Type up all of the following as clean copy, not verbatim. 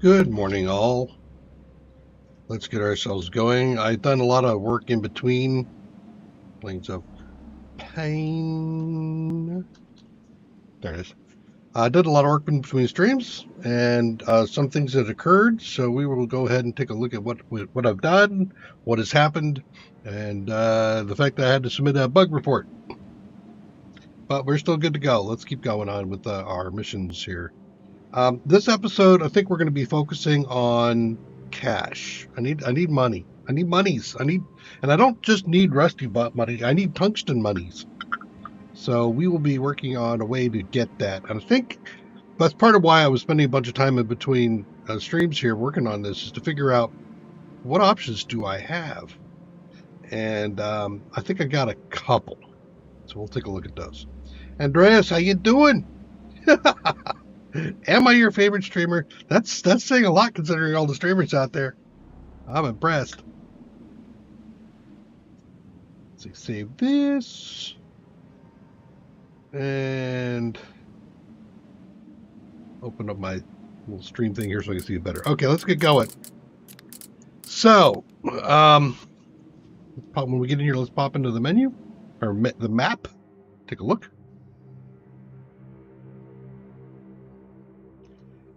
Good morning, all. Let's get ourselves going. I've done a lot of work in between planes of pain. There it is. I did a lot of work in between streams and some things that occurred. So we will go ahead and take a look at what I've done, what has happened, and the fact that I had to submit a bug report. But we're still good to go. Let's keep going on with our missions here. This episode, I think we're going to be focusing on cash. I need money. I need monies. And I don't just need rusty butt money. I need tungsten monies. So we will be working on a way to get that. And I think that's part of why I was spending a bunch of time in between streams here working on this, is to figure out what options do I have. And I think I got a couple. So we'll take a look at those. Andreas, how you doing? Am I your favorite streamer? That's saying a lot considering all the streamers out there. I'm impressed. Let's see, save this. And open up my little stream thing here so I can see it better. Okay, let's get going. So, when we get in here, let's pop into the menu, or the map. Take a look.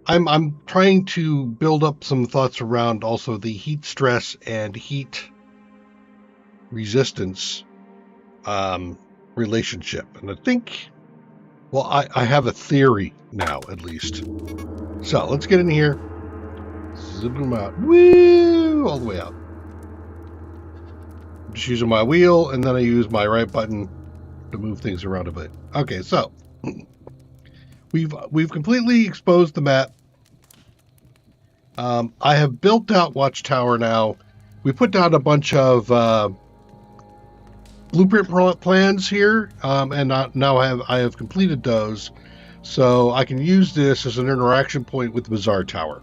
I'm trying to build up some thoughts around also the heat stress and heat resistance relationship. And I think, well, I have a theory now, at least. So let's get in here. Zip them out. Woo! All the way out. I'm just using my wheel, and then I use my right button to move things around a bit. Okay, so we've completely exposed the map. I have built out Watchtower now. We put down a bunch of blueprint plans here, and now I have completed those, so I can use this as an interaction point with the Bazaar Tower.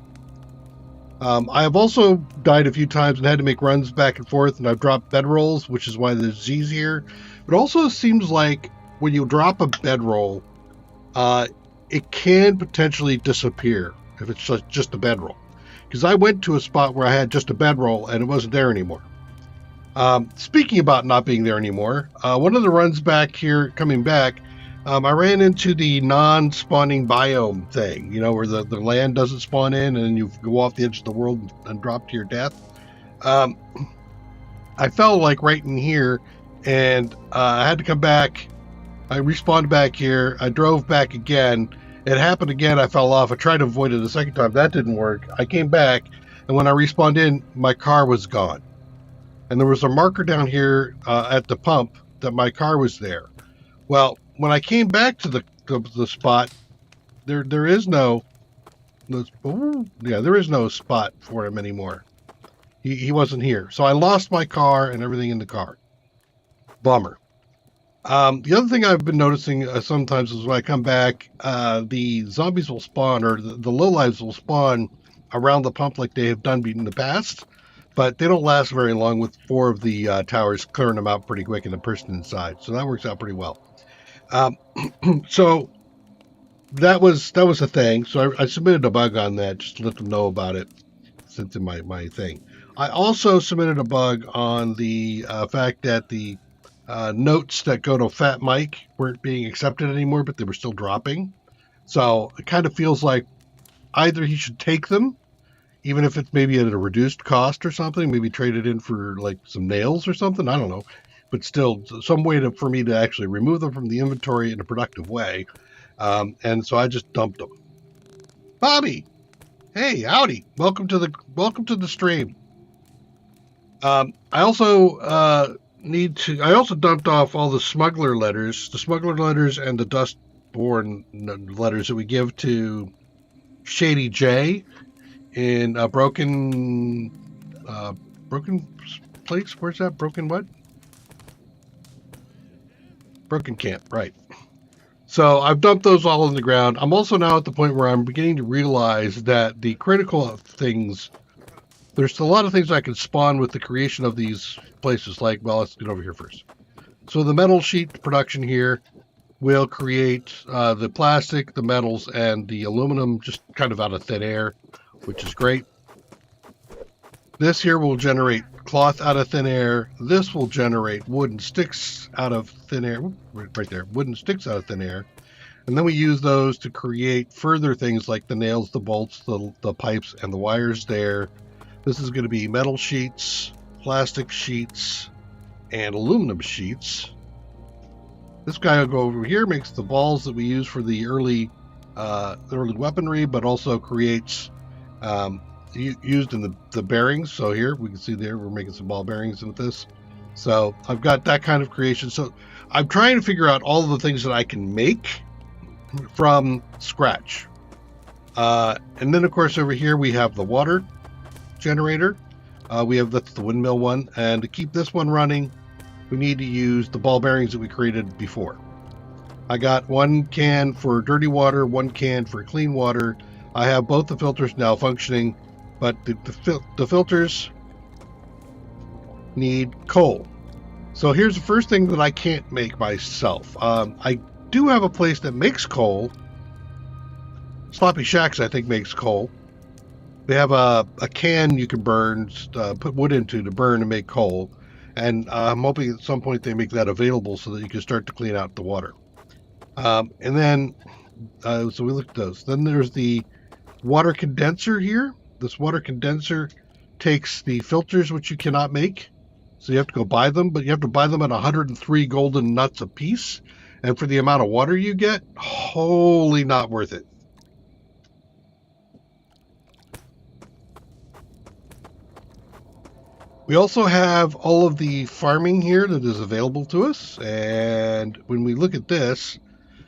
I have also died a few times and had to make runs back and forth, and I've dropped bedrolls, which is why there's Z's here. It also seems like when you drop a bedroll, it can potentially disappear if it's just a bedroll. Because I went to a spot where I had just a bedroll and it wasn't there anymore. Speaking about not being there anymore, one of the runs back here, coming back, I ran into the non-spawning biome thing, you know, where the land doesn't spawn in and you go off the edge of the world and drop to your death. I fell like right in here, and I had to come back. I respawned back here. I drove back again. It happened again. I fell off. I tried to avoid it a second time. That didn't work. I came back, and when I respawned in, my car was gone. And there was a marker down here at the pump that my car was there. Well, when I came back to the spot, there is no spot for him anymore. He wasn't here. So I lost my car and everything in the car. Bummer. The other thing I've been noticing sometimes is when I come back, the zombies will spawn, or the lowlives will spawn around the pump like they have done in the past, but they don't last very long, with 4 of the towers clearing them out pretty quick and the person inside. So that works out pretty well. So that was a thing. So I submitted a bug on that just to let them know about it, sent in my thing. I also submitted a bug on the fact that the notes that go to Fat Mike weren't being accepted anymore, but they were still dropping. So it kind of feels like either he should take them, even if it's maybe at a reduced cost or something, maybe trade it in for like some nails or something. I don't know, but still some way for me to actually remove them from the inventory in a productive way. And so I just dumped them. Bobby, hey, howdy! Welcome to the stream. I also dumped off all the smuggler letters and the Dustborn letters that we give to Shady J in Broken Place. Where's that? Broken what? Broken Camp, right. So I've dumped those all in the ground. I'm also now at the point where I'm beginning to realize that the critical things, there's a lot of things I can spawn with the creation of these places. Like, well, let's get over here first. So the metal sheet production here will create the plastic, the metals, and the aluminum just kind of out of thin air. which is great. This here will generate cloth out of thin air. This will generate wooden sticks out of thin air. Right there, wooden sticks out of thin air. And then we use those to create further things like the nails, the bolts, the pipes, and the wires there. This is going to be metal sheets, plastic sheets, and aluminum sheets. This guy will go over here, makes the balls that we use for the early weaponry, but also creates used in the bearings. So here we can see there we're making some ball bearings with this. So I've got that kind of creation. So I'm trying to figure out all of the things that I can make from scratch. And then of course over here we have the water generator. That's the windmill one, and to keep this one running we need to use the ball bearings that we created before. I got one can for dirty water, one can for clean water. I have both the filters now functioning, but the filters need coal. So here's the first thing that I can't make myself. I do have a place that makes coal. Sloppy Shacks, I think, makes coal. They have a can you can burn, put wood into to burn and make coal. And I'm hoping at some point they make that available so that you can start to clean out the water. And then, so we looked at those. Then there's the water condenser here. This water condenser takes the filters, which you cannot make. So you have to go buy them, but you have to buy them at 103 golden nuts a piece. And for the amount of water you get, wholly not worth it. We also have all of the farming here that is available to us. And when we look at this,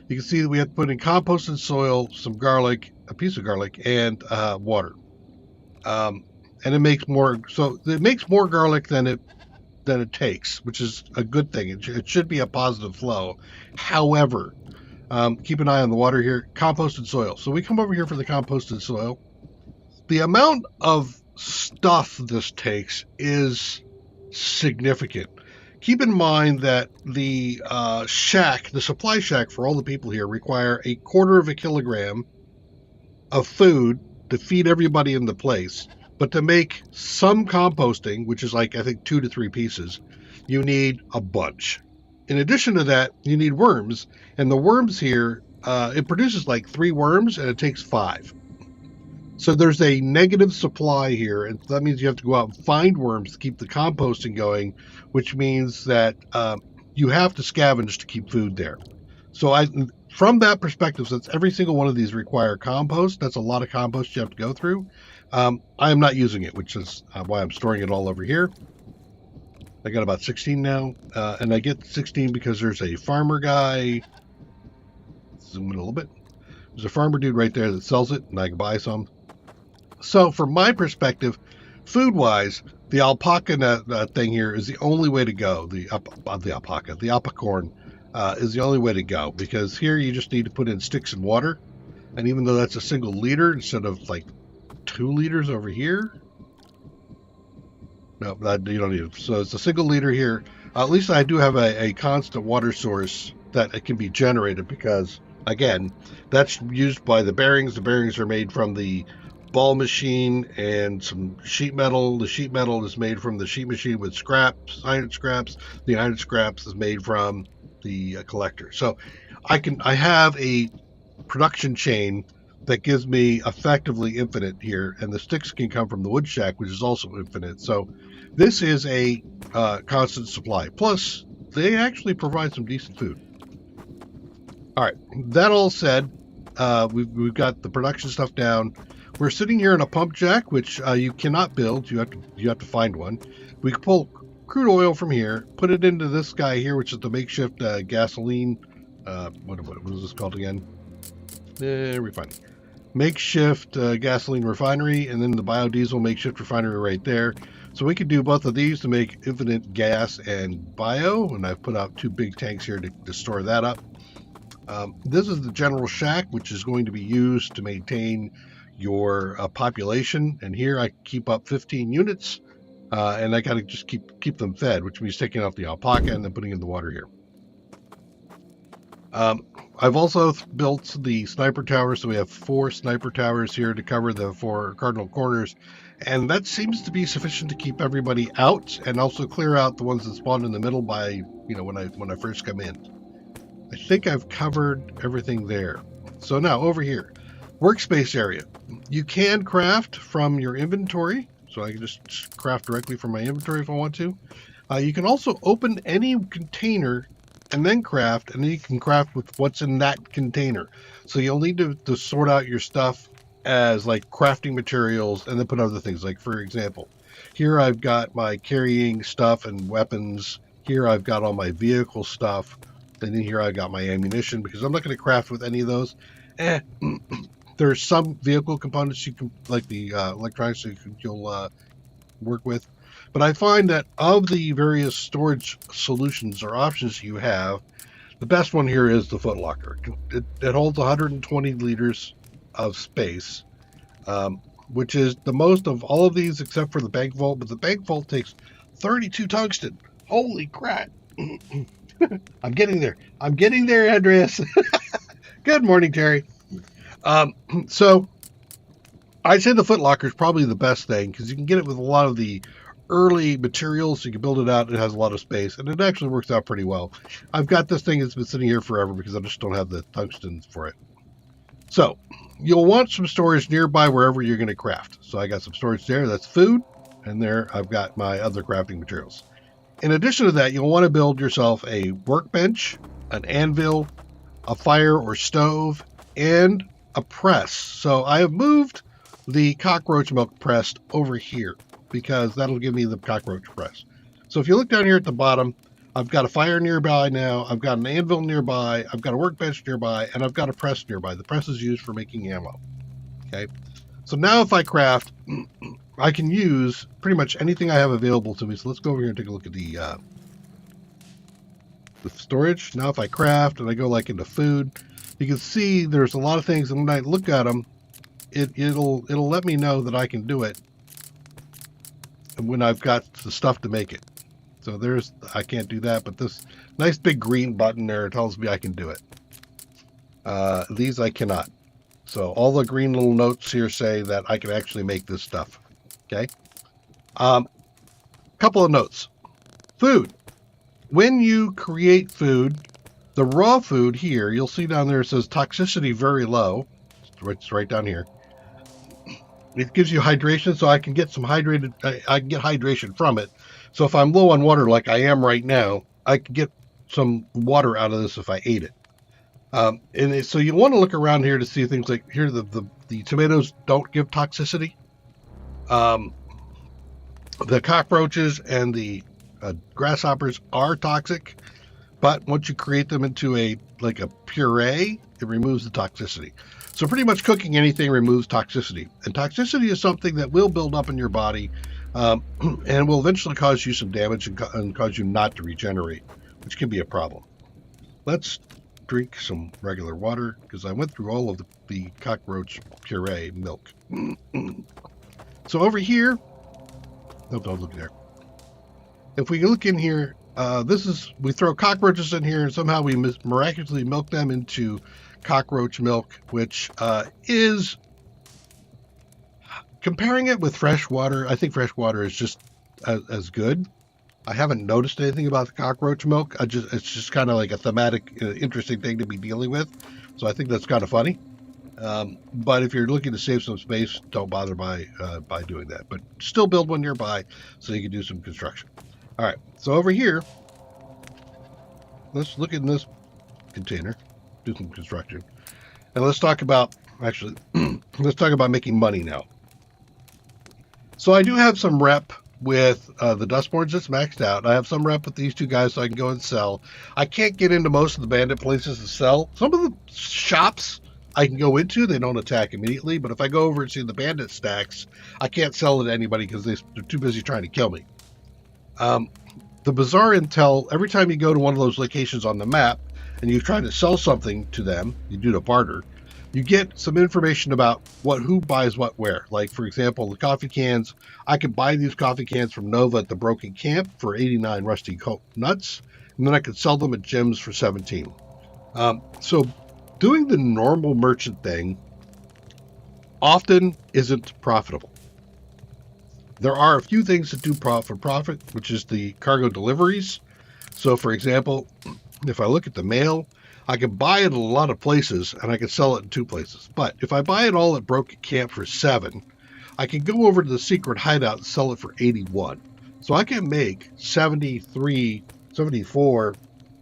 you can see that we have to put in composted soil, some garlic, a piece of garlic, and water. And it makes more. So it makes more garlic than it takes, which is a good thing. It should be a positive flow. However, keep an eye on the water here. Composted soil. So we come over here for the composted soil. The amount of stuff this takes is significant. Keep in mind that the supply shack for all the people here require 1/4 kilogram of food to feed everybody in the place. But to make some composting, which is like I think 2 to 3 pieces, you need a bunch. In addition to that, you need worms, and the worms here, it produces like 3 worms and it takes 5. So there's a negative supply here, and that means you have to go out and find worms to keep the composting going, which means that you have to scavenge to keep food there. So from that perspective, since every single one of these require compost, that's a lot of compost you have to go through. I am not using it, which is why I'm storing it all over here. I got about 16 now, and I get 16 because there's a farmer guy. Zoom in a little bit. There's a farmer dude right there that sells it, and I can buy some. So from my perspective, food-wise, the alpaca thing here is the only way to go. The alpacorn is the only way to go, because here you just need to put in sticks and water. And even though that's a single liter instead of like 2 liters over here, no, you don't need it. So it's a single liter here. At least I do have a constant water source that it can be generated, because again, that's used by the bearings. The bearings are made from the ball machine and some sheet metal. The sheet metal is made from the sheet machine with scraps, iron scraps. The iron scraps is made from the collector. So I have a production chain that gives me effectively infinite here, and the sticks can come from the wood shack, which is also infinite. So this is a constant supply. Plus, they actually provide some decent food. All right, that all said, we've got the production stuff down. We're sitting here in a pump jack, which you cannot build. You have to find one. We can pull crude oil from here, put it into this guy here, which is the makeshift gasoline. What is this called again? Refinery. Makeshift gasoline refinery, and then the biodiesel makeshift refinery right there. So we could do both of these to make infinite gas and bio, and I've put out 2 big tanks here to store that up. This is the general shack, which is going to be used to maintain your population, and here I keep up 15 units, and I got to just keep them fed, which means taking out the alpaca and then putting in the water here. I've also built the sniper tower, so we have 4 sniper towers here to cover the 4 cardinal corners, and that seems to be sufficient to keep everybody out, and also clear out the ones that spawn in the middle by, when I first come in. I think I've covered everything there. So now over here, workspace area. You can craft from your inventory, so I can just craft directly from my inventory if I want to. You can also open any container and then craft, and then you can craft with what's in that container. So you'll need to sort out your stuff as like crafting materials and then put other things. Like, for example, here I've got my carrying stuff and weapons. Here I've got all my vehicle stuff. And then here I got my ammunition, because I'm not going to craft with any of those. There's some vehicle components you can, like the electronics, you'll work with. But I find that of the various storage solutions or options you have, the best one here is the footlocker. It holds 120 liters of space, which is the most of all of these except for the bank vault. But the bank vault takes 32 tungsten. Holy crap. I'm getting there. I'm getting there, Andreas. Good morning, Terry. So I'd say the footlocker is probably the best thing, because you can get it with a lot of the early materials. So you can build it out. It has a lot of space, and it actually works out pretty well. I've got this thing that's been sitting here forever because I just don't have the tungsten for it. So you'll want some storage nearby wherever you're going to craft. So I got some storage there. That's food. And there I've got my other crafting materials. In addition to that, you'll want to build yourself a workbench, an anvil, a fire or stove, and a press. So I have moved the cockroach milk press over here, because that'll give me the cockroach press. So if you look down here at the bottom, I've got a fire nearby now, I've got an anvil nearby, I've got a workbench nearby, and I've got a press nearby. The press is used for making ammo. Okay, so now if I craft, I can use pretty much anything I have available to me. So let's go over here and take a look at the storage. Now if I craft and I go like into food, you can see there's a lot of things, and when I look at them, it'll let me know that I can do it, and when I've got the stuff to make it. So I can't do that, but this nice big green button there tells me I can do it. These I cannot. So all the green little notes here say that I can actually make this stuff. Okay. Couple of notes. Food. When you create food, the raw food here, you'll see down there it says toxicity very low. It's right down here. It gives you hydration, so I can get I can get hydration from it. So if I'm low on water like I am right now, I can get some water out of this if I ate it. So you want to look around here to see things like here, the tomatoes don't give toxicity. The cockroaches and the grasshoppers are toxic, but once you create them into a puree, it removes the toxicity. So pretty much cooking anything removes toxicity, and toxicity is something that will build up in your body, and will eventually cause you some damage and cause you not to regenerate, which can be a problem. Let's drink some regular water, because I went through all of the cockroach puree milk. So over here, don't look there. If we look in here, we throw cockroaches in here, and somehow we miraculously milk them into cockroach milk, which is, comparing it with fresh water, I think fresh water is just as good. I haven't noticed anything about the cockroach milk. It's just kind of like a thematic, interesting thing to be dealing with. So I think that's kind of funny. But if you're looking to save some space, don't bother by doing that. But still build one nearby so you can do some construction. All right. So over here, let's look in this container, do some construction, and let's talk about let's talk about making money now. So I do have some rep with the Dustborns that's maxed out. I have some rep with these two guys so I can go and sell. I can't get into most of the bandit places to sell. Some of the shops I can go into, they don't attack immediately, but if I go over and see the bandit stacks, I can't sell it to anybody because they're too busy trying to kill me. The bizarre intel, every time you go to one of those locations on the map and you try to sell something to them, you do the barter, you get some information about who buys what where. Like, for example, the coffee cans. I could buy these coffee cans from Nova at the Broken Camp for 89 rusty nuts, and then I could sell them at Gems for 17. So doing the normal merchant thing often isn't profitable. There are a few things that do for profit, which is the cargo deliveries. So, for example, if I look at the mail, I can buy it at a lot of places and I can sell it in 2 places. But if I buy it all at Broken Camp for 7, I can go over to the secret hideout and sell it for 81. So I can make 73, 74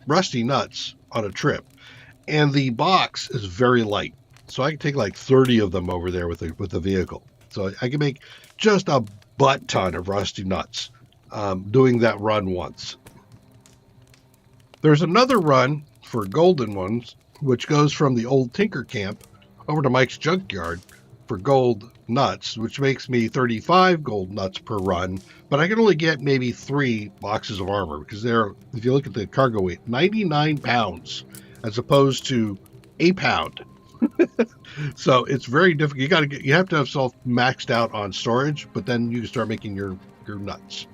rusty nuts on a trip. And the box is very light. So I can take like 30 of them over there with the vehicle. So I can make just a butt ton of rusty nuts doing that run once. There's another run for golden ones, which goes from the old Tinker Camp over to Mike's Junkyard for gold nuts, which makes me 35 gold nuts per run, but I can only get maybe 3 boxes of armor because they're, if you look at the cargo weight, 99 pounds as opposed to a pound. So it's very difficult. You have to have self maxed out on storage, but then you can start making your nuts.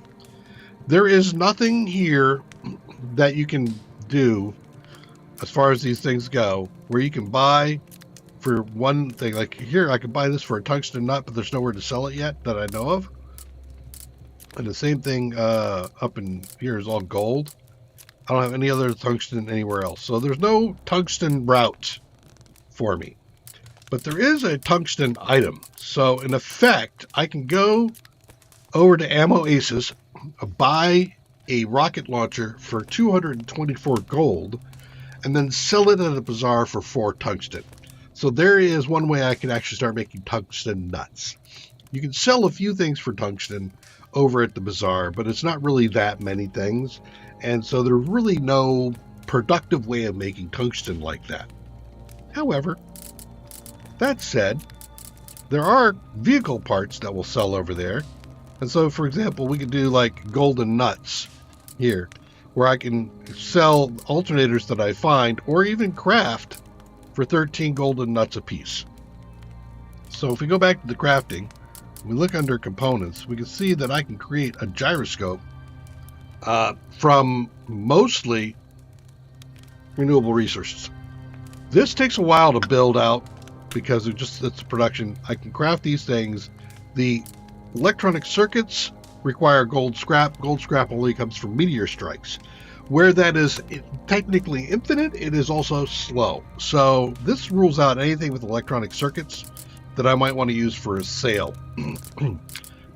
There is nothing here that you can do as far as these things go where you can buy for one thing. Like here, I could buy this for a tungsten nut, but there's nowhere to sell it yet that I know of. And the same thing up in here is all gold. I don't have any other tungsten anywhere else. So there's no tungsten route for me. But there is a tungsten item. So in effect, I can go over to Ammo Aces, buy a rocket launcher for 224 gold, and then sell it at a bazaar for 4 tungsten. So there is one way I can actually start making tungsten nuts. You can sell a few things for tungsten over at the bazaar, but it's not really that many things. And so there's really no productive way of making tungsten like that. However, that said, there are vehicle parts that will sell over there. And so, for example, we could do like golden nuts here, where I can sell alternators that I find or even craft for 13 golden nuts a piece. So if we go back to the crafting, we look under components, we can see that I can create a gyroscope from mostly renewable resources. This takes a while to build out because it's production. I can craft these things. The electronic circuits require gold scrap. Gold scrap only comes from meteor strikes. Where that is technically infinite, it is also slow. So this rules out anything with electronic circuits that I might want to use for a sale.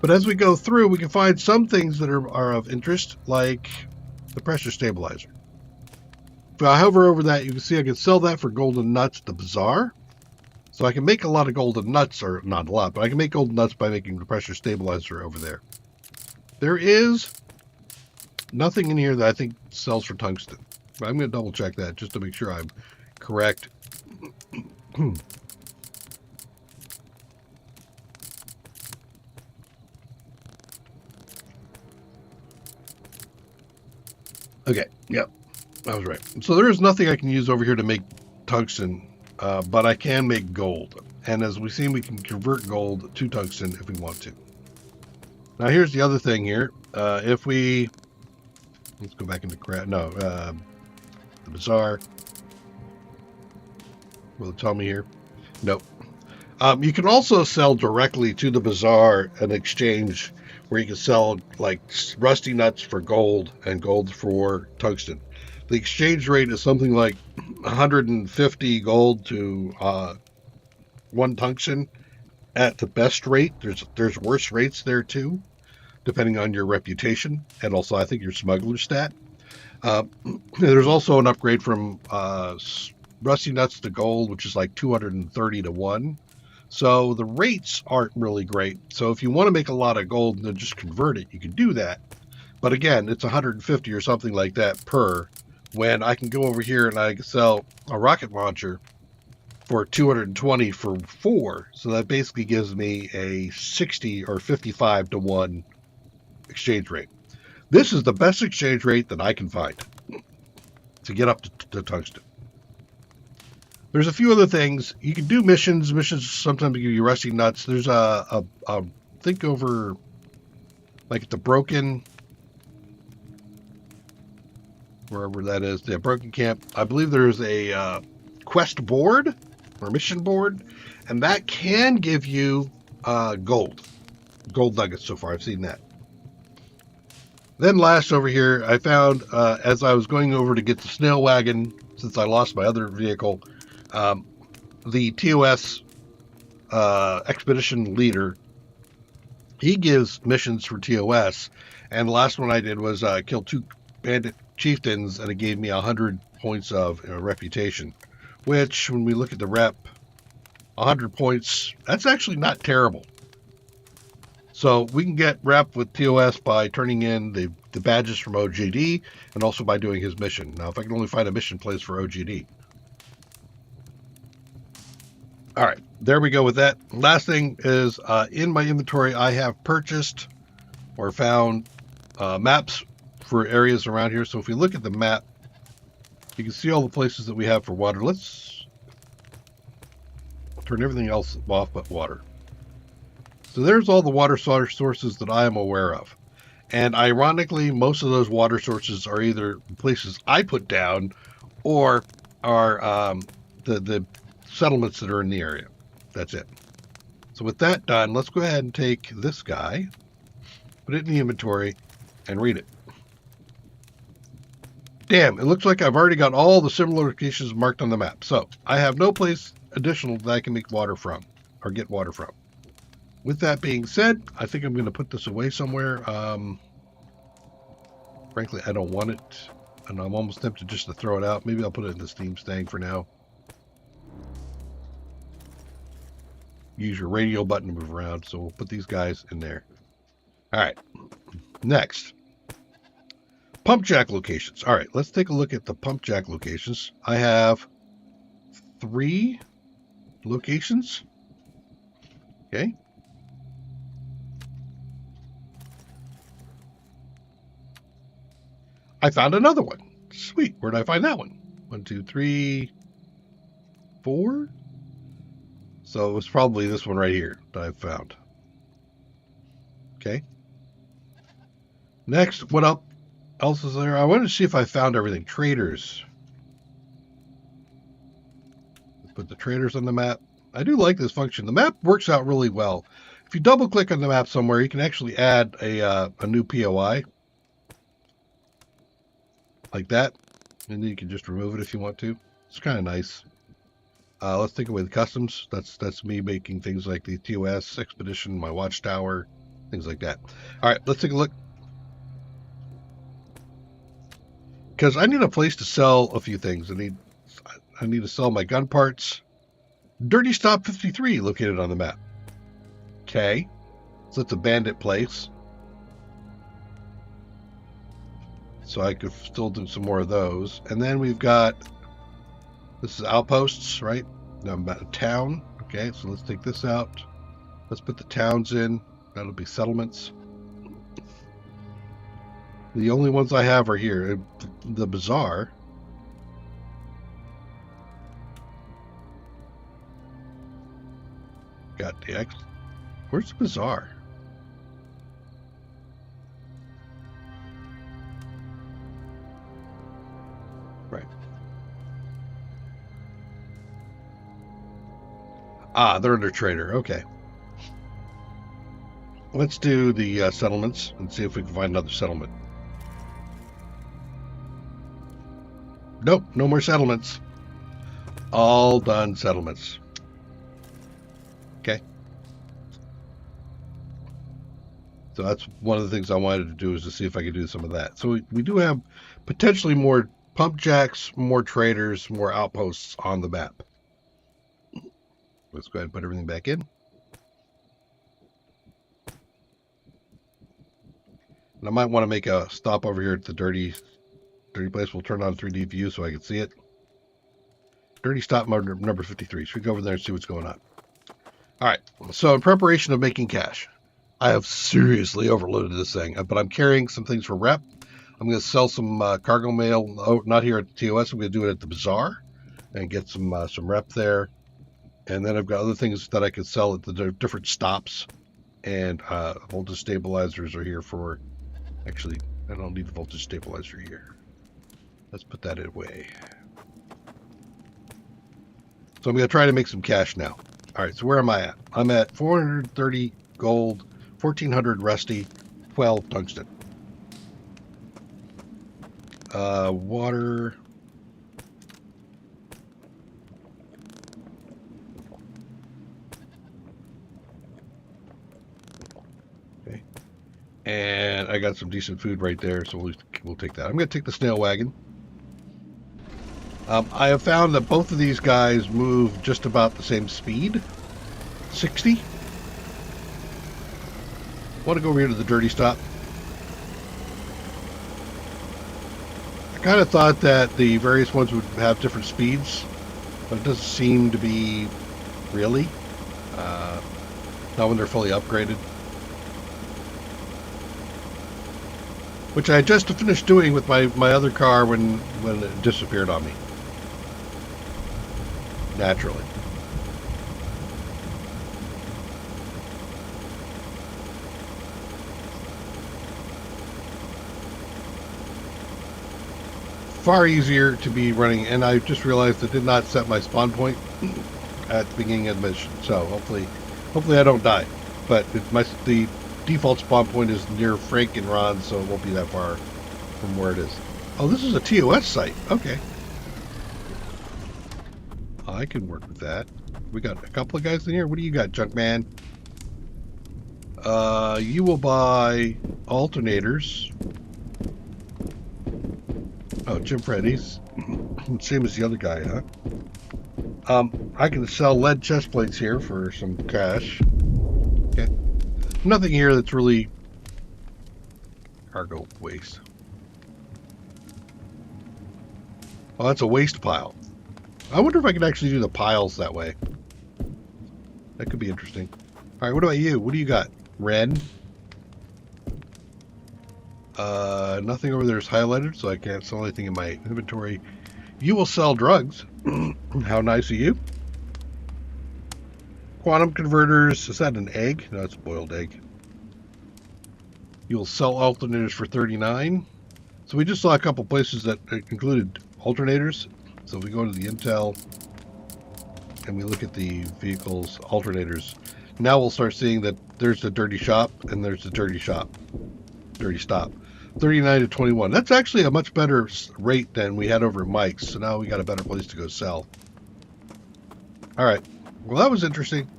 But as we go through, we can find some things that are of interest, like the pressure stabilizer. If I hover over that, you can see I can sell that for golden nuts at the bazaar. So I can make a lot of golden nuts, or not a lot, but I can make golden nuts by making the pressure stabilizer over there. There is nothing in here that I think sells for tungsten. But I'm going to double check that just to make sure I'm correct. Okay, yep, I was right. So there is nothing I can use over here to make tungsten, but I can make gold. And as we've seen, we can convert gold to tungsten if we want to. Now here's the other thing here. If we, let's go back into the bazaar. Will it tell me here? Nope. You can also sell directly to the bazaar and exchange, where you can sell like rusty nuts for gold and gold for tungsten. The exchange rate is something like 150 gold to 1 tungsten at the best rate. There's worse rates there too, depending on your reputation and also I think your smuggler stat. There's also an upgrade from rusty nuts to gold, which is like 230 to 1. So the rates aren't really great. So if you want to make a lot of gold and then just convert it, you can do that. But again, it's 150 or something like that per, when I can go over here and I can sell a rocket launcher for 220 for 4. So that basically gives me a 60 or 55 to 1 exchange rate. This is the best exchange rate that I can find to get up to tungsten. There's a few other things. You can do missions. Missions sometimes give you rusty nuts. There's a think over, like the broken, wherever that is. The Broken Camp. I believe there's a quest board or mission board, and that can give you gold nuggets. So far, I've seen that. Then last over here, I found as I was going over to get the snail wagon, since I lost my other vehicle, the TOS expedition leader. He gives missions for TOS, and the last one I did was kill 2 bandit chieftains, and it gave me 100 points of reputation, which, when we look at the rep, 100 points, that's actually not terrible. So we can get rep with TOS by turning in the badges from OGD, and also by doing his mission. Now, if I can only find a mission place for OGD. All right, there we go with that. Last thing is, in my inventory, I have purchased or found maps for areas around here. So if we look at the map, you can see all the places that we have for water. Let's turn everything else off but water. So there's all the water sources that I am aware of. And ironically, most of those water sources are either places I put down or are the settlements that are in the area. That's it. So with that done, let's go ahead and take this guy, put it in the inventory, and read it. Damn, it looks like I've already got all the similar locations marked on the map. So I have no place additional that I can make water from or get water from. With that being said, I think I'm going to put this away somewhere. Frankly, I don't want it, and I'm almost tempted just to throw it out. Maybe I'll put it in the Steam Stang for now. Use your radio button to move around, so we'll put these guys in there. All right, next. Pump jack locations. All right, let's take a look at the pump jack locations. I have 3 locations. Okay. I found another one. Sweet. Where did I find that one? 1, 2, 3, 4. So it was probably this one right here that I found. Okay. Next, what else is there? I wanted to see if I found everything. Traders. Let's put the traders on the map. I do like this function. The map works out really well. If you double click on the map somewhere, you can actually add a new POI. Like that, and then you can just remove it if you want to. It's kind of nice. Let's take away the customs. That's me making things like the TOS expedition, my watchtower, things like that. All right, let's take a look. Because I need a place to sell a few things. I need to sell my gun parts. Dirty Stop 53 located on the map. Okay, so it's a bandit place. So I could still do some more of those. And then we've got, this is outposts, right? Now I'm about a town. Okay, so let's take this out. Let's put the towns in. That'll be settlements. The only ones I have are here. The bazaar. Got the X. Where's the bazaar? Right. Ah, they're under trader. Okay. Let's do the settlements and see if we can find another settlement. Nope, no more settlements. All done settlements. Okay. So that's one of the things I wanted to do, is to see if I could do some of that. So we do have potentially more pump jacks, more traders, more outposts on the map. Let's go ahead and put everything back in. And I might want to make a stop over here at the dirty place. We'll turn on 3D view so I can see it. Dirty Stop number 53. So we go over there and see what's going on. All right. So in preparation of making cash, I have seriously overloaded this thing, but I'm carrying some things for rep. I'm going to sell some cargo mail. Oh, not here at the TOS. I'm going to do it at the bazaar and get some rep there. And then I've got other things that I could sell at the different stops. And voltage stabilizers are here for... Actually, I don't need the voltage stabilizer here. Let's put that away. So I'm going to try to make some cash now. All right, so where am I at? I'm at 430 gold, 1400 rusty, 12 tungsten. Water. Okay. And I got some decent food right there, so we'll take that. I'm going to take the snail wagon. I have found that both of these guys move just about the same speed. 60. I want to go over here to the dirty stop. I kind of thought that the various ones would have different speeds, but it doesn't seem to be really. Not when they're fully upgraded. Which I just finished doing with my other car when it disappeared on me. Naturally. Far easier to be running, and I just realized I did not set my spawn point at the beginning of the mission, so hopefully I don't die. But the default spawn point is near Frank and Ron, so it won't be that far from where it is. Oh, this is a TOS site. Okay. I can work with that. We got a couple of guys in here. What do you got, Junkman? You will buy alternators. Oh, Jim Freddy's. Same as the other guy, huh? I can sell lead chest plates here for some cash. Okay. Nothing here that's really cargo waste. Oh, that's a waste pile. I wonder if I could actually do the piles that way. That could be interesting. All right, what about you? What do you got? Red. Nothing over there is highlighted, so I can't sell anything in my inventory. You will sell drugs. How nice of you. Quantum converters. Is that an egg? No, it's a boiled egg. You will sell alternators for 39. So we just saw a couple places that included alternators. So if we go to the Intel and we look at the vehicles, alternators, now we'll start seeing that there's the dirty shop and there's the dirty shop. Dirty stop. 39 to 21. That's actually a much better rate than we had over at Mike's. So now we got a better place to go sell. All right. Well, that was interesting.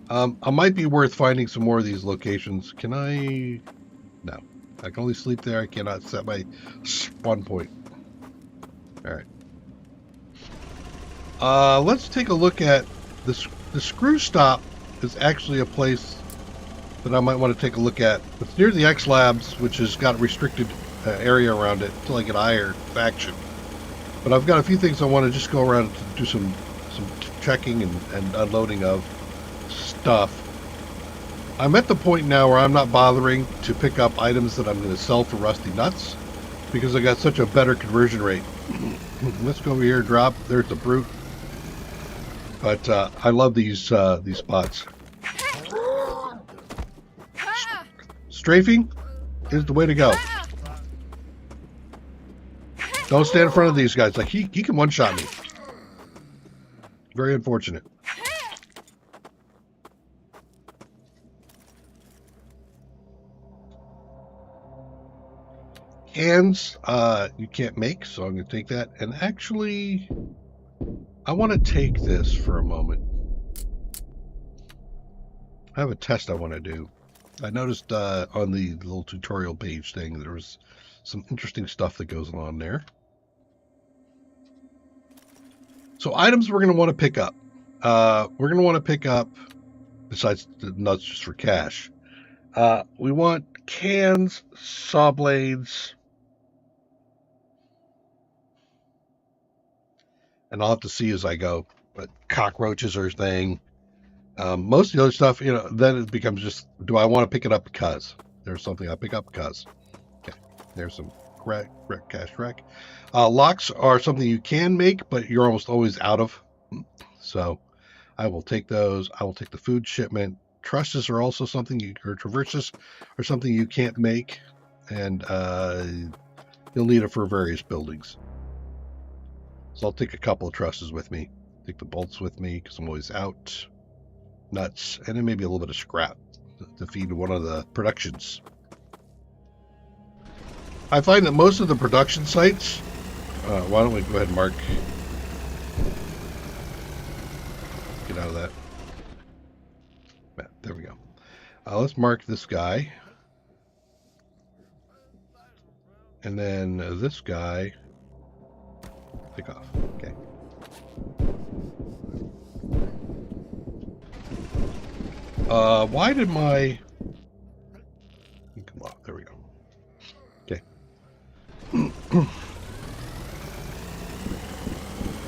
I might be worth finding some more of these locations. Can I? No. I can only sleep there. I cannot set my spawn point. All right. Let's take a look at this. The screw stop is actually a place that I might want to take a look at. It's near the X Labs, which has got a restricted area around it until I get higher faction. But I've got a few things I want to just go around to do some checking and unloading of stuff. I'm at the point now where I'm not bothering to pick up items that I'm going to sell for rusty nuts because I got such a better conversion rate. Let's go over here, drop. There's the brute. But I love these spots. Strafing is the way to go. Don't stand in front of these guys. Like he can one-shot me. Very unfortunate. Hands, you can't make, so I'm going to take that. And actually, I want to take this for a moment. I have a test I want to do. I noticed on the little tutorial page thing, there was some interesting stuff that goes on there. So items we're going to want to pick up. We're going to want to pick up, besides the nuts just for cash, we want cans, saw blades, and I'll have to see as I go. But cockroaches are a thing. Most of the other stuff, then it becomes just, do I want to pick it up because? There's something I pick up because. Okay, there's some cash wreck. Locks are something you can make, but you're almost always out of. So I will take those. I will take the food shipment. Trusses are also something or traverses are something you can't make, and you'll need it for various buildings. So I'll take a couple of trusses with me. Take the bolts with me because I'm always out. Nuts, and then maybe a little bit of scrap to feed one of the productions. I find that most of the production sites, why don't we go ahead and mark, get out of that. There we go. Let's mark this guy. And then this guy, pick off, okay. Why did my, come on, there we go. Okay.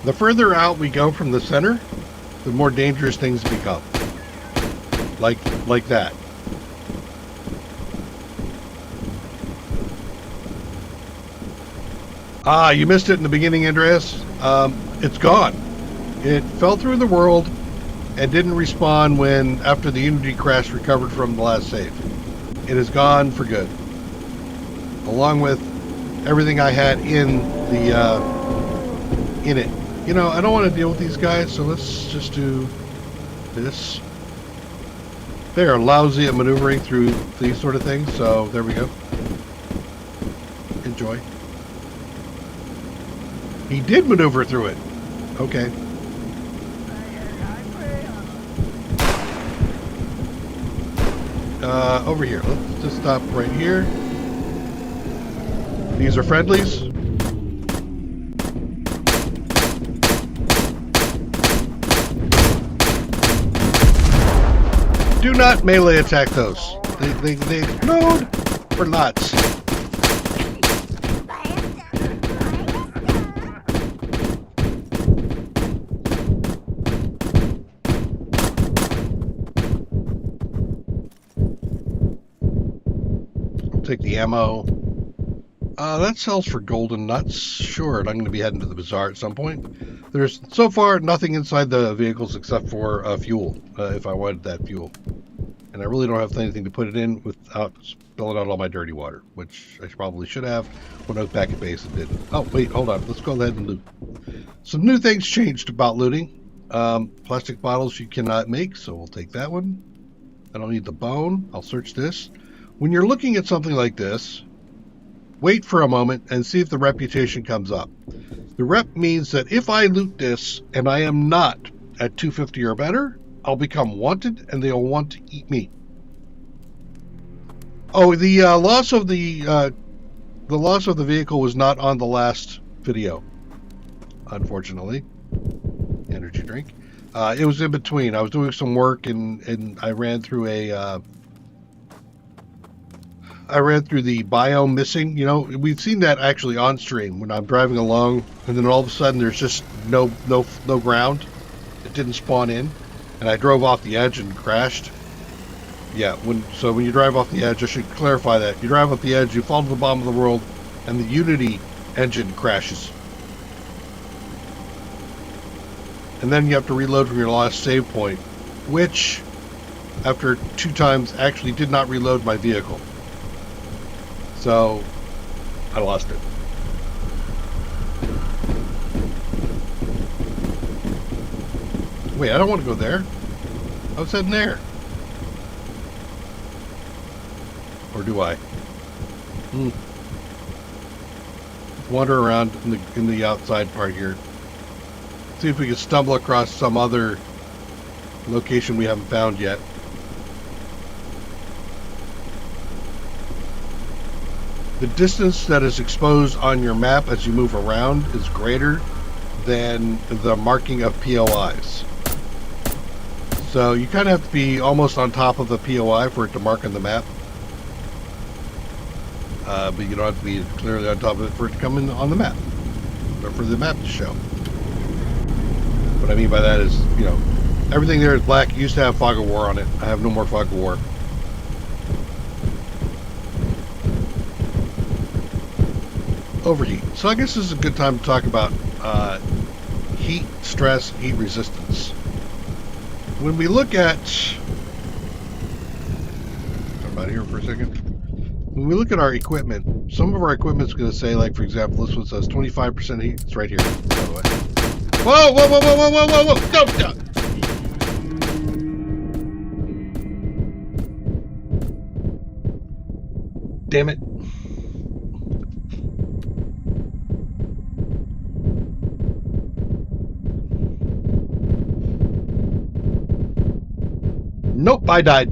The further out we go from the center, the more dangerous things become. Like that. Ah, you missed it in the beginning, Andreas. It's gone. It fell through the world and didn't respawn when, after the Unity crash, recovered from the last save. It is gone for good. Along with everything I had in it. You know, I don't want to deal with these guys, so let's just do this. They are lousy at maneuvering through these sort of things, so there we go. Enjoy. He did maneuver through it. Okay. Over here. Let's just stop right here. These are friendlies. Do not melee attack those. They explode for lots. Take the ammo. That sells for golden nuts. Sure, and I'm going to be heading to the bazaar at some point. There's so far nothing inside the vehicles except for fuel, if I wanted that fuel. And I really don't have anything to put it in without spilling out all my dirty water, which I probably should have when I was back at base and didn't. Oh, wait, hold on. Let's go ahead and loot. Some new things changed about looting. Plastic bottles you cannot make, so we'll take that one. I don't need the bone. I'll search this. When you're looking at something like this, wait for a moment and see if the reputation comes up. The rep means that if I loot this and I am not at 250 or better, I'll become wanted and they'll want to eat me. Oh, the loss of the vehicle was not on the last video, unfortunately. Energy drink. It was in between. I was doing some work and I ran through the biome missing. You know, we've seen that actually on stream when I'm driving along, and then all of a sudden there's just no ground. It didn't spawn in, and I drove off the edge and crashed. Yeah, when you drive off the edge, I should clarify that. You drive off the edge, you fall to the bottom of the world, and the Unity engine crashes. And then you have to reload from your last save point, which, after 2 times, actually did not reload my vehicle. So, I lost it. Wait, I don't want to go there. I was heading there. Or do I? Wander around in the outside part here. See if we can stumble across some other location we haven't found yet. The distance that is exposed on your map as you move around is greater than the marking of POIs. So you kind of have to be almost on top of the POI for it to mark on the map. But you don't have to be clearly on top of it for it to come in on the map, or for the map to show. What I mean by that is, you know, everything there is black. It used to have Fog of War on it. I have no more Fog of War. Overheat. So I guess this is a good time to talk about heat, stress, heat resistance. When we look at... Talk about here for a second. when we look at our equipment, some of our equipment's going to say, like, for example, this one says 25% heat. It's right here, by the way. Whoa, whoa, whoa, whoa, whoa, whoa, whoa, whoa! Don't. Damn it. Nope, I died.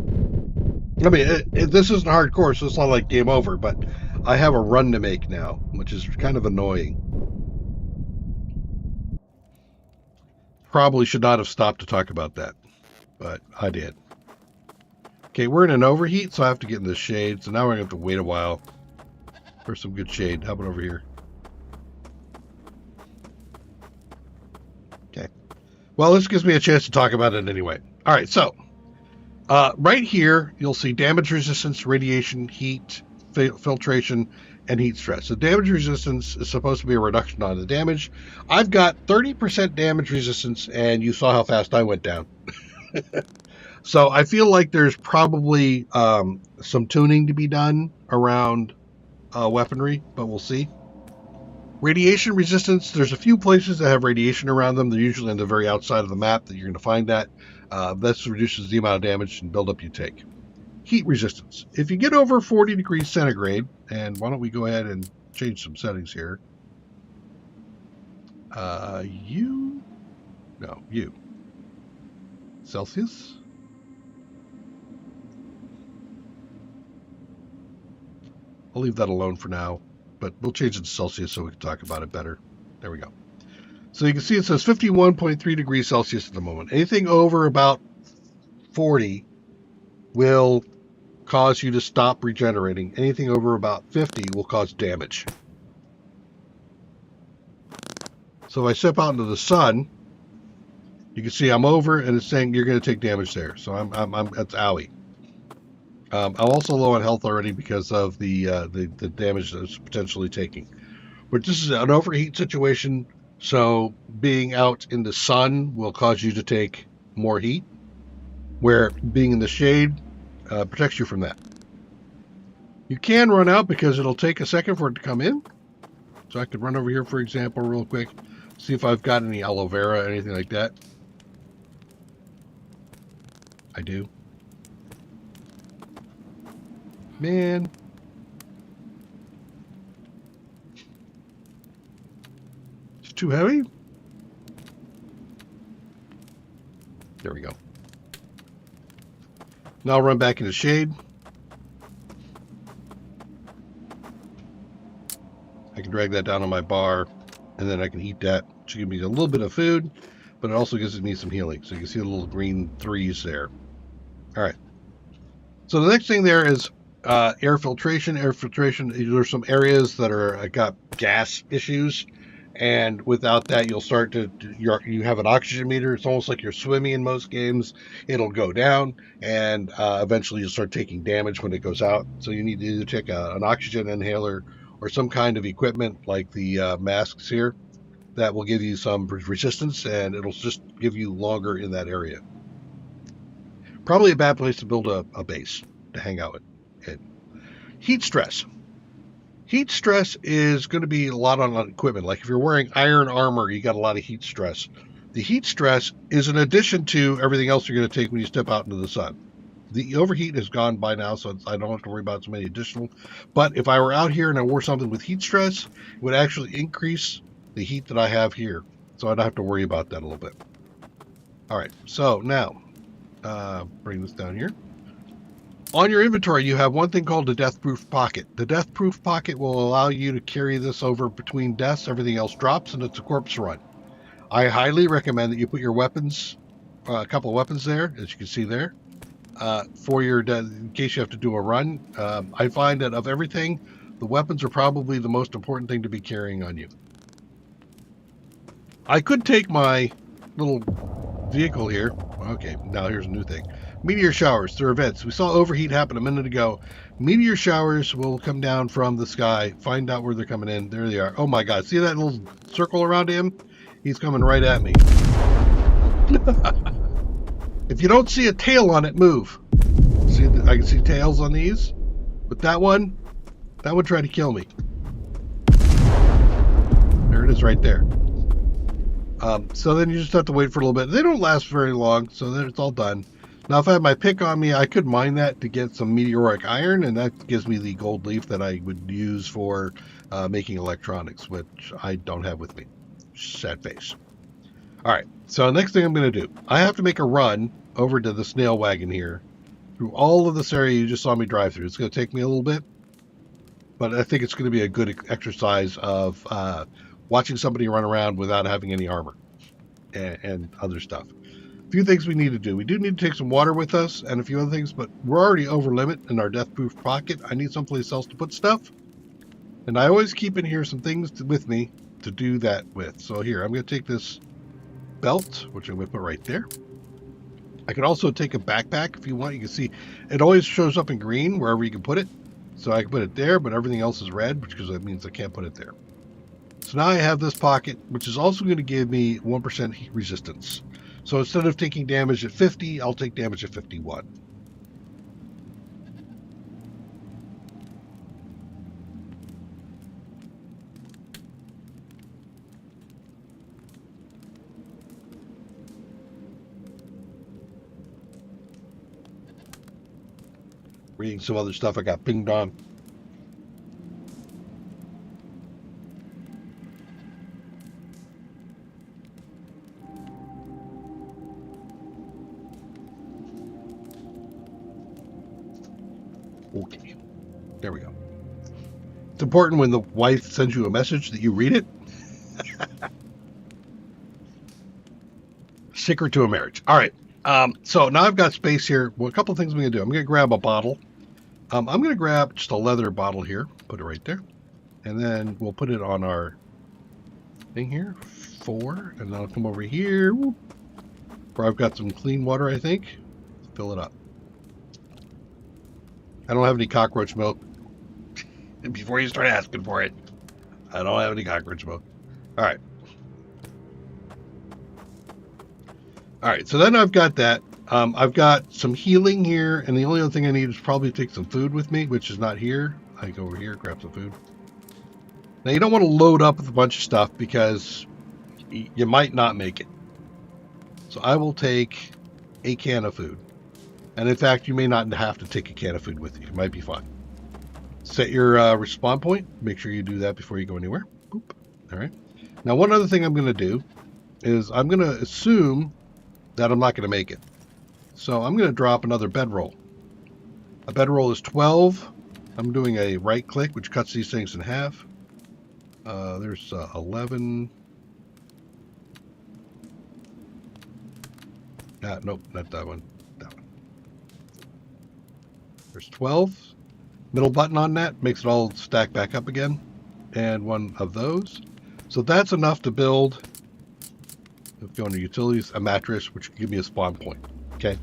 I mean, this isn't hardcore, so it's not like game over, but I have a run to make now, which is kind of annoying. Probably should not have stopped to talk about that, but I did. Okay, we're in an overheat, so I have to get in the shade, so now we're going to have to wait a while for some good shade. How about over here? Okay. Well, this gives me a chance to talk about it anyway. All right, so right here, you'll see damage resistance, radiation, heat, filtration, and heat stress. So damage resistance is supposed to be a reduction on the damage. I've got 30% damage resistance, and you saw how fast I went down. So I feel like there's probably some tuning to be done around weaponry, but we'll see. Radiation resistance, there's a few places that have radiation around them. They're usually on the very outside of the map that you're going to find that. This reduces the amount of damage and buildup you take. Heat resistance. If you get over 40 degrees centigrade, and why don't we go ahead and change some settings here. U. Celsius. I'll leave that alone for now, but we'll change it to Celsius so we can talk about it better. There we go. So you can see it says 51.3 degrees Celsius at the moment. Anything over about 40 will cause you to stop regenerating. Anything over about 50 will cause damage. So if I step out into the sun, you can see I'm over, and it's saying you're going to take damage there. So that's owie. I'm also low on health already because of the damage that it's potentially taking. But this is an overheat situation, so being out in the sun will cause you to take more heat, where being in the shade protects you from that. You can run out because it'll take a second for it to come in. So I could run over here, for example, real quick, see if I've got any aloe vera or anything like that. I do. Man. It's too heavy? There we go. Now I'll run back into shade. I can drag that down on my bar, and then I can eat that. Which gives me a little bit of food, but it also gives me some healing. So you can see the little green 3s there. All right. So the next thing there is air filtration. Air filtration, there's some areas that are got gas issues, and without that, you'll start to you have an oxygen meter. It's almost like you're swimming in most games. It'll go down, and eventually you'll start taking damage when it goes out. So you need to either take an oxygen inhaler or some kind of equipment like the masks here that will give you some resistance, and it'll just give you longer in that area. Probably a bad place to build a base to hang out in. Heat stress. Heat stress is going to be a lot on equipment. Like if you're wearing iron armor, you got a lot of heat stress. The heat stress is in addition to everything else you're going to take when you step out into the sun. The overheat has gone by now, so I don't have to worry about so many additional. But if I were out here and I wore something with heat stress, it would actually increase the heat that I have here. So I don't have to worry about that a little bit. All right, so now, bring this down here. On your inventory, you have one thing called the death-proof pocket. The death-proof pocket will allow you to carry this over between deaths. Everything else drops, and it's a corpse run. I highly recommend that you put your weapons, a couple of weapons there, as you can see there, for your in case you have to do a run. I find that of everything, the weapons are probably the most important thing to be carrying on you. I could take my little vehicle here. Okay, now here's a new thing. Meteor showers, they're events. We saw overheat happen a minute ago. Meteor showers will come down from the sky. Find out where they're coming in. There they are. Oh my God, see that little circle around him? He's coming right at me. If you don't see a tail on it, move. See, I can see tails on these. But that one, That would try to kill me. There it is right there. So then you just have to wait for a little bit. They don't last very long, so then it's all done. Now, if I had my pick on me, I could mine that to get some meteoric iron, and that gives me the gold leaf that I would use for making electronics, which I don't have with me. Sad face. All right, so next thing I'm going to do, I have to make a run over to the snail wagon here through all of this area you just saw me drive through. It's going to take me a little bit, but I think it's going to be a good exercise of watching somebody run around without having any armor and other stuff. A few things we need to do. We do need to take some water with us and a few other things, but we're already over limit in our death-proof pocket. I need someplace else to put stuff. And I always keep in here some things with me to do that with. So here, I'm going to take this belt, which I'm going to put right there. I could also take a backpack if you want. You can see it always shows up in green wherever you can put it. So I can put it there, but everything else is red, because that means I can't put it there. So now I have this pocket, which is also going to give me 1% heat resistance. So instead of taking damage at 50, I'll take damage at 51. Reading some other stuff I got pinged on. Okay, there we go. It's important when the wife sends you a message that you read it. Secret to a marriage. All right. So now I've got space here. Well, a couple of things I'm going to do. I'm going to grab a bottle. I'm going to grab just a leather bottle here. Put it right there. And then we'll put it on our thing here. 4. And then I'll come over here. Where I've got some clean water, I think. Fill it up. I don't have any cockroach milk. Before you start asking for it, I don't have any cockroach milk. All right. All right, so then I've got that. I've got some healing here, and the only other thing I need is probably take some food with me, which is not here. I go over here, grab some food. Now, you don't want to load up with a bunch of stuff because you might not make it. So I will take a can of food. And in fact, you may not have to take a can of food with you. It might be fine. Set your respawn point. Make sure you do that before you go anywhere. Boop. All right. Now, one other thing I'm going to do is I'm going to assume that I'm not going to make it. So I'm going to drop another bedroll. A bedroll is 12. I'm doing a right click, which cuts these things in half. There's 11. Nope, not that one. That one. There's 12. Middle button on that makes it all stack back up again. And one of those. So that's enough to build, if you go under utilities, a mattress, which can give me a spawn point. Okay.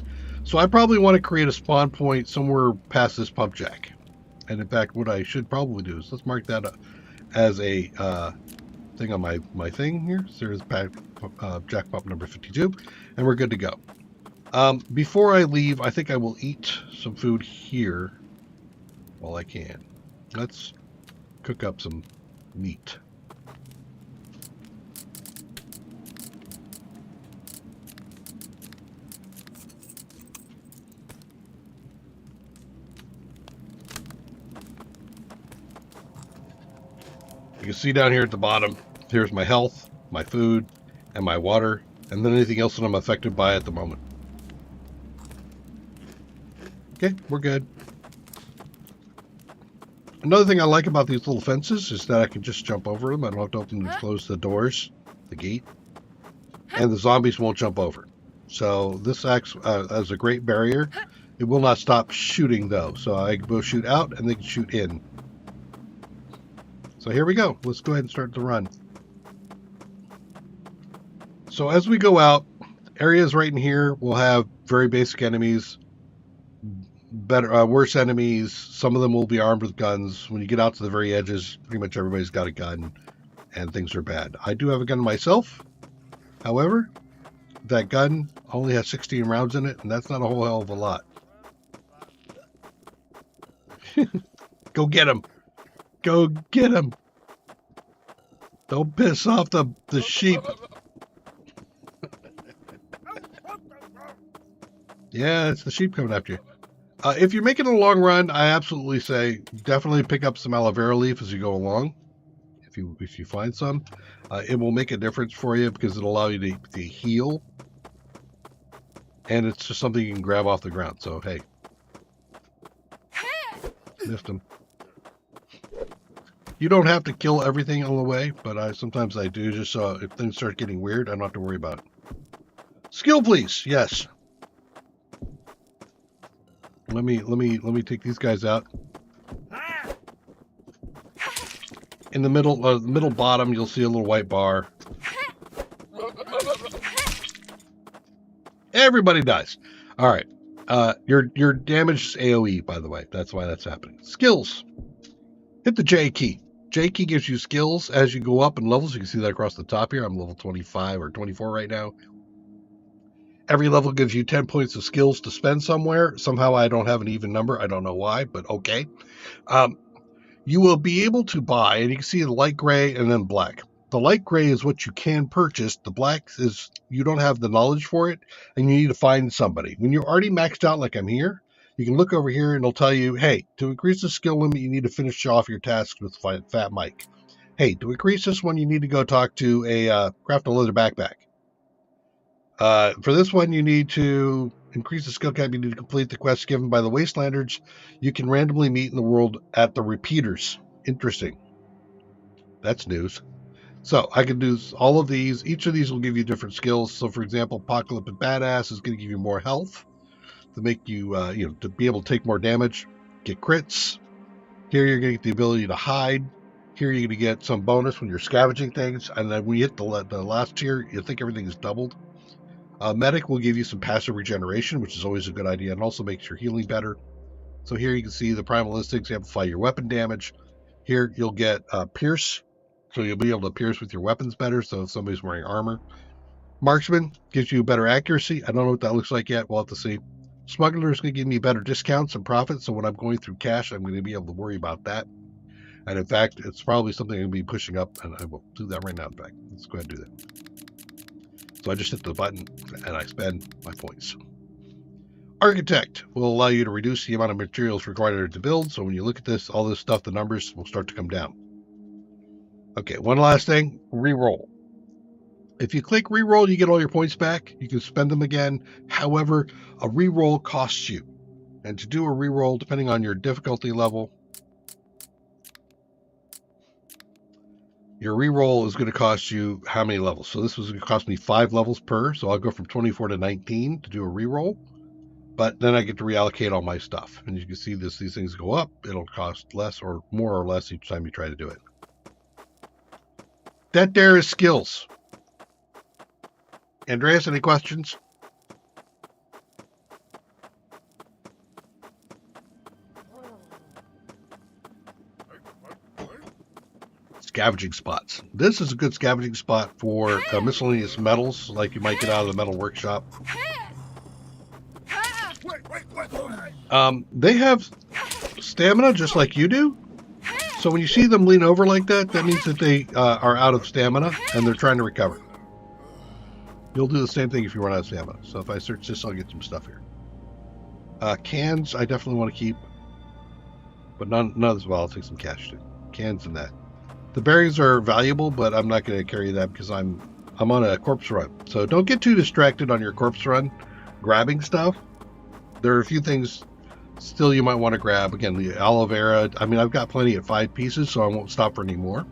So I probably want to create a spawn point somewhere past this pump jack. And in fact, what I should probably do is let's mark that up as a thing on my thing here. So there's jack pump number 52, and we're good to go. Before I leave, I think I will eat some food here while I can. Let's cook up some meat. You can see down here at the bottom, here's my health, my food, and my water, and then anything else that I'm affected by at the moment. Okay, we're good. Another thing I like about these little fences is that I can just jump over them. I don't have to open and close the doors, the gate, and the zombies won't jump over. So this acts as a great barrier. It will not stop shooting though, so I can both shoot out and they can shoot in. So here we go. Let's go ahead and start the run. So as we go out, areas right in here will have very basic enemies, worse enemies. Some of them will be armed with guns. When you get out to the very edges, pretty much everybody's got a gun, and things are bad. I do have a gun myself. However, that gun only has 16 rounds in it, and that's not a whole hell of a lot. Go get him. Go get him. Don't piss off the sheep. Yeah, it's the sheep coming after you. If you're making a long run, I absolutely say definitely pick up some aloe vera leaf as you go along. If you find some, it will make a difference for you because it'll allow you to heal. And it's just something you can grab off the ground. So, hey. Missed him. You don't have to kill everything on the way, but sometimes I do, just so if things start getting weird, I don't have to worry about it. Skill, please. Yes. Let me take these guys out. In the middle bottom, you'll see a little white bar. Everybody dies. All right. Your damage is AoE, by the way. That's why that's happening. Skills. Hit the J key. J key gives you skills as you go up in levels. You can see that across the top here. I'm level 25 or 24 right now. Every level gives you 10 points of skills to spend somewhere. Somehow I don't have an even number. I don't know why, but okay. You will be able to buy, and you can see the light gray and then black. The light gray is what you can purchase. The black is you don't have the knowledge for it, and you need to find somebody. When you're already maxed out like I'm here, you can look over here, and it'll tell you, hey, to increase the skill limit, you need to finish off your tasks with Fat Mike. Hey, to increase this one, you need to go talk to craft a leather backpack. For this one, you need to increase the skill cap. You need to complete the quest given by the Wastelanders. You can randomly meet in the world at the repeaters. Interesting. That's news. So I can do all of these. Each of these will give you different skills. So, for example, Apocalyptic Badass is going to give you more health to make you, to be able to take more damage, get crits. Here you're going to get the ability to hide. Here you're going to get some bonus when you're scavenging things. And then when you hit the last tier, you think everything is doubled. Medic will give you some passive regeneration, which is always a good idea, and also makes your healing better. So here you can see the primal instincts amplify your weapon damage. Here you'll get pierce, so you'll be able to pierce with your weapons better, so if somebody's wearing armor. Marksman gives you better accuracy. I don't know what that looks like yet. We'll have to see. Smuggler is going to give me better discounts and profits, so when I'm going through cash, I'm going to be able to worry about that. And in fact, it's probably something I'm going to be pushing up, and I will do that right now. In fact, let's go ahead and do that. So I just hit the button and I spend my points. Architect will allow you to reduce the amount of materials required to build. So when you look at this, all this stuff, the numbers will start to come down. Okay, one last thing, reroll. If you click reroll, you get all your points back. You can spend them again. However, a reroll costs you. And to do a reroll, depending on your difficulty level, your reroll is going to cost you how many levels? So this was going to cost me 5 levels per. So I'll go from 24 to 19 to do a reroll. But then I get to reallocate all my stuff. And you can see these things go up. It'll cost less or more or less each time you try to do it. That there is skills. Andreas, any questions? Scavenging spots. This is a good scavenging spot for miscellaneous metals, like you might get out of the metal workshop. They have stamina just like you do. So when you see them lean over like that, that means that they are out of stamina and they're trying to recover. You'll do the same thing if you run out of stamina. So if I search this, I'll get some stuff here. Cans, I definitely want to keep. But none as well. I'll take some cash too. Cans and that. The berries are valuable, but I'm not going to carry that because I'm on a corpse run. So don't get too distracted on your corpse run grabbing stuff. There are a few things still you might want to grab. Again, the aloe vera. I mean, I've got plenty at 5 pieces, so I won't stop for any more.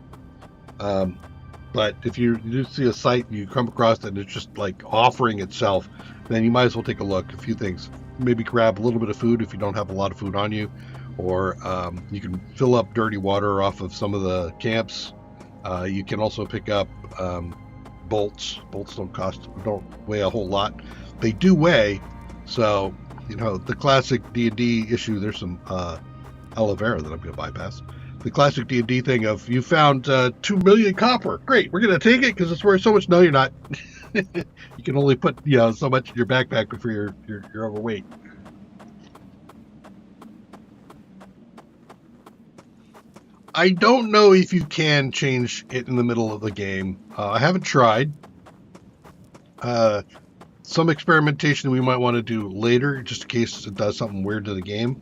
But if you do see a site you come across that it's just like offering itself, then you might as well take a look. A few things. Maybe grab a little bit of food if you don't have a lot of food on you. Or you can fill up dirty water off of some of the camps. You can also pick up bolts. Bolts don't weigh a whole lot. They do weigh, so the classic D&D issue. There's some aloe vera that I'm going to bypass. The classic D&D thing of you found 2 million copper. Great, we're going to take it because it's worth so much. No, you're not. You can only put so much in your backpack before you're overweight. I don't know if you can change it in the middle of the game. I haven't tried. Some experimentation we might want to do later, just in case it does something weird to the game.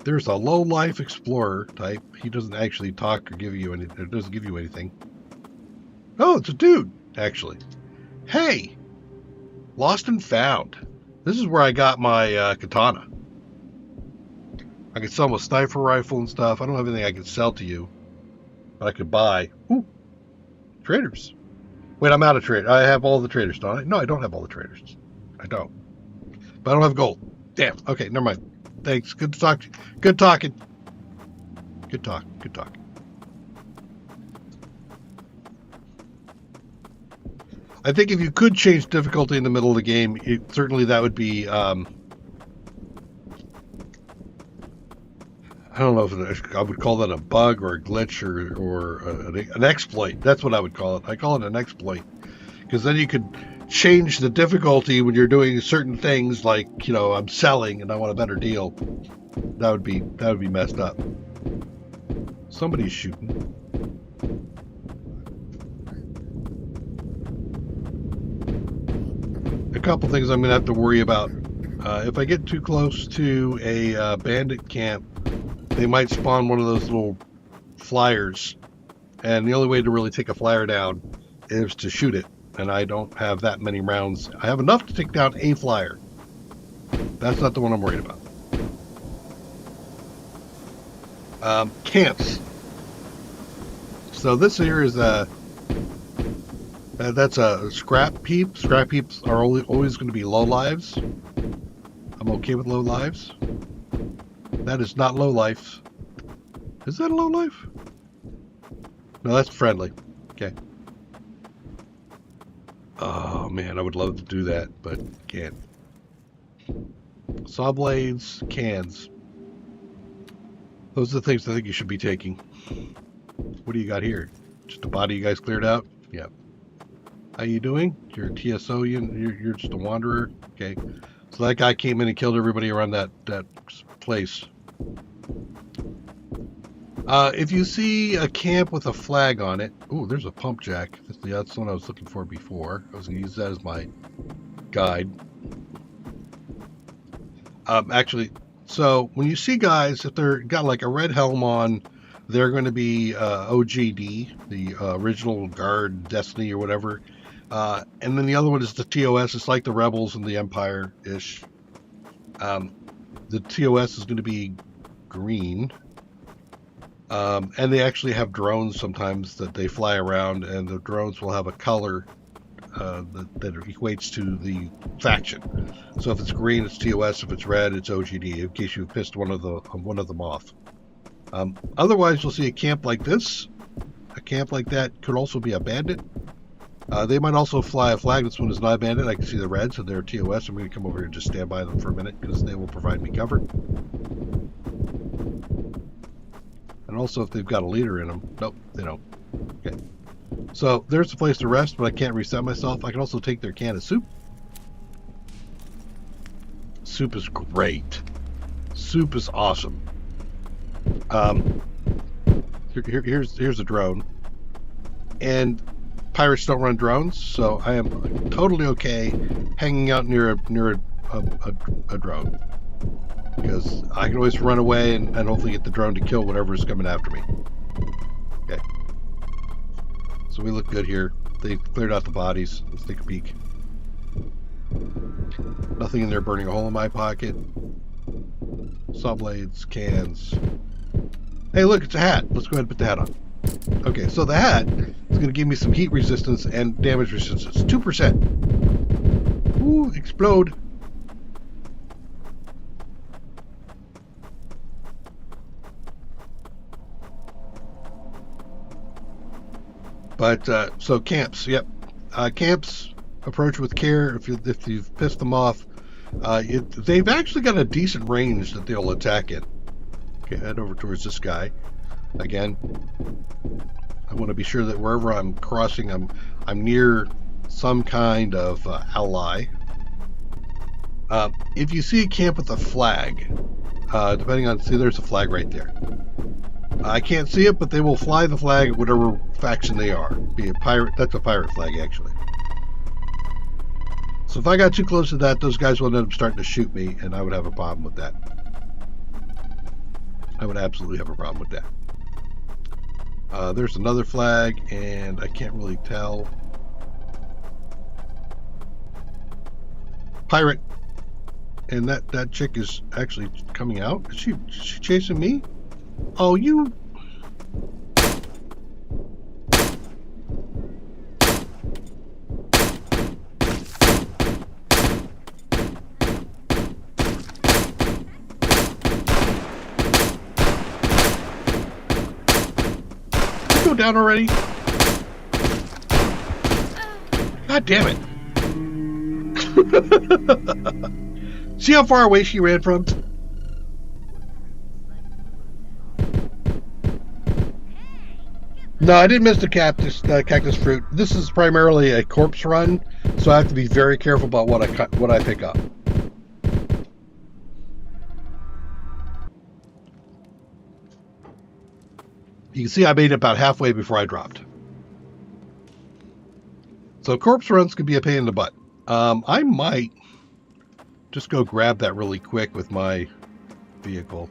There's a low-life explorer type. He doesn't actually talk or give you any. It doesn't give you anything. Oh, it's a dude, actually. Hey, lost and found. This is where I got my katana. I could sell my sniper rifle and stuff. I don't have anything I can sell to you, but I could buy. Ooh, traders. Wait, I'm out of trade. I have all the traders, don't I? No, I don't have all the traders. I don't. But I don't have gold. Damn. Okay, never mind. Thanks. Good to talk to you. Good talking. Good talk. Good talk. I think if you could change difficulty in the middle of the game, certainly that would be... I don't know if I would call that a bug or a glitch or an exploit. That's what I would call it. I call it an exploit. Because then you could change the difficulty when you're doing certain things, like, you know, I'm selling and I want a better deal. That would be messed up. Somebody's shooting. A couple things I'm going to have to worry about. If I get too close to a bandit camp, they might spawn one of those little flyers. And the only way to really take a flyer down is to shoot it. And I don't have that many rounds. I have enough to take down a flyer. That's not the one I'm worried about. Camps. So this here is that's a scrap heap. Scrap heaps are always going to be low lives. I'm okay with low lives. That is not low life. Is that a low life? No, that's friendly. Okay. Oh man, I would love to do that, but can't. Saw blades, cans. Those are the things I think you should be taking. What do you got here? Just a body you guys cleared out? Yeah. How you doing? You're a TSO, you're just a wanderer? Okay. So that guy came in and killed everybody around that place. If you see a camp with a flag on it... Ooh, there's a pump jack. That's the one I was looking for before. I was going to use that as my guide. Actually, so when you see guys, if they're got like a red helm on, they're going to be OGD, the original guard, Destiny or whatever. And then the other one is the TOS. It's like the Rebels and the Empire-ish. The TOS is going to be green. And they actually have drones sometimes that they fly around, and the drones will have a color that equates to the faction. So if it's green, it's TOS. If it's red, it's OGD, in case you've pissed one of them off. Otherwise, you'll see a camp like this. A camp like that could also be a bandit. They might also fly a flag. This one is not a bandit. I can see the reds, so they're TOS. I'm going to come over here and just stand by them for a minute because they will provide me cover. And also if they've got a leader in them. Nope, they don't. Okay. So there's a place to rest, but I can't reset myself. I can also take their can of soup. Soup is great. Soup is awesome. Here's a drone. And pirates don't run drones, so I am totally okay hanging out near a drone. Because I can always run away and hopefully get the drone to kill whatever is coming after me. Okay. So we look good here. They cleared out the bodies. Let's take a peek. Nothing in there burning a hole in my pocket. Saw blades, cans. Hey, look, it's a hat. Let's go ahead and put the hat on. Okay, so the hat is going to give me some heat resistance and damage resistance. 2%. Ooh, explode. But, so camps, yep. Camps, approach with care if you've pissed them off. They've actually got a decent range that they'll attack in. Okay, head over towards this guy. Again, I want to be sure that wherever I'm crossing, I'm near some kind of ally. If you see a camp with a flag, depending on, see, there's a flag right there. I can't see it, but they will fly the flag, whatever faction they are. Be a pirate, that's a pirate flag, actually. So if I got too close to that, those guys will end up starting to shoot me, and I would have a problem with that. I would absolutely have a problem with that. There's another flag, and I can't really tell. Pirate. And that chick is actually coming out. Is she chasing me? Oh, you... Go down already? God damn it. See how far away she ran from? No, I didn't miss the cactus fruit. This is primarily a corpse run, so I have to be very careful about what I pick up. You can see I made it about halfway before I dropped. So corpse runs can be a pain in the butt. I might just go grab that really quick with my vehicle.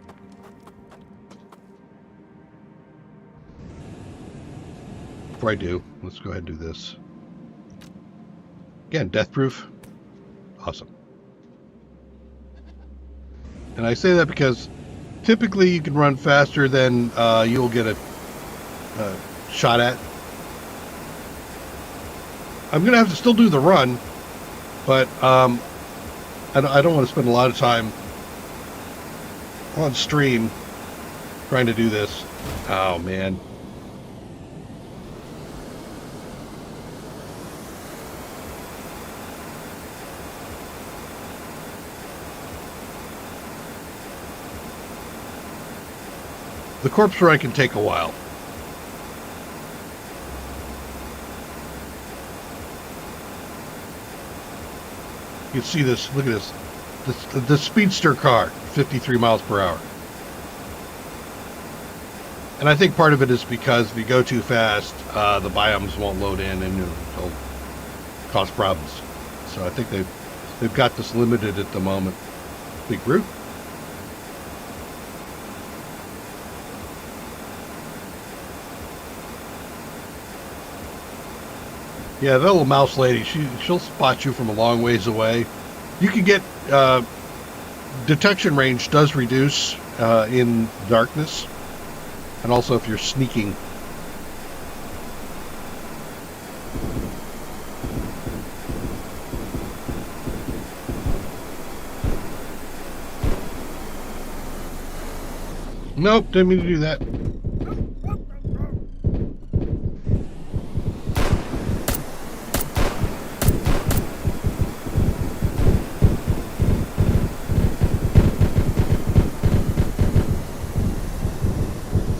Before I do, let's go ahead and do this. Again, death proof. Awesome. And I say that because typically you can run faster than you'll get a shot at. I'm going to have to still do the run, but I don't want to spend a lot of time on stream trying to do this. Oh, man. The corpse ride can take a while. You can see this, look at this. The speedster car, 53 miles per hour. And I think part of it is because if you go too fast, the biomes won't load in and it'll cause problems. So I think they've got this limited at the moment. Big brute. Yeah, that little mouse lady, she'll spot you from a long ways away. You can get detection range does reduce in darkness, and also if you're sneaking. Nope, didn't mean to do that.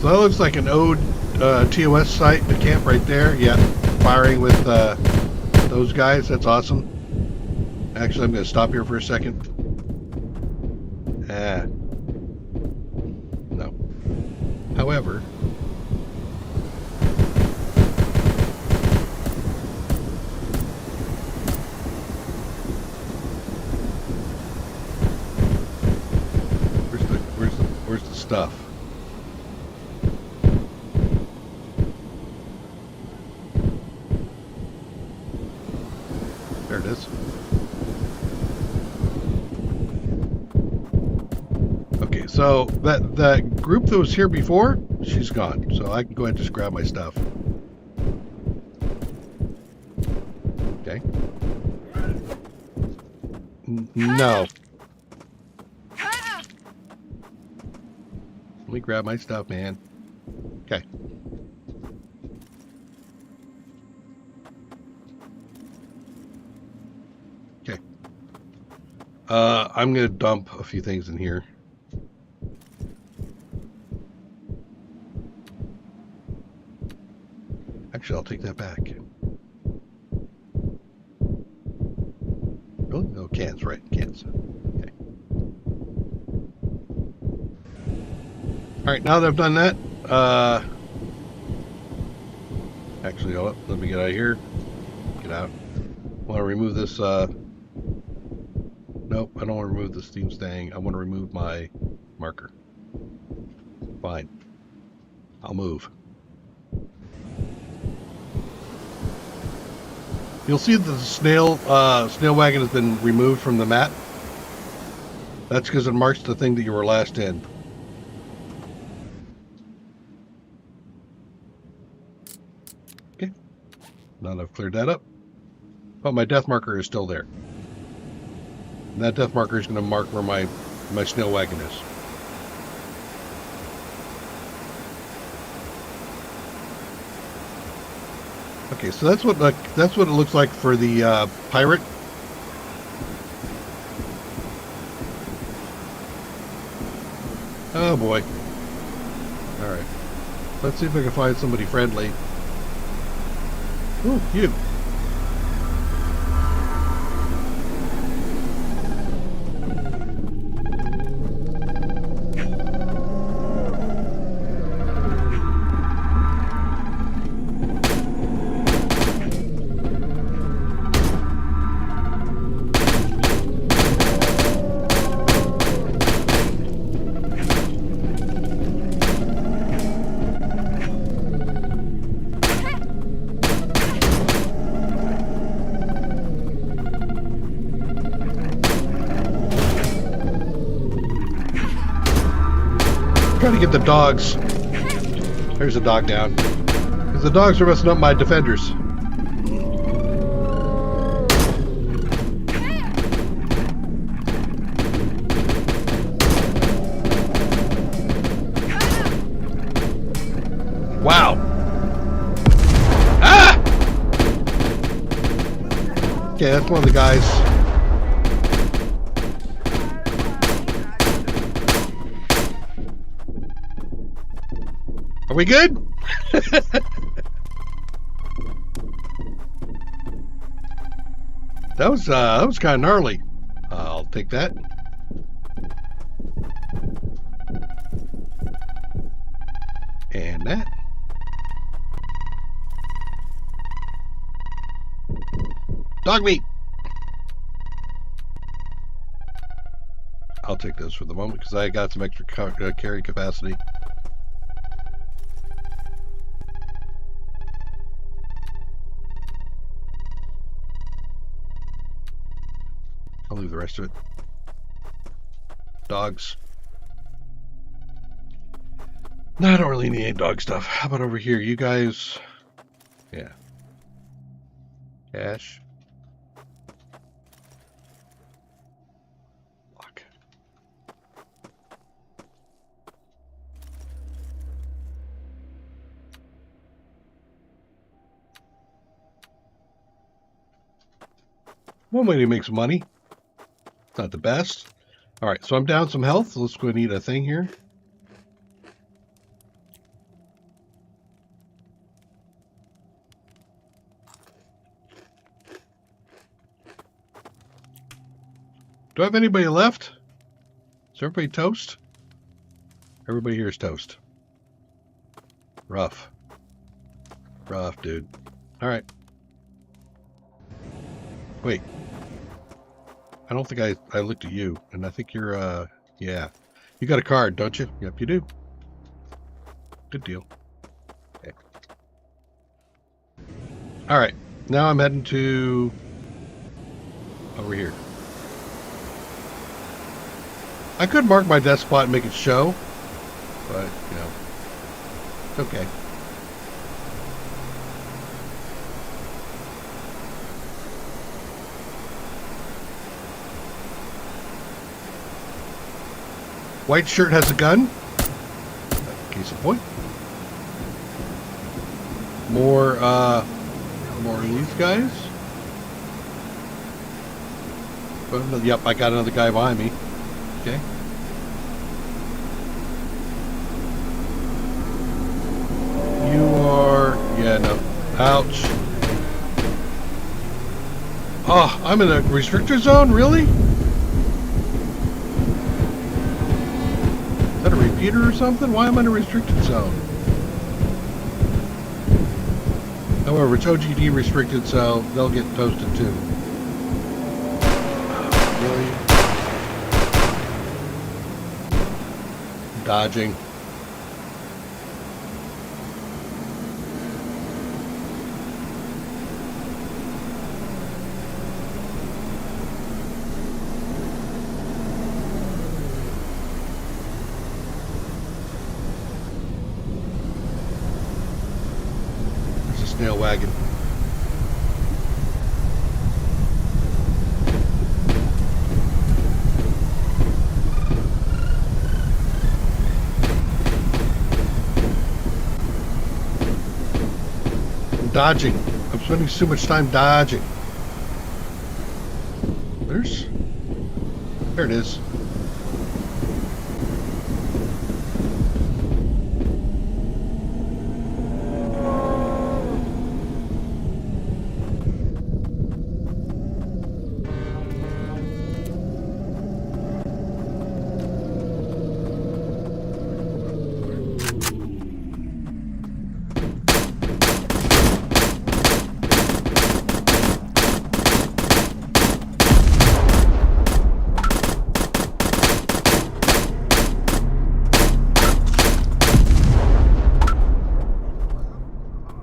So that looks like an old TOS site, the camp right there. Yeah, firing with those guys. That's awesome. Actually, I'm going to stop here for a second. No. However, where's the stuff? There it is. Okay, so that group that was here before, she's gone. So I can go ahead and just grab my stuff. Okay. No. Let me grab my stuff, man. Okay. Okay. I'm going to dump a few things in here. Actually, I'll take that back. Really? No, cans, right. Cans. Okay. Alright, now that I've done that, actually, hold up, let me get out of here. Get out. I want to remove this, nope, I don't want to remove the steam staying. I want to remove my marker. Fine. I'll move. You'll see that the snail wagon has been removed from the map. That's because it marks the thing that you were last in. Okay. Now that I've cleared that up. Oh, my death marker is still there. And that death marker is going to mark where my snail wagon is. Okay, so that's what it looks like for the pirate. Oh boy. All right. Let's see if I can find somebody friendly. Ooh, you. Trying to get the dogs. There's a dog down. Because the dogs are messing up my defenders. Wow. Ah! Okay, that's one of the guys. Are we good? That was kind of gnarly. I'll take that. And that. Dog meat. I'll take those for the moment because I got some extra carry capacity. I'll leave the rest of it. Dogs. No, I don't really need any dog stuff. How about over here? You guys... Yeah. Cash. Lock. One way to make some money. Not the best. All right, so I'm down some health. So let's go and eat a thing here. Do I have anybody left? Is everybody toast? Everybody here is toast. Rough. Rough, dude. All right. Wait. I don't think I looked at you, and I think you're, yeah. You got a card, don't you? Yep, you do. Good deal. Okay. All right, now I'm heading to over here. I could mark my death spot and make it show, but, you know, it's okay. White shirt has a gun. Case in point. More of these guys. Yep, I got another guy behind me. Okay. You are... Yeah, no. Ouch. Oh, I'm in a restrictor zone? Really? Is that a computer or something? Why am I in a restricted zone? However, it's OGD restricted, so they'll get toasted too. Really? Dodging. Snail wagon. I'm dodging. I'm spending so much time dodging. There it is.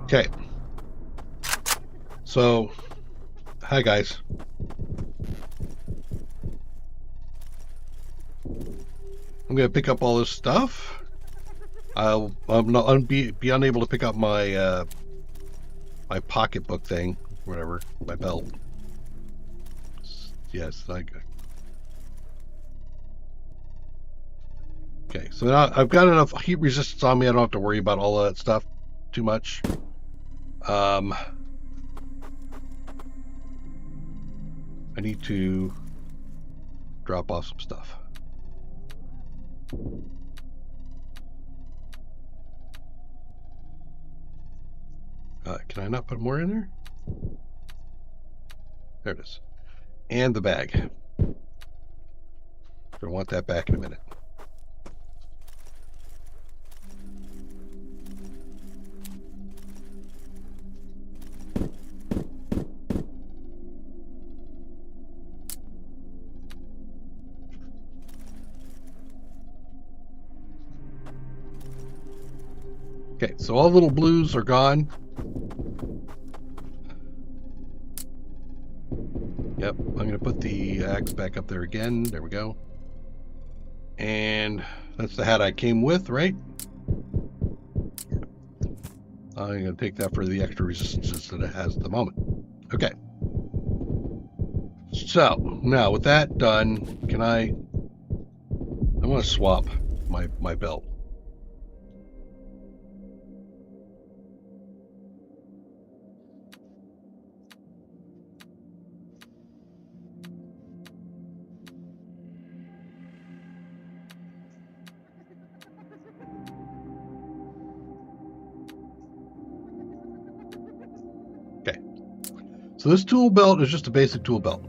Okay. So, hi guys. I'm gonna pick up all this stuff. I'll be unable to pick up my my pocketbook thing, whatever, my belt. Yes, okay. So now I've got enough heat resistance on me. I don't have to worry about all of that stuff too much. I need to drop off some stuff. Can I not put more in there? There it is. And the bag. Gonna want that back in a minute. Okay, so all the little blues are gone. Yep, I'm going to put the axe back up there again. There we go. And that's the hat I came with, right? I'm going to take that for the extra resistances that it has at the moment. Okay. So, now with that done, can I'm going to swap my belt. So this tool belt is just a basic tool belt.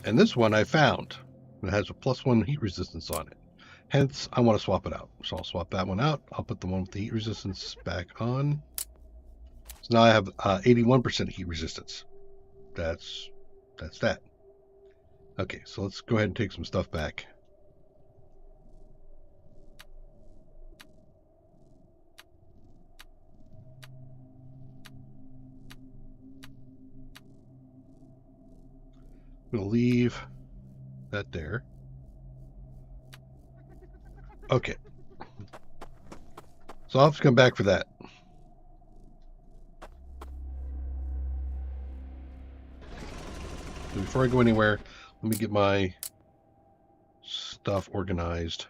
And this one I found. It has a +1 heat resistance on it. Hence, I want to swap it out. So I'll swap that one out. I'll put the one with the heat resistance back on. So now I have 81% heat resistance. That's that. Okay, so let's go ahead and take some stuff back. I'm going to leave that there. Okay. So I'll have to come back for that. So before I go anywhere, let me get my stuff organized.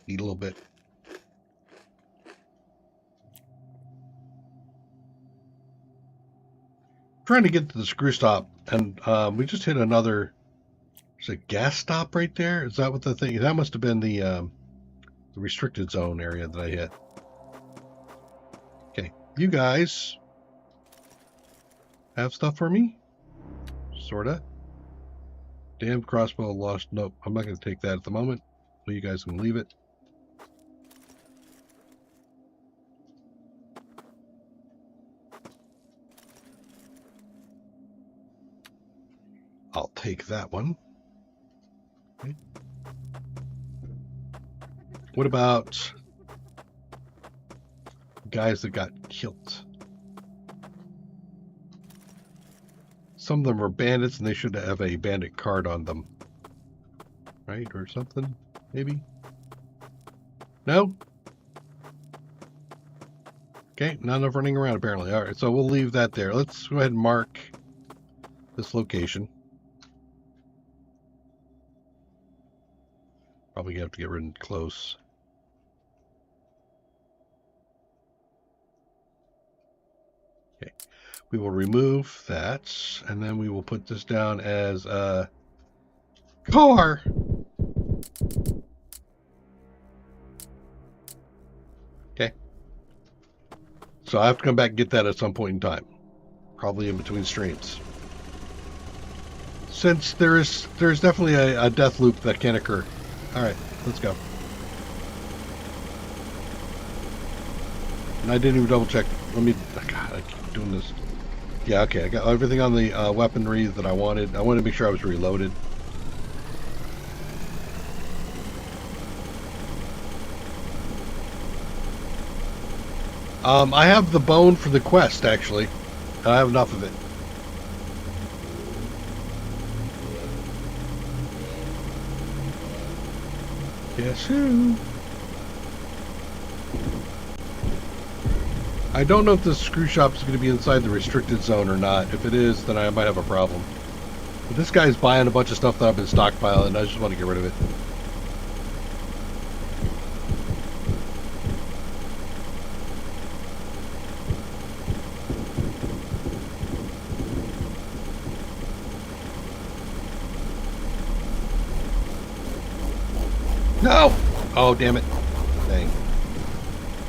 Eat a little bit. Trying to get to the screw stop, and we just hit another. There's a gas stop right there. Is that what the thing? That must have been the the restricted zone area that I hit. Okay, you guys have stuff for me? Sorta. Damn crossbow lost. Nope, I'm not going to take that at the moment. So you guys can leave it. I'll take that one. Okay. What about guys that got killed? Some of them were bandits and they should have a bandit card on them. Right? Or something? Maybe? No? Okay, not enough running around apparently. Alright, so we'll leave that there. Let's go ahead and mark this location. Probably have to get rid of close. Okay, we will remove that, and then we will put this down as a car. Okay. So I have to come back and get that at some point in time, probably in between streams. Since there's definitely a death loop that can occur. All right, let's go. And I didn't even double check. Let me. God, I keep doing this. Yeah, okay. I got everything on the weaponry that I wanted. I wanted to make sure I was reloaded. I have the bone for the quest, actually. I have enough of it. Guess who? I don't know if the screw shop is going to be inside the restricted zone or not. If it is, then I might have a problem. But this guy's buying a bunch of stuff that I've been stockpiling, and I just want to get rid of it. No! Oh, damn it. Dang.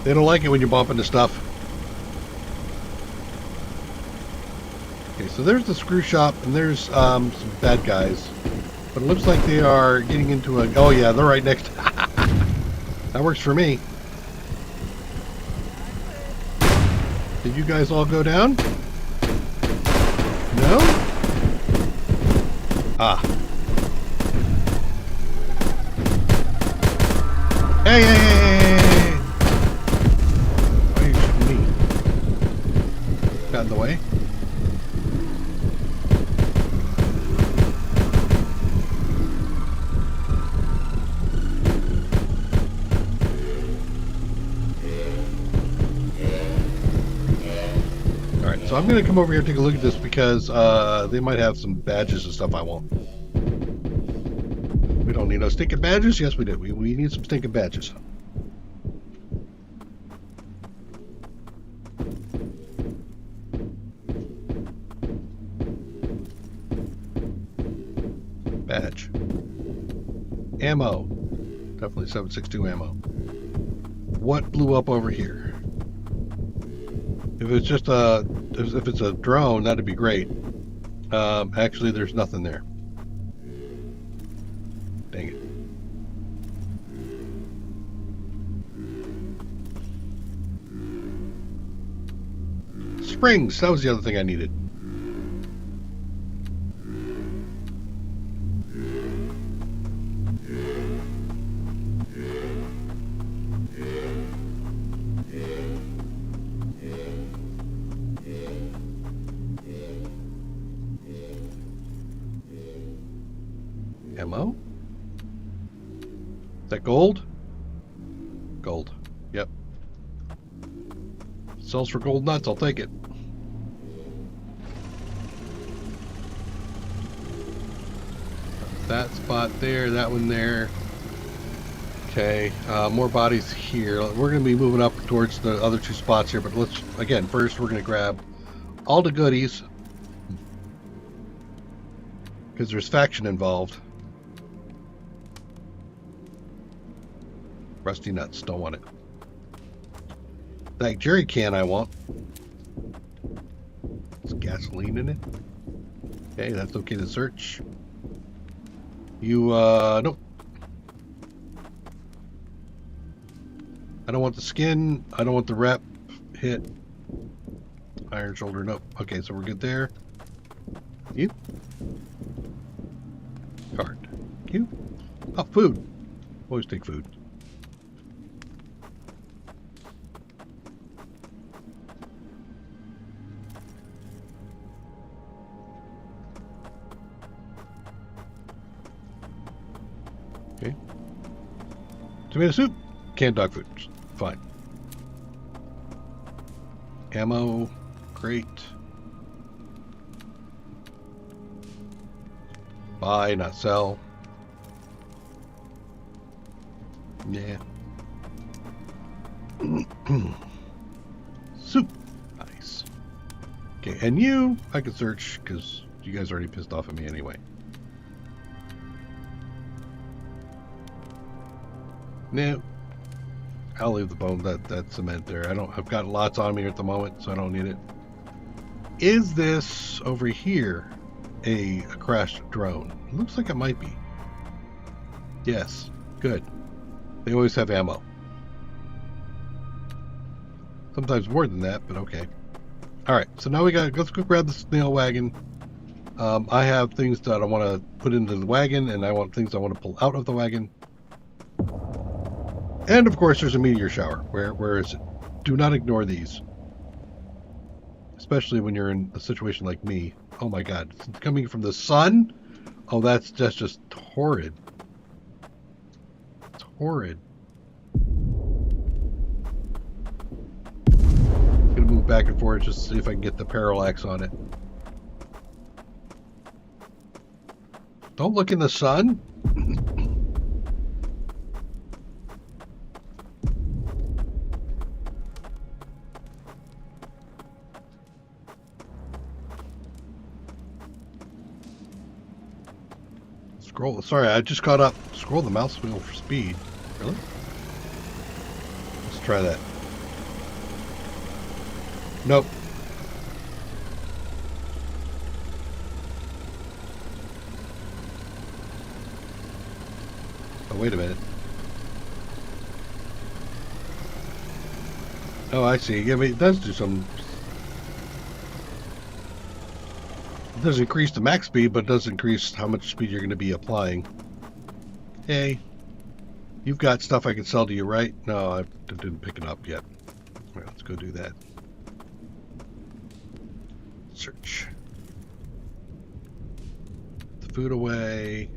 They don't like it when you bump into stuff. Okay, so there's the screw shop, and there's some bad guys. But it looks like they are getting into a... Oh, yeah, they're right next. That works for me. Did you guys all go down? No? Ah. Hey, hey, hey, hey, hey! Why are you shooting me? Got in the way? Alright, so I'm going to come over here and take a look at this because they might have some badges and stuff I want. We don't need no stinking badges? Yes, we do. We need some stinking badges. Badge. Ammo. Definitely 7.62 ammo. What blew up over here? If it's just if it's a drone, that'd be great. Actually, there's nothing there. Dang it. Springs, that was the other thing I needed. Ammo? Is that gold? Gold. Yep. Sells for gold nuts, I'll take it. That spot there, that one there. Okay, more bodies here. We're going to be moving up towards the other two spots here, but let's, again, first we're going to grab all the goodies. Because there's faction involved. Rusty nuts, don't want it. That jerry can I want. There's gasoline in it. Okay, that's okay to search. You, nope. I don't want the skin. I don't want the rep hit. Iron shoulder, nope. Okay, so we're good there. You? Card. You? Oh, food. Always take food. Okay. Tomato soup. Canned dog food. Fine. Ammo. Great. Buy, not sell. Yeah. Soup. Nice. Okay, and you, I can search because you guys already pissed off at me anyway. No. I'll leave the bone, that cement there. I've got lots on me at the moment, so I don't need it. Is this over here a crashed drone? It looks like it might be. Yes. Good. They always have ammo. Sometimes more than that, but okay. Alright, so now let's go grab the snail wagon. I have things that I want to put into the wagon, and I want things I want to pull out of the wagon. And of course there's a meteor shower. Where is it? Do not ignore these. Especially when you're in a situation like me. Oh my god, it's coming from the sun? Oh, that's just horrid. It's horrid. I'm gonna move back and forth just to see if I can get the parallax on it. Don't look in the sun. Scroll. Sorry, I just caught up. Scroll the mouse wheel for speed. Really? Let's try that. Nope. Oh, wait a minute. Oh, I see. Yeah, I mean, it does do some. It does increase the max speed, but it does increase how much speed you're going to be applying. Hey, you've got stuff I can sell to you, right? No, I didn't pick it up yet. All right, let's go do that. Search. Put the food away.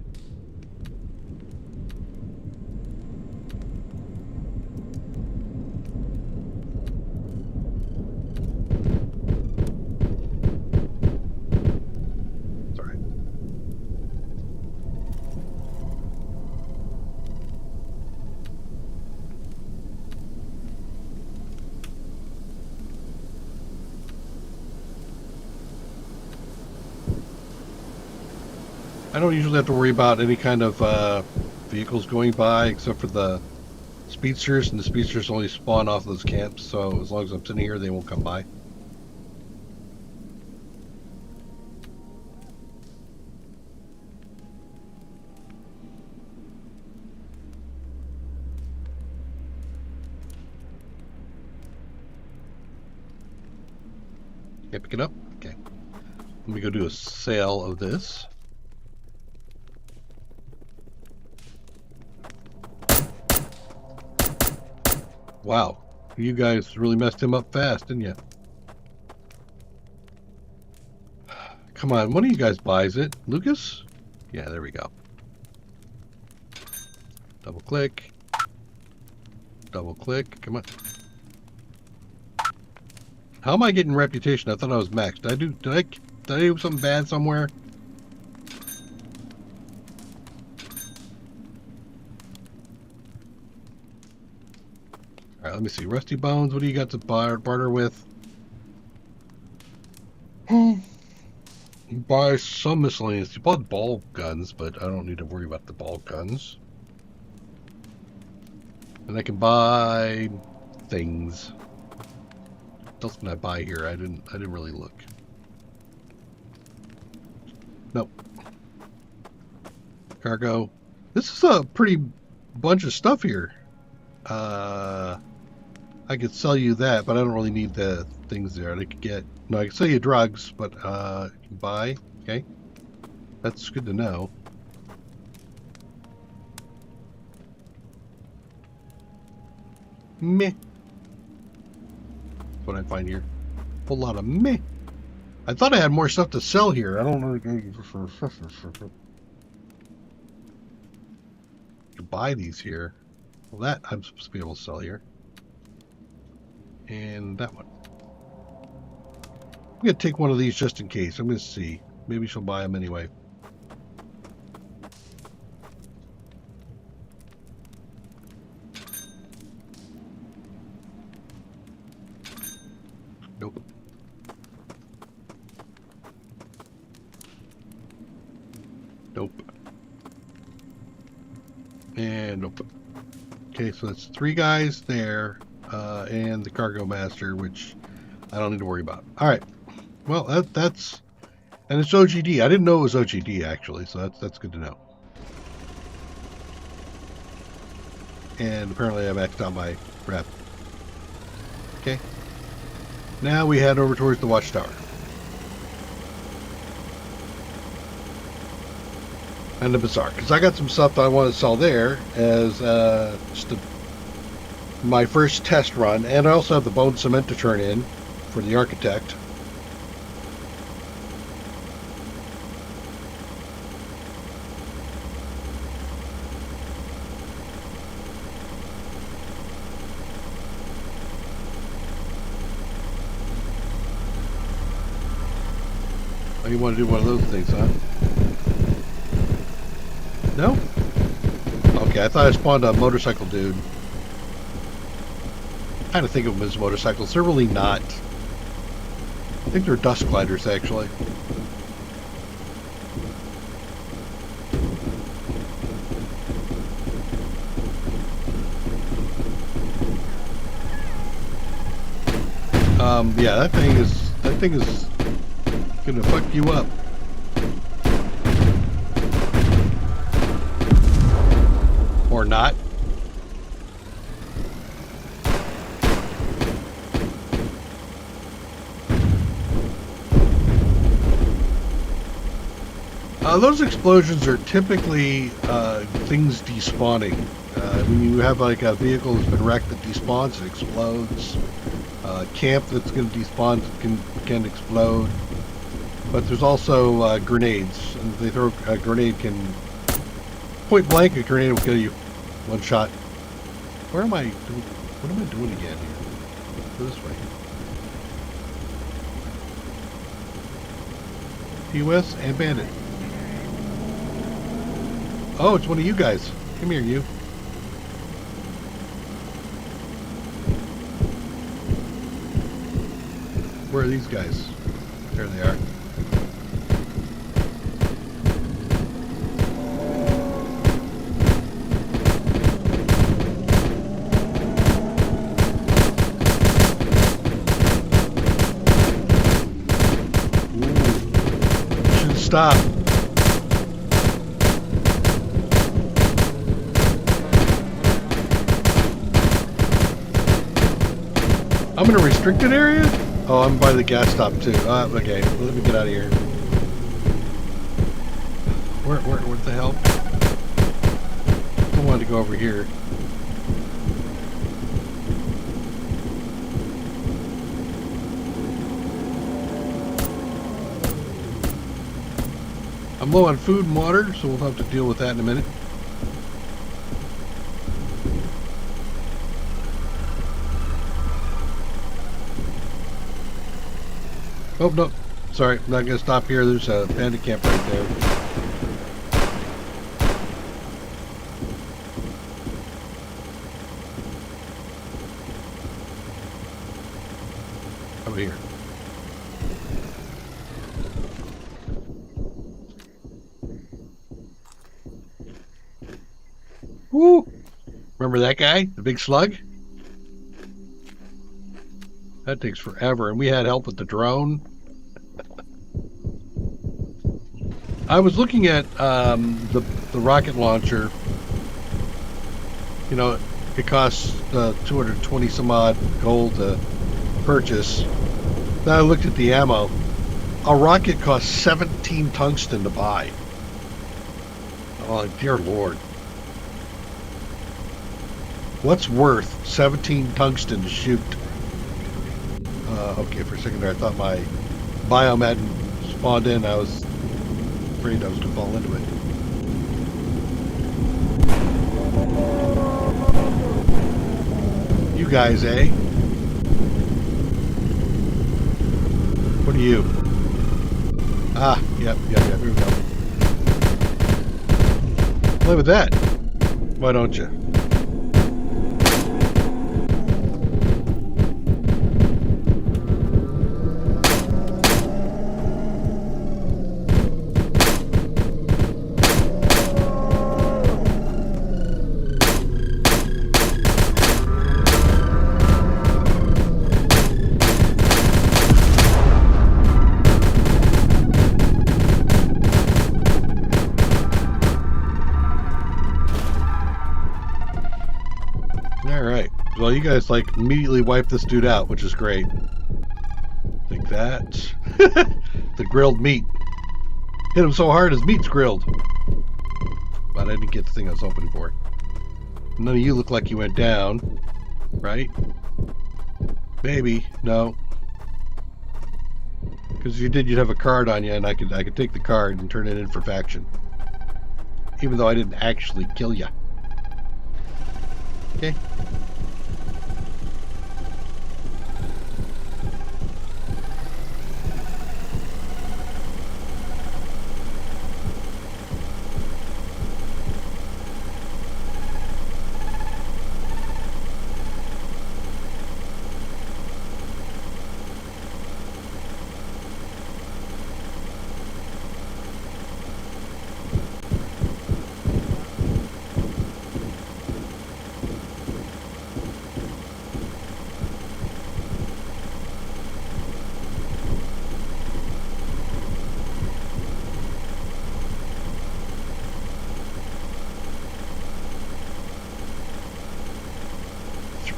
I don't usually have to worry about any kind of vehicles going by except for the speedsters, and the speedsters only spawn off those camps, so as long as I'm sitting here, they won't come by. Can't pick it up? Okay. Let me go do a sale of this. Wow, you guys really messed him up fast, didn't you? Come on, one of you guys buys it. Lucas? Yeah, there we go. Double click. Double click. Come on. How am I getting reputation? I thought I was maxed. Did I do something bad somewhere? Alright, let me see. Rusty Bones, what do you got to barter with? Buy some miscellaneous. You bought ball guns, but I don't need to worry about the ball guns. And I can buy things. What else can I buy here? I didn't really look. Nope. Cargo. This is a pretty bunch of stuff here. I could sell you that, but I don't really need the things there. I could get... No, I can sell you drugs, but you can buy. Okay. That's good to know. Meh. That's what I find here. A whole lot of meh. I thought I had more stuff to sell here. I don't know. To buy these here. Well, that I'm supposed to be able to sell here. And that one. I'm going to take one of these just in case. I'm going to see. Maybe she'll buy them anyway. Nope. Nope. And nope. Okay, so that's 3 guys there, and the cargo master, which I don't need to worry about. All right. Well, that's and it's OGD. I didn't know it was OGD actually, so that's good to know. And apparently I maxed out my rep. Okay. Now we head over towards the watchtower. And the bazaar, because I got some stuff that I want to sell there as just my first test run, and I also have the bone cement to turn in for the architect. Oh, you want to do one of those things, huh? No? Okay, I thought I spawned a motorcycle dude. I kind of think of them as motorcycles. They're really not. I think they're dust gliders, actually. Yeah, that thing is gonna fuck you up. Or not. Those explosions are typically things despawning. When you have like a vehicle that's been wrecked that despawns, it explodes. Camp that's going to despawn can explode. But there's also grenades. And if they throw a grenade, can point blank a grenade will kill you. One shot. Where am I doing? What am I doing again here? Go this way. POS and bandit. Oh, it's one of you guys. Come here, you. Where are these guys? There they are. Ooh. Should stop. I'm in a restricted area? Oh, I'm by the gas stop too. Okay, let me get out of here. What the hell? I wanted to go over here. I'm low on food and water, so we'll have to deal with that in a minute. Oh, no. Sorry, I'm not going to stop here. There's a bandit camp right there. Over here. Woo! Remember that guy? The big slug? That takes forever. And we had help with the drone. I was looking at the rocket launcher. You know, it costs 220 some odd gold to purchase. Then I looked at the ammo. A rocket costs 17 tungsten to buy. Oh, dear Lord. What's worth 17 tungsten to shoot? Okay, for a second there, I thought my biome hadn't spawned in. I was afraid I was going to fall into it. You guys, eh? What are you? Ah, yep, here we go. Play with that. Why don't you? Well, you guys like immediately wipe this dude out, which is great. Like that. The grilled meat. Hit him so hard his meat's grilled. But I didn't get the thing I was hoping for. None of you look like you went down. Right? Maybe. No. Because if you did, you'd have a card on you, and I could take the card and turn it in for faction. Even though I didn't actually kill you. Okay.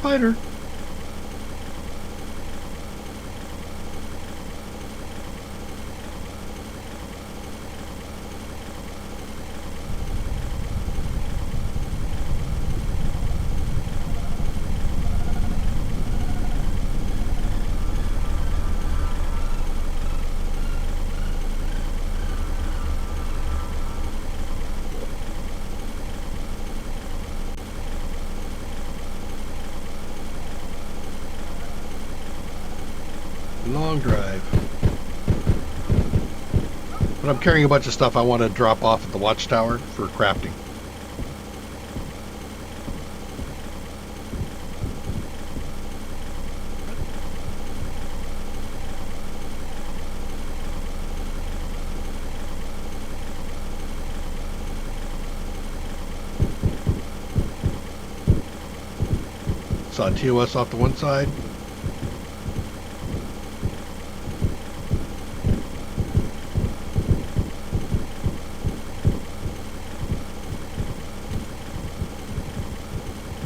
Spider. Long drive. But I'm carrying a bunch of stuff I want to drop off at the watchtower for crafting. Saw TOS off to one side.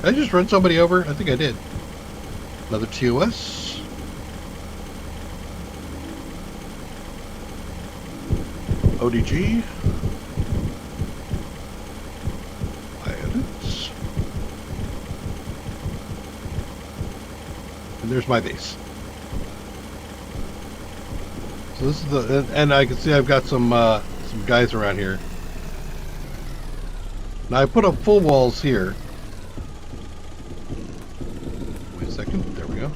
Did I just run somebody over? I think I did. Another TOS. ODG. Iodines. And there's my base. So this is the, and I can see I've got some guys around here. Now I put up full walls here. There we go.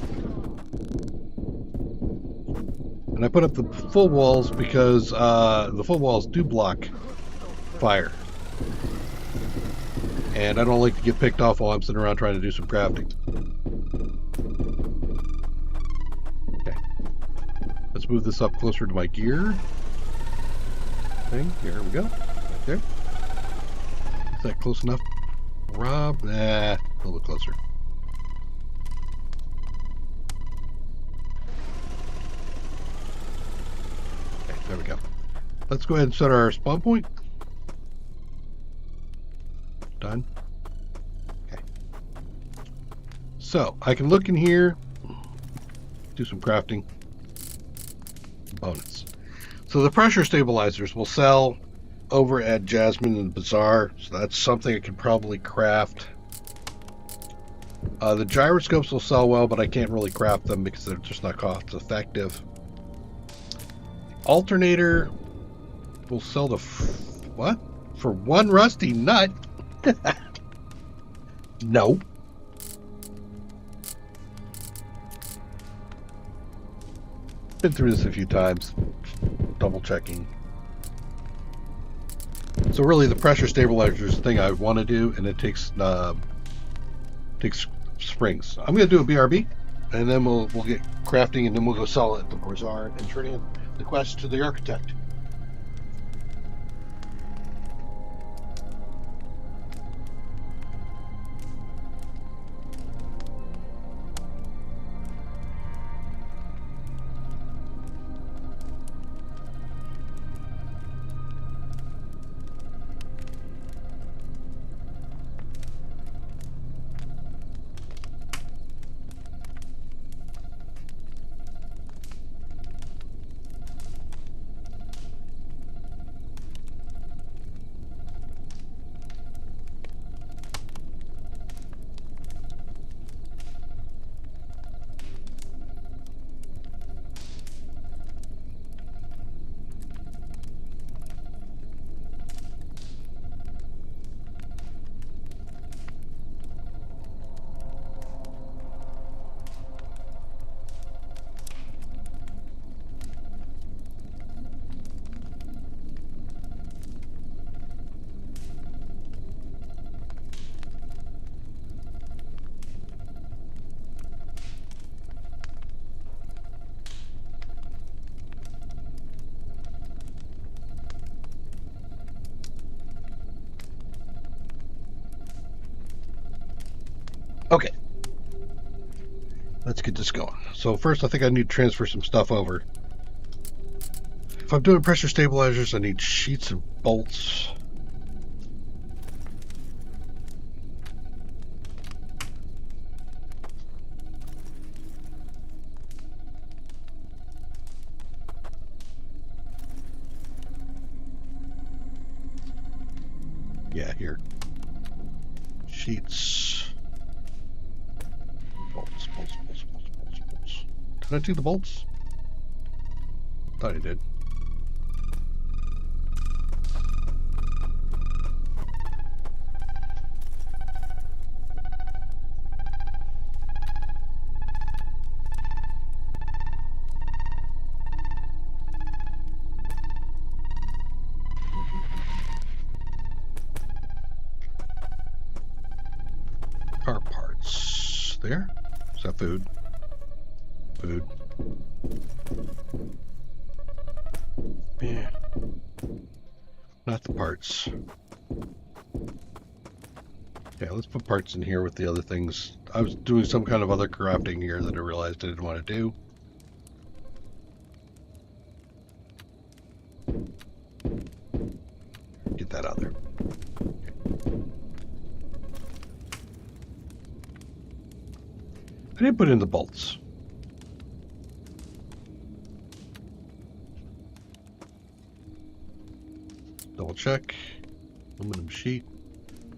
And I put up the full walls because the full walls do block fire. And I don't like to get picked off while I'm sitting around trying to do some crafting. Okay. Let's move this up closer to my gear thing. Here we go. Right there. Is that close enough? Rob? Nah. little bit closer. Okay, there we go. Let's go ahead and set our spawn point. Done. Okay. So I can look in here, do some crafting. Bonus. So the pressure stabilizers will sell over at Jasmine and Bazaar, so that's something I can probably craft. The gyroscopes will sell well, but I can't really craft them because they're just not cost effective. Alternator will sell the what? For one rusty nut? No. Been through this a few times, double checking. So really, the pressure stabilizer is the thing I want to do, and it takes springs. I'm going to do a BRB, and then we'll get crafting, and then we'll go sell it at the bazaar and turn in the quest to the architect. Okay, let's get this going. So first, I think I need to transfer some stuff over. If I'm doing pressure stabilizers, I need sheets and bolts. Yeah, here. Sheets. Bolts. Did I do the bolts? Thought I did. Car parts. There. Is that food? Food. Yeah. Not the parts. Yeah, let's put parts in here with the other things. I was doing some kind of other crafting here that I realized I didn't want to do. Get that out there. Okay. I didn't put in the bolts. Double check. Aluminum sheet.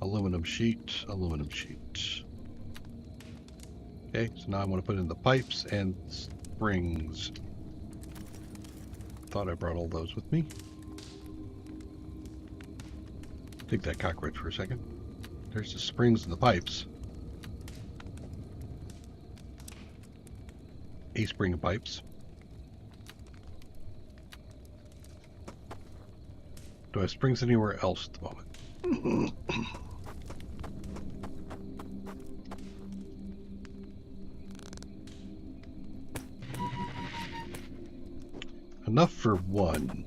Aluminum sheet. Aluminum sheet. Okay, so now I want to put in the pipes and springs. Thought I brought all those with me. Take that cockroach for a second. There's the springs and the pipes. A spring of pipes. Do I have springs anywhere else at the moment? Enough for one.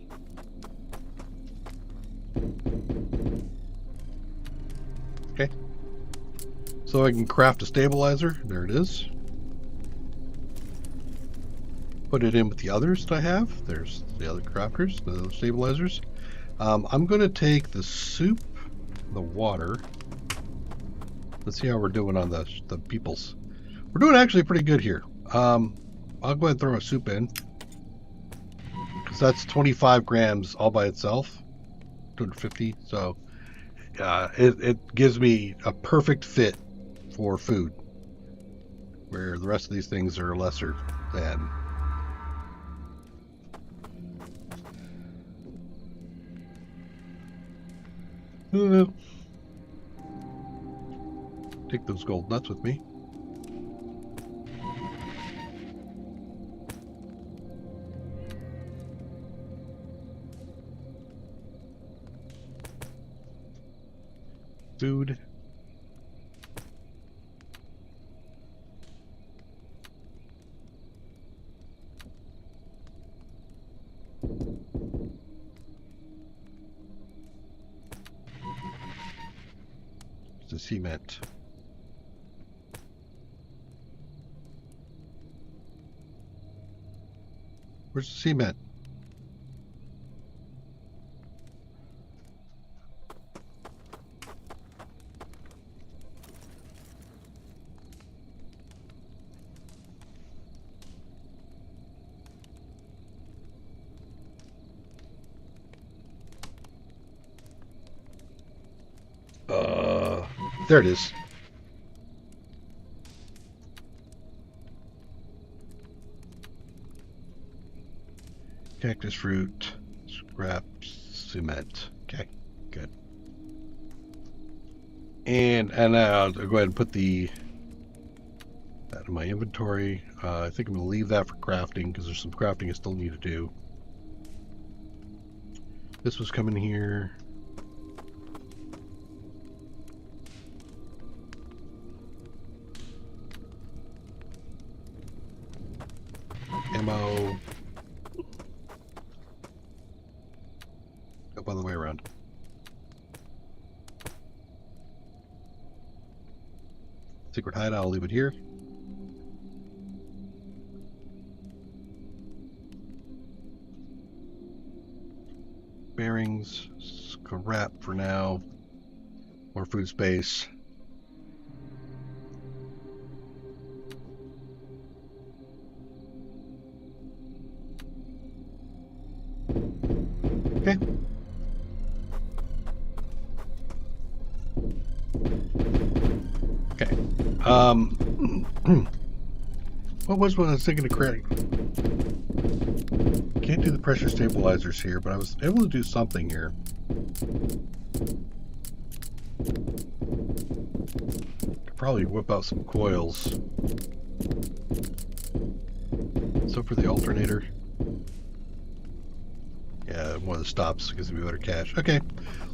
Okay. So I can craft a stabilizer. There it is. Put it in with the others that I have. There's the other crafters, the other stabilizers. I'm going to take the soup, the water. Let's see how we're doing on the peoples. We're doing actually pretty good here. I'll go ahead and throw a soup in. Because that's 25 grams all by itself. 250. So it gives me a perfect fit for food. Where the rest of these things are lesser than. Take those gold nuts with me. Food. The cement. Where's the cement? There it is. Cactus fruit, scraps, cement. Okay, good. And I'll go ahead and put that in my inventory. I think I'm going to leave that for crafting because there's some crafting I still need to do. This was coming here. Ammo. Up on the way around. Secret hideout, I'll leave it here. Bearings, scrap for now. More food space. Okay. Okay. What I was thinking of creating? Can't do the pressure stabilizers here, but I was able to do something here. Could probably whip out some coils. So for the alternator. Yeah, one of the stops gives me better cash. Okay,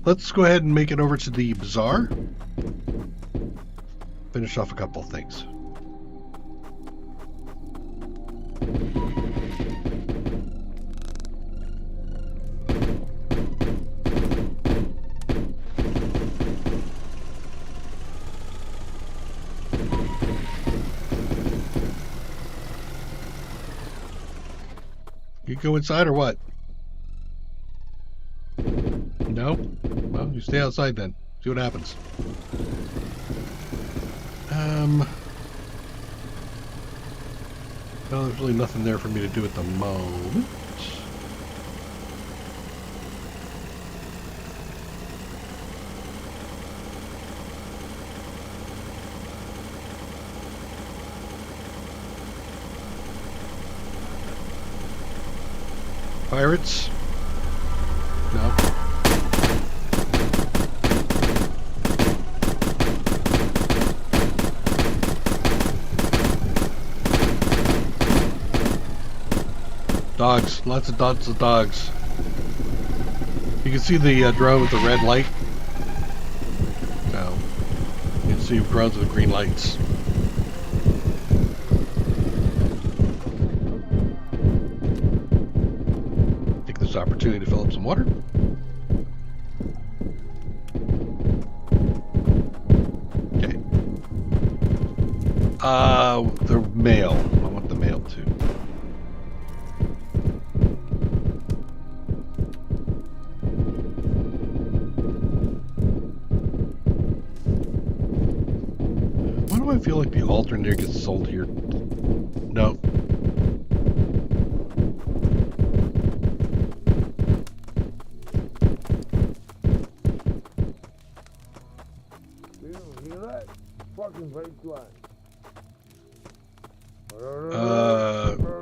let's go ahead and make it over to the bazaar. Finish off a couple of things. You go inside or what? No? Well, you stay outside then. See what happens. Well, there's really nothing there for me to do at the moment. Pirates? No. Dogs. Lots of dogs. You can see the drone with the red light. No. You can see drones with green lights. Take this opportunity to fill up some water. Okay. The mail. I want the mail too. Why do I feel like the alternator gets sold here? No.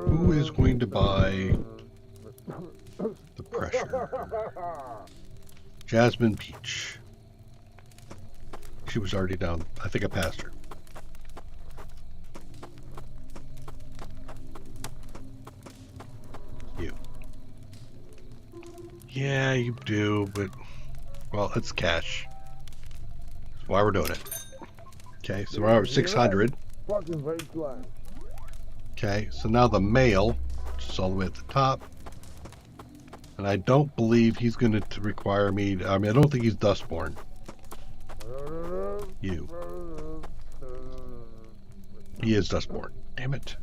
Who is going to buy the pressure? Jasmine Peach. She was already down. I think I passed her. You. Yeah, you do, but well, it's cash. That's why we're doing it. Okay, so we're over 600. Okay, so now the mail, which is all the way at the top. And I don't believe he's going to require me to, I mean, I don't think he's Dustborn. You. He is Dustborn. Damn it.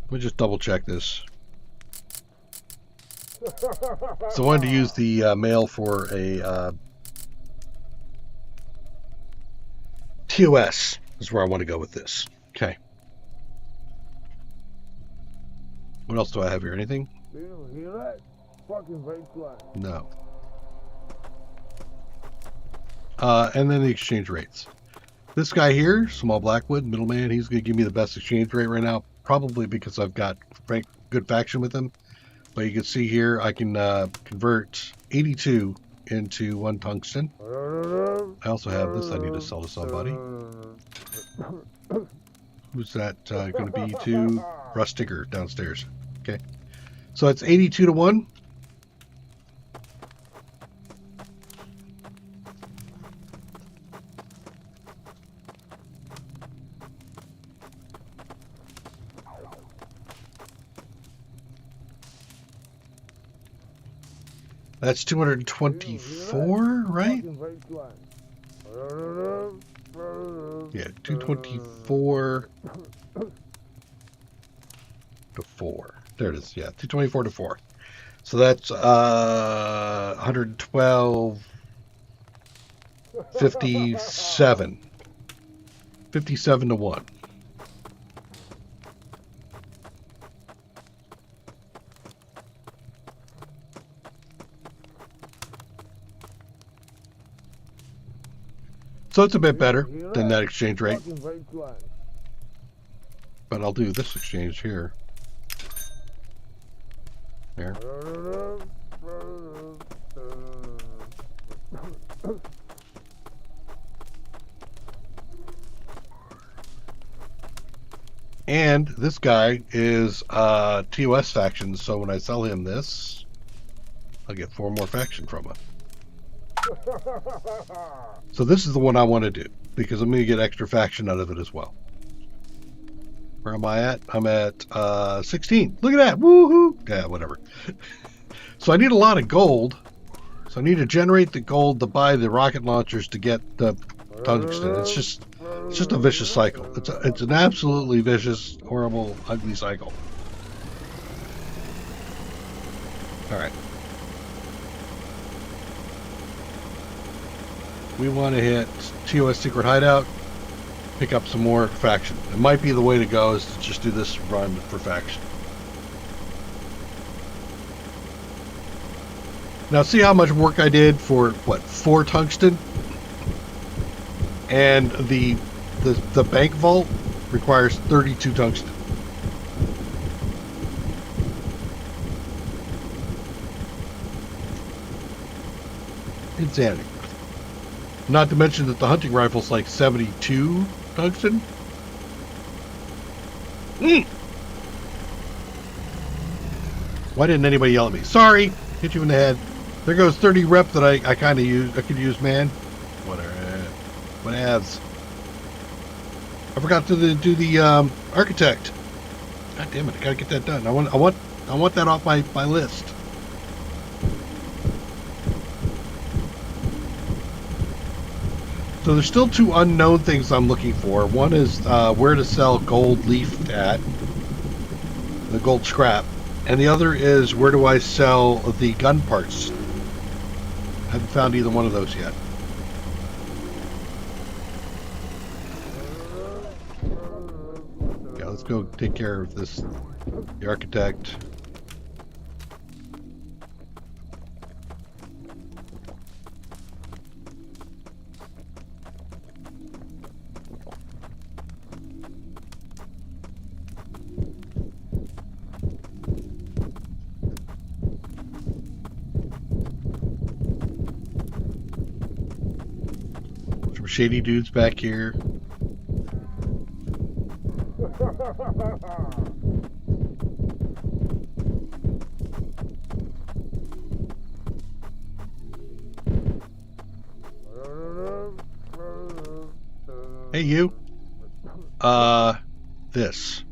Let me just double check this. So I wanted to use the mail for a TOS is where I want to go with this. Okay. What else do I have here? Anything? No. And then the exchange rates. This guy here, Small Blackwood, middleman, he's going to give me the best exchange rate right now, probably because I've got good faction with him. But you can see here, I can convert 82 into 1 tungsten. I also have this I need to sell to somebody. Who's that going to be to? Rustiger downstairs. Okay. So it's 82 to 1. That's 224, right? Yeah, 224 to 4. There it is. Yeah, 224 to 4. So that's 112, 57. 57 to 1. So it's a bit better than that exchange rate. But I'll do this exchange here. There. And this guy is TOS faction, so when I sell him this, I'll get 4 more faction from him. So this is the one I want to do, because I'm going to get extra faction out of it as well. Where am I at? I'm at 16. Look at that. Woohoo! Yeah, whatever. So I need a lot of gold. So I need to generate the gold to buy the rocket launchers to get the tungsten. It's just a vicious cycle. It's an absolutely vicious, horrible, ugly cycle. All right. We want to hit TOS Secret Hideout, pick up some more faction. It might be the way to go is to just do this run for faction. Now see how much work I did for, what, 4 tungsten? And the bank vault requires 32 tungsten. Insanity. Not to mention that the hunting rifle's like 72 tungsten. Why didn't anybody yell at me? Sorry, hit you in the head. There goes 30 rep that I kind of use. I could use, man. Whatever. What ads? I forgot to do the architect. God damn it! I gotta get that done. I want that off my list. So there's still two unknown things I'm looking for. One is where to sell gold leaf at, the gold scrap, and the other is where do I sell the gun parts. I haven't found either one of those yet. Yeah, let's go take care of this. The architect. Some shady dudes back here. Hey, you. This.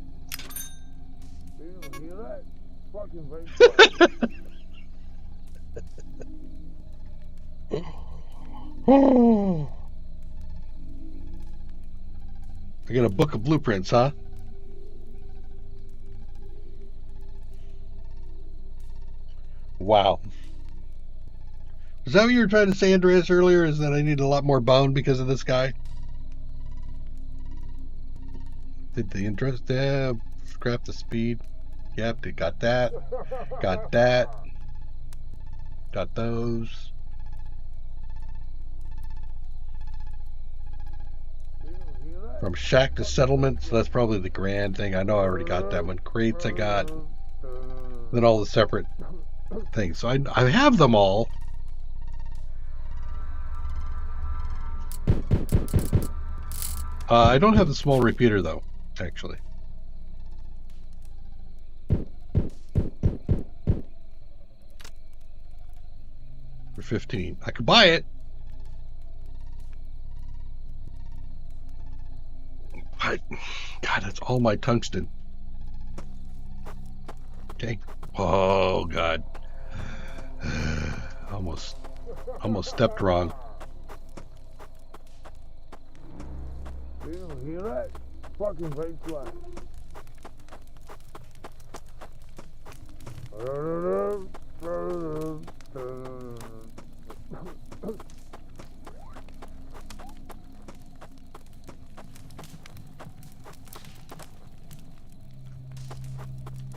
I got a book of blueprints, huh? Wow. Is that what you were trying to say, Andreas, earlier? Is that I need a lot more bone because of this guy? Did the interest? Yeah, scrap the speed. Yep, they got that. Got that. Got those. From shack to settlement, so that's probably the grand thing. I know I already got that one. Crates I got. Then all the separate things. So I have them all. I don't have the small repeater though, actually. For 15. I could buy it. God, that's all my tungsten. Okay. Oh God. Almost stepped wrong. You hear that? Fucking wasteland.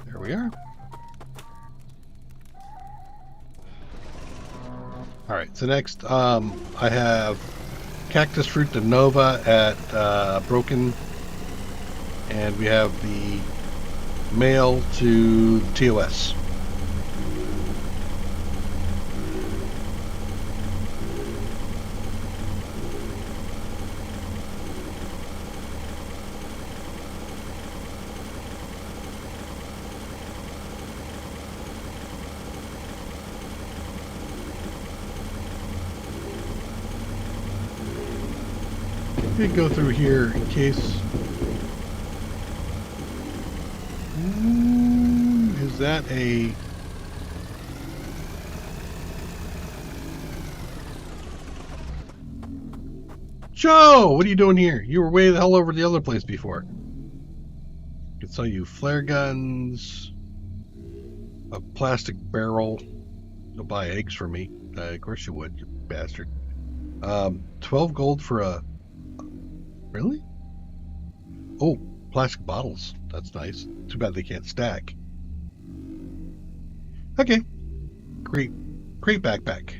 There we are. All right. So next, I have cactus fruit de nova at Broken, and we have the mail to TOS. Let me go through here in case. Is that a... Joe, what are you doing here? You were way the hell over the other place before. I can sell you flare guns, a plastic barrel. You'll buy eggs for me. Of course you would, you bastard. 12 gold for a... Really? Oh, plastic bottles. That's nice. Too bad they can't stack. Okay. Great backpack.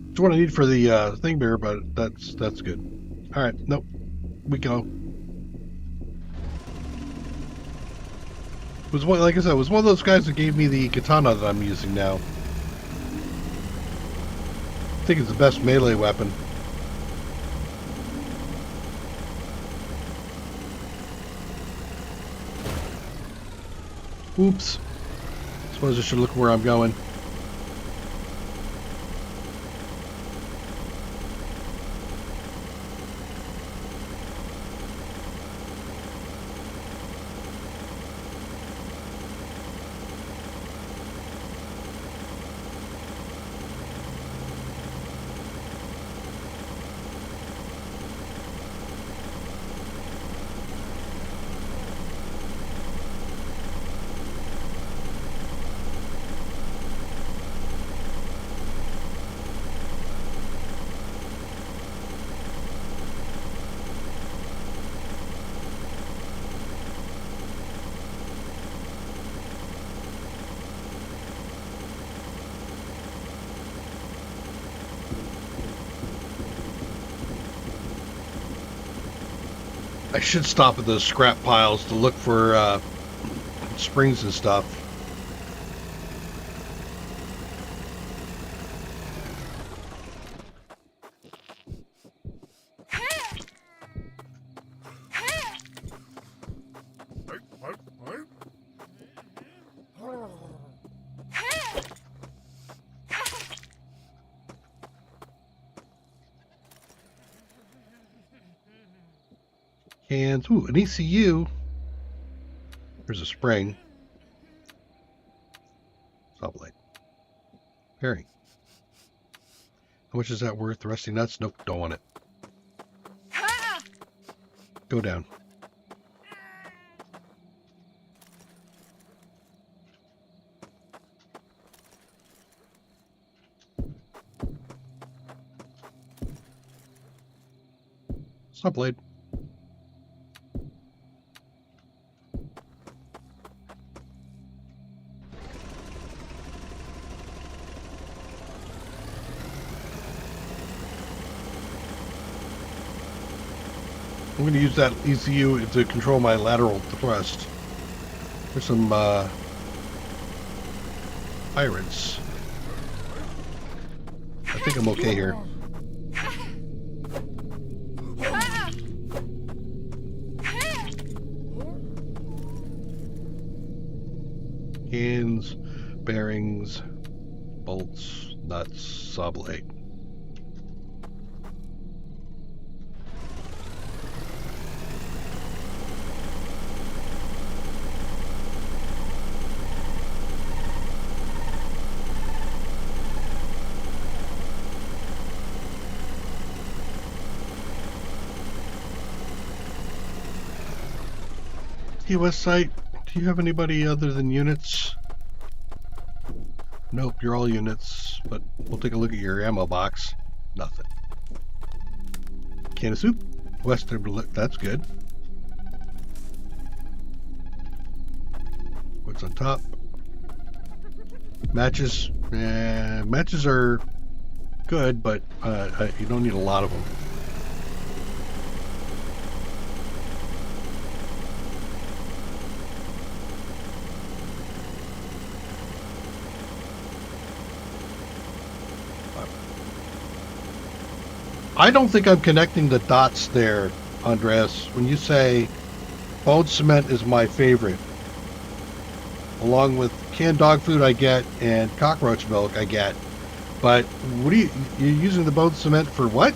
It's what I need for the thing bear, but that's good. All right, nope. We go. It was one, like I said, it was one of those guys that gave me the katana that I'm using now. I think it's the best melee weapon. Oops. Suppose I should look where I'm going. I should stop at those scrap piles to look for springs and stuff. And, ooh, an ECU. There's a spring. Sublight. Pairing. How much is that worth? The rusty nuts? Nope, don't want it. Go down. Subblade. I'm going to use that ECU to control my lateral thrust. There's some pirates. I think I'm okay here. Cans, bearings, bolts, nuts, sublate. TOS site, do you have anybody other than units? Nope, you're all units, but we'll take a look at your ammo box. Nothing. Can of soup, Western, that's good. What's on top? Matches, matches are good, but you don't need a lot of them. I don't think I'm connecting the dots there, Andres. When you say bone cement is my favorite, along with canned dog food I get and cockroach milk I get, but what are you're using the bone cement for what?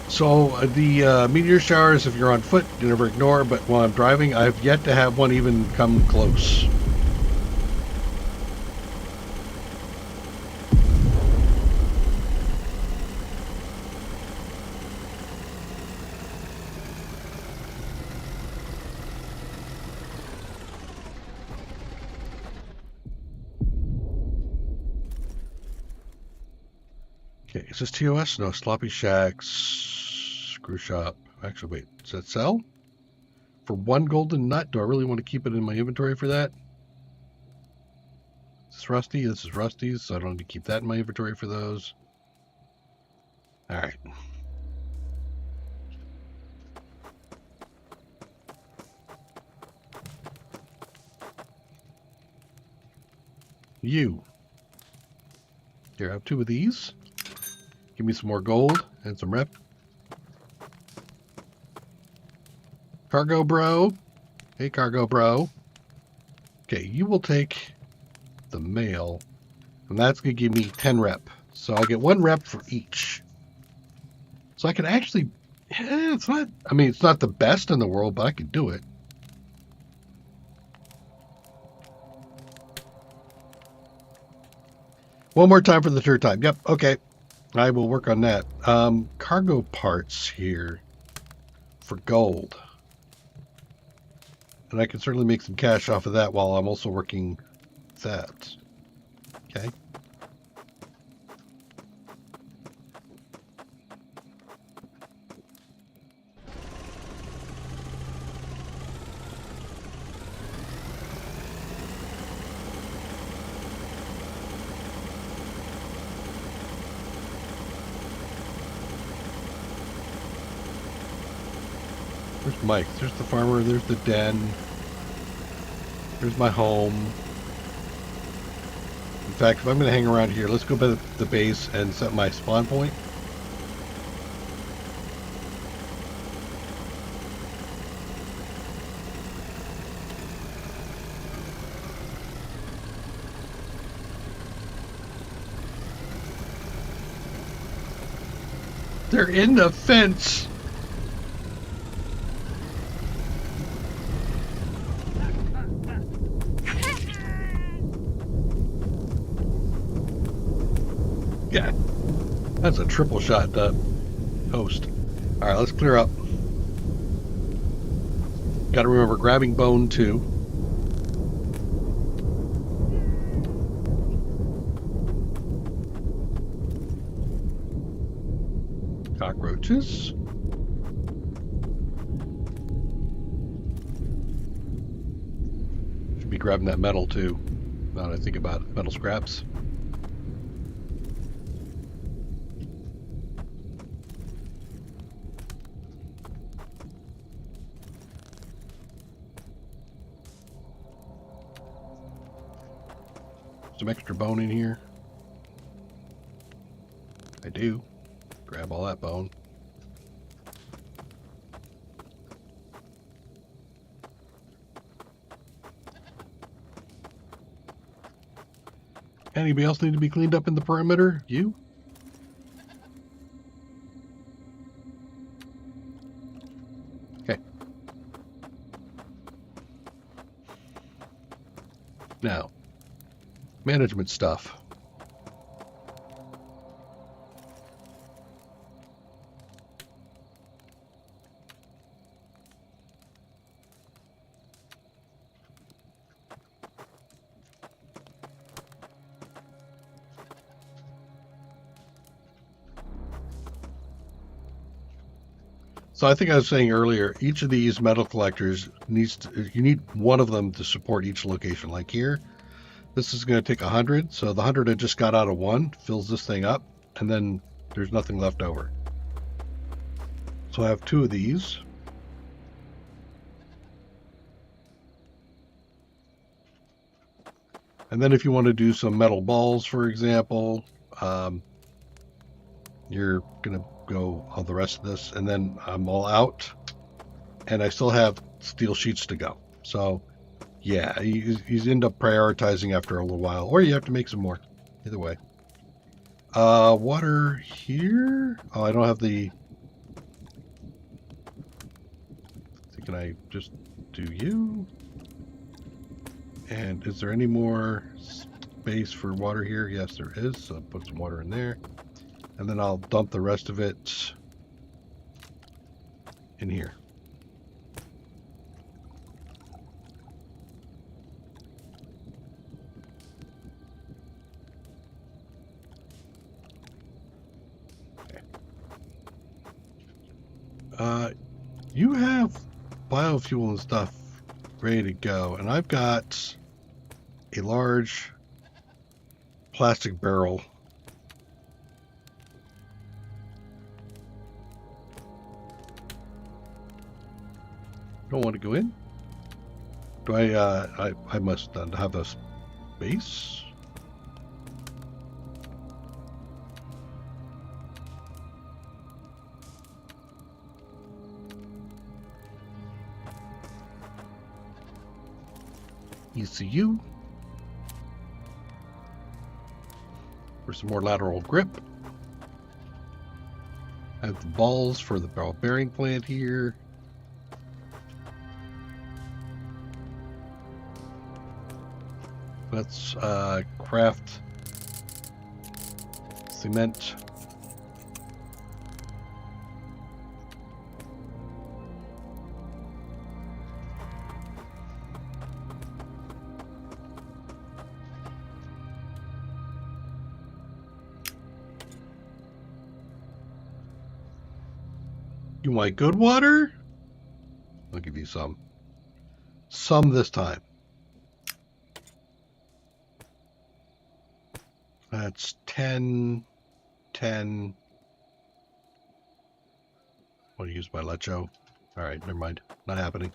So the meteor showers, if you're on foot, you never ignore, but while I'm driving, I've yet to have one even come close. Okay, is this TOS? No, Sloppy Shacks, Screw Shop. Actually, wait, does that sell? For one golden nut? Do I really want to keep it in my inventory for that? this Rusty? This is Rusty's, so I don't need to keep that in my inventory for those. All right. You. Here, I have 2 of these. Give me some more gold and some rep. Cargo bro. Hey, cargo bro. Okay, you will take the mail, and that's going to give me 10 rep. So I get 1 rep for each. So I can actually, it's not, I mean, it's not the best in the world, but I can do it. One more time for the third time. Yep, okay. I will work on that. Cargo parts here for gold. And I can certainly make some cash off of that while I'm also working that. Okay. Where's Mike? There's the farmer. There's the den. There's my home. In fact, if I'm going to hang around here, let's go by the base and set my spawn point. They're in the fence. Yeah, that's a triple shot host. All right, let's clear up. Got to remember grabbing bone too. Cockroaches. Should be grabbing that metal too. Now that I think about it, metal scraps. Some extra bone in here. I do. Grab all that bone. Anybody else need to be cleaned up in the perimeter? You? Okay. Now, management stuff. So I think I was saying earlier, each of these metal collectors needs to, you need one of them to support each location. Like here, this is going to take 100. So the 100 I just got out of one fills this thing up, and then there's nothing left over. So I have 2 of these. And then if you want to do some metal balls, for example, you're going to go all the rest of this, and then I'm all out, and I still have steel sheets to go. So yeah, you end up prioritizing after a little while, or you have to make some more. Either way. Water here. Oh, I don't have the. So can I just do you? And is there any more space for water here? Yes, there is. So I'll put some water in there. And then I'll dump the rest of it in here. Okay. You have biofuel and stuff ready to go, and I've got a large plastic barrel. Don't want to go in. Do I must have a space. ECU. For some more lateral grip. I have the balls for the ball bearing plant here. Let's craft cement. You want good water? I'll give you some. Some this time. That's 10, 10. I want to use my lecho. All right, never mind. Not happening.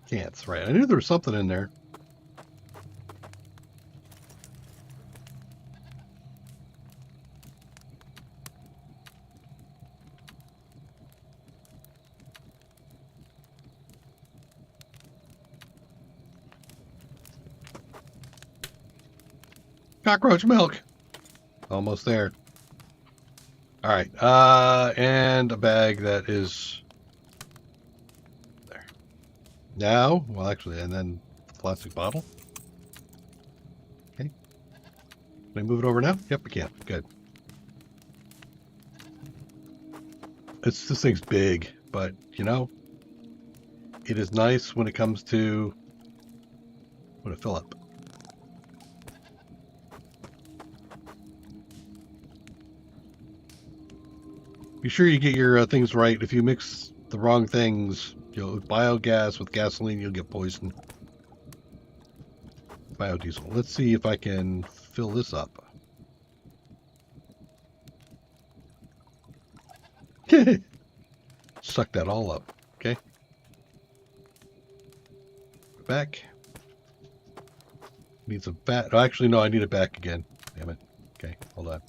Can't, right. I knew there was something in there. Cockroach milk. Almost there. All right. And a bag that is there. Now, well, actually, and then the plastic bottle. Okay. Can I move it over now? Yep, I can. Good. This thing's big, but, you know, it is nice when it comes to when it fill up. Be sure you get your things right. If you mix the wrong things, biogas with gasoline, you'll get poisoned. Biodiesel. Let's see if I can fill this up. Suck that all up. Okay. Back. Needs a bat. Oh, actually, no, I need it back again. Damn it. Okay, hold on.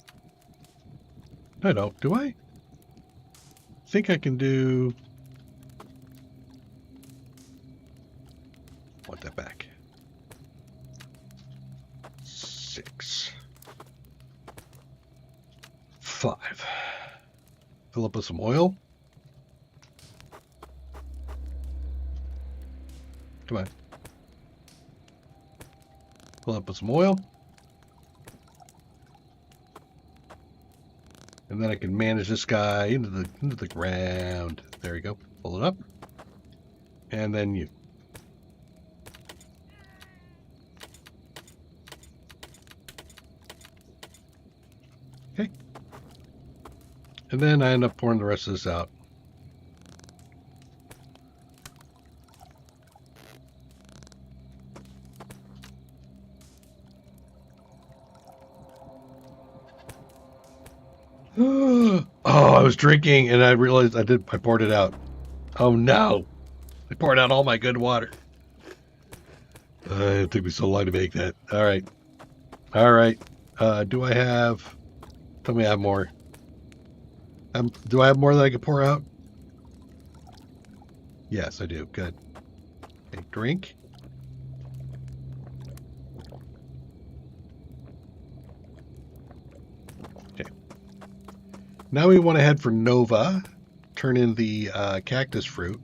I don't. Do I? I think I can do. Want that back. 6. 5. Fill up with some oil. Come on. Fill up with some oil. And then I can manage this guy into the ground. There you go. Pull it up. And then you. Okay. And then I end up pouring the rest of this out. Oh, I was drinking and I realized I poured it out. Oh no. I poured out all my good water. It took me so long to make that. All right. All right. Do I have... Tell me I have more. Do I have more that I can pour out? Yes, I do. Good. Okay, drink. Okay. Now we want to head for Nova. Turn in the cactus fruit.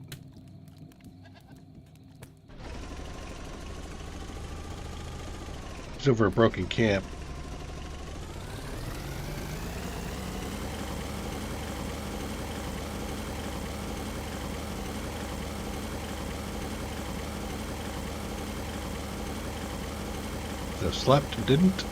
It's over a broken camp. That slept and didn't.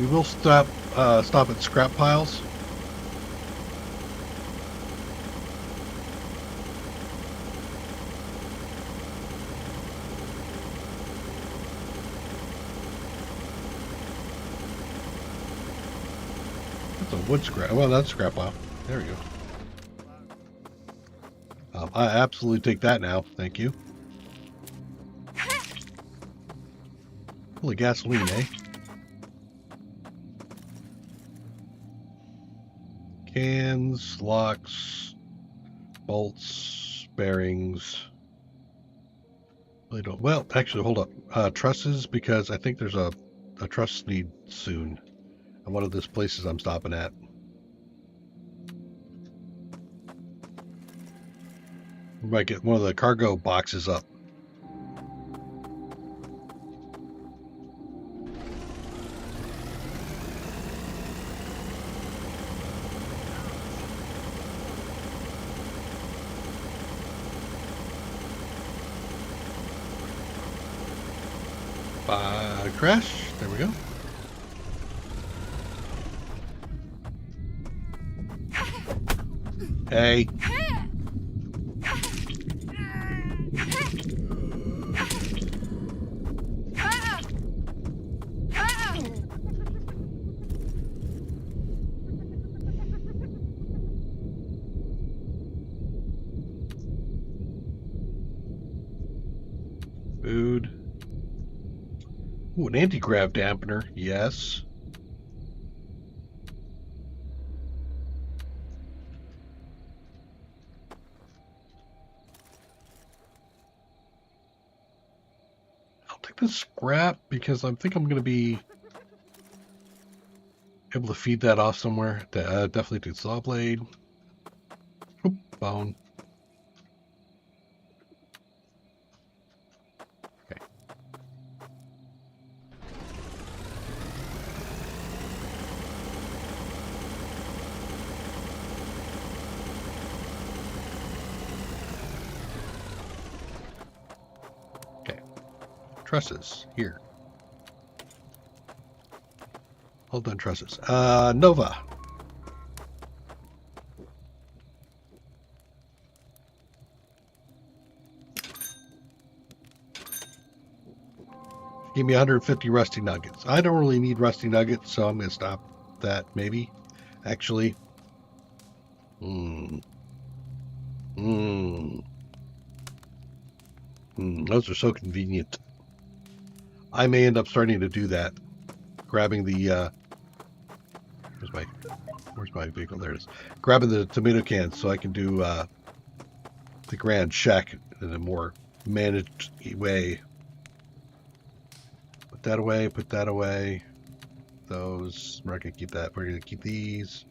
We will stop at scrap piles. That's a wood scrap. Well, that's a scrap pile. There we go. I absolutely take that now. Thank you. Holy gasoline, eh? Cans, locks, bolts, bearings. Really don't. Well, actually, hold up. Trusses, because I think there's a truss need soon at one of those places I'm stopping at. We might get one of the cargo boxes up. Crash. There we go. Hey. Food. Ooh, an anti-grav dampener. Yes. I'll take the scrap because I think I'm going to be able to feed that off somewhere. Definitely do saw blade. Oop, bone. Okay. Okay. Trusses here. Hold on, trusses. Nova. Give me 150 rusty nuggets. I don't really need rusty nuggets, so I'm going to stop that, maybe. Actually. Those are so convenient. I may end up starting to do that. Grabbing the, where's my vehicle? There it is. Grabbing the tomato cans so I can do the grand shack in a more managed way. Put that away, put that away. Those, we're not going to keep that. We're going to keep these.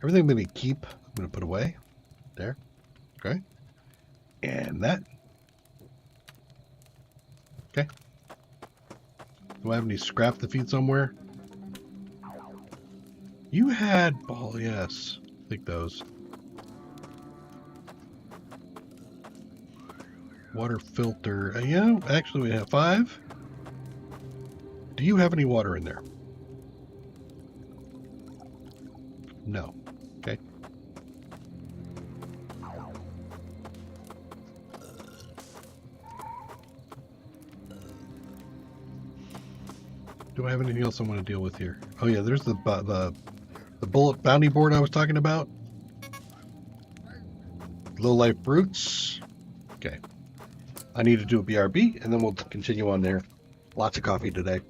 Everything I'm going to keep, I'm going to put away. There. Okay. And that. Okay. Do I have any scrap to feed somewhere? You had, oh yes, I think those. Water filter, yeah, actually we have 5. Do you have any water in there? No. Okay. Do I have anything else I want to deal with here? Oh yeah, there's the bullet bounty board I was talking about. Low life brutes. Okay. I need to do a BRB and then we'll continue on there. Lots of coffee today.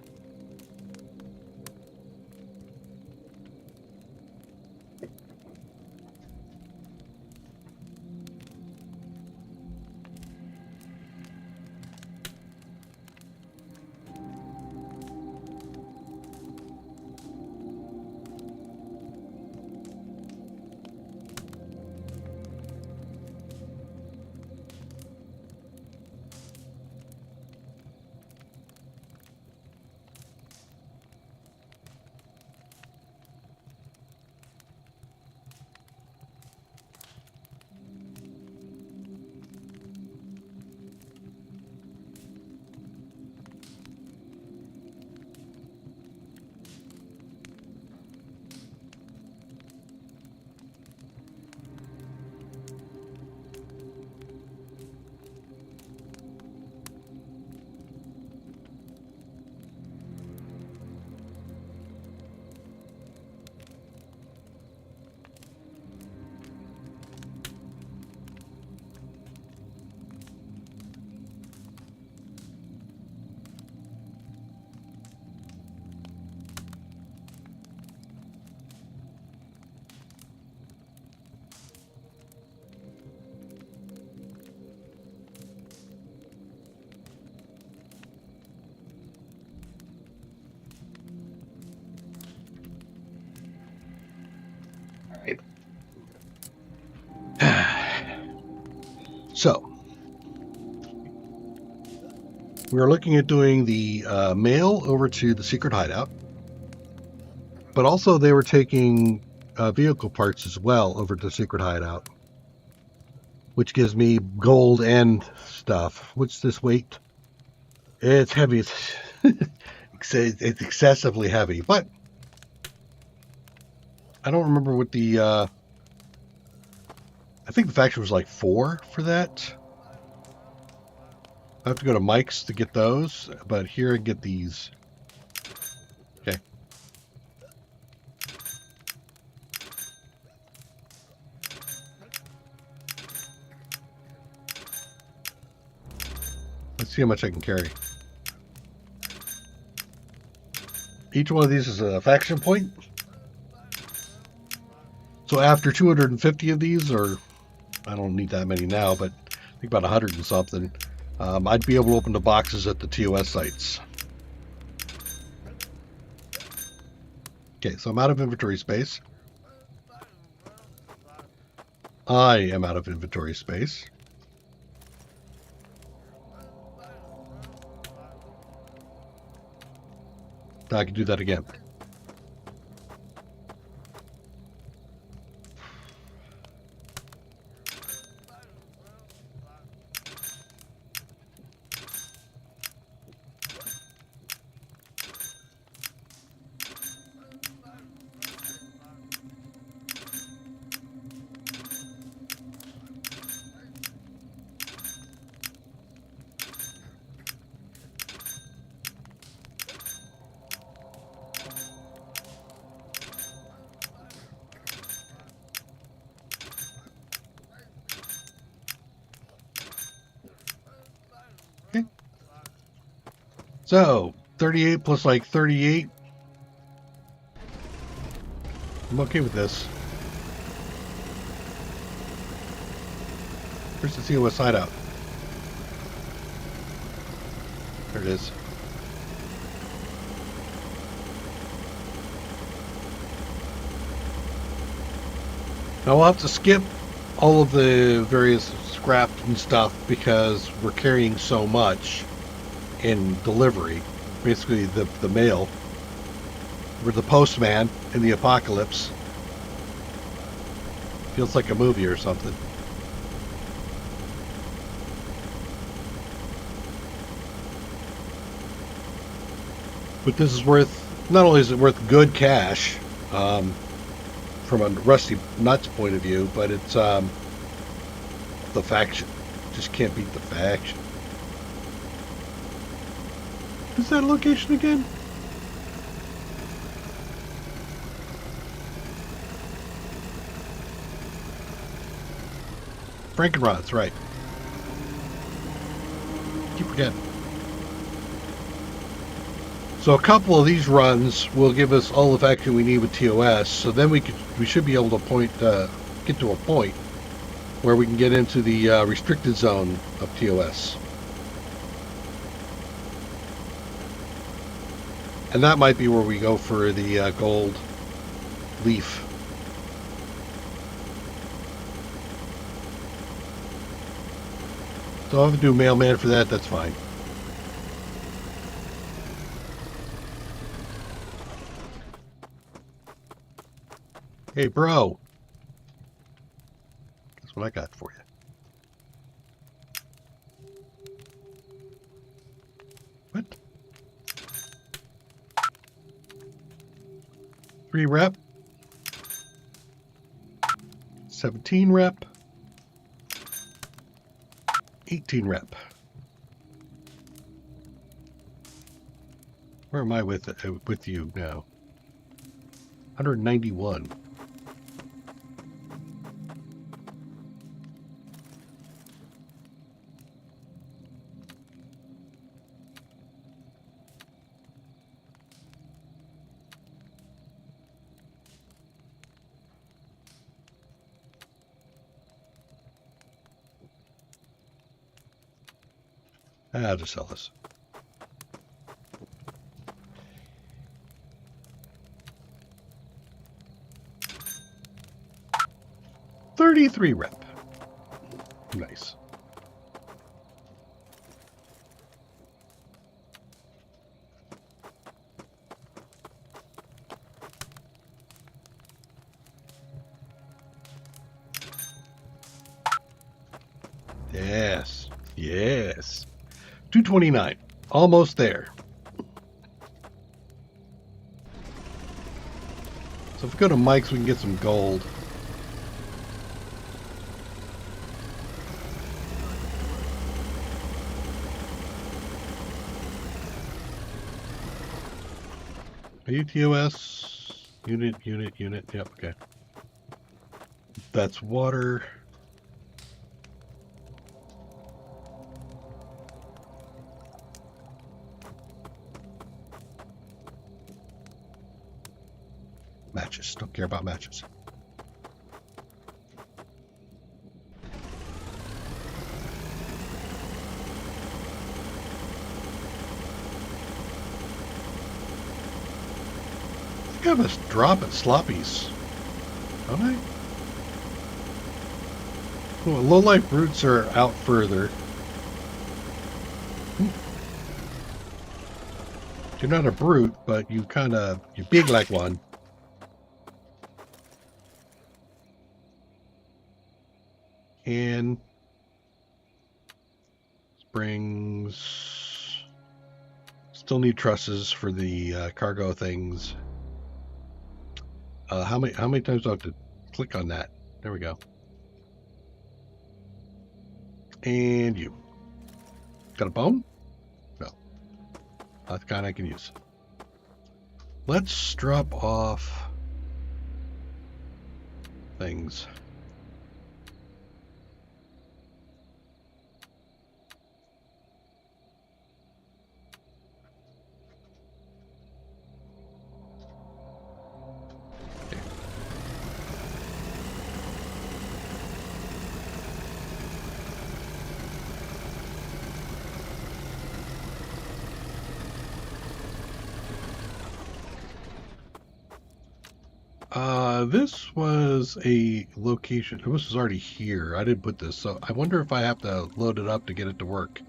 So, we were looking at doing the mail over to the secret hideout, but also they were taking vehicle parts as well over to the secret hideout, which gives me gold and stuff. What's this weight? It's heavy. It's excessively heavy, but I don't remember what the. I think the faction was like 4 for that. I have to go to Mike's to get those, but here I get these. Okay. Let's see how much I can carry. Each one of these is a faction point. So after 250 of these, or I don't need that many now, but I think about 100 and something, I'd be able to open the boxes at the TOS sites. Okay, so I'm out of inventory space. I am out of inventory space. I can do that again. Okay. So 38 plus like 38. I'm okay with this. Where's the COS hideout? There it is. Now we'll have to skip all of the various scrap and stuff because we're carrying so much in delivery. Basically the mail. We're the postman in the apocalypse. Feels like a movie or something. But this is worth, not only is it worth good cash, from a Rusty Nuts point of view, but it's the faction. Just can't beat the faction. Is that location again? Frankenrod's right. Keep forgetting. So a couple of these runs will give us all the faction we need with TOS. So then we should be able to get to a point where we can get into the restricted zone of TOS. And that might be where we go for the gold leaf. So I'll have to do mailman for that, that's fine. Hey, bro. That's what I got for you. What? 3 rep. 17 rep. 18 rep. Where am I with you now? 191. I'll just sell this. $33 rep. Nice. Yes. 229. Almost there. So if we go to Mike's, we can get some gold. ATOS. Unit. Yep, okay. That's water. Matches. Don't care about matches. I think I have a drop at Sloppy's. Don't I? Well, low-life brutes are out further. You're not a brute, but you're big like one. And springs. Still need trusses for the cargo things. How many times do I have to click on that? There we go. And you. Got a bone? No. That's the kind I can use. Let's drop off things. This was a location. This was already here. I didn't put this, so I wonder if I have to load it up to get it to work.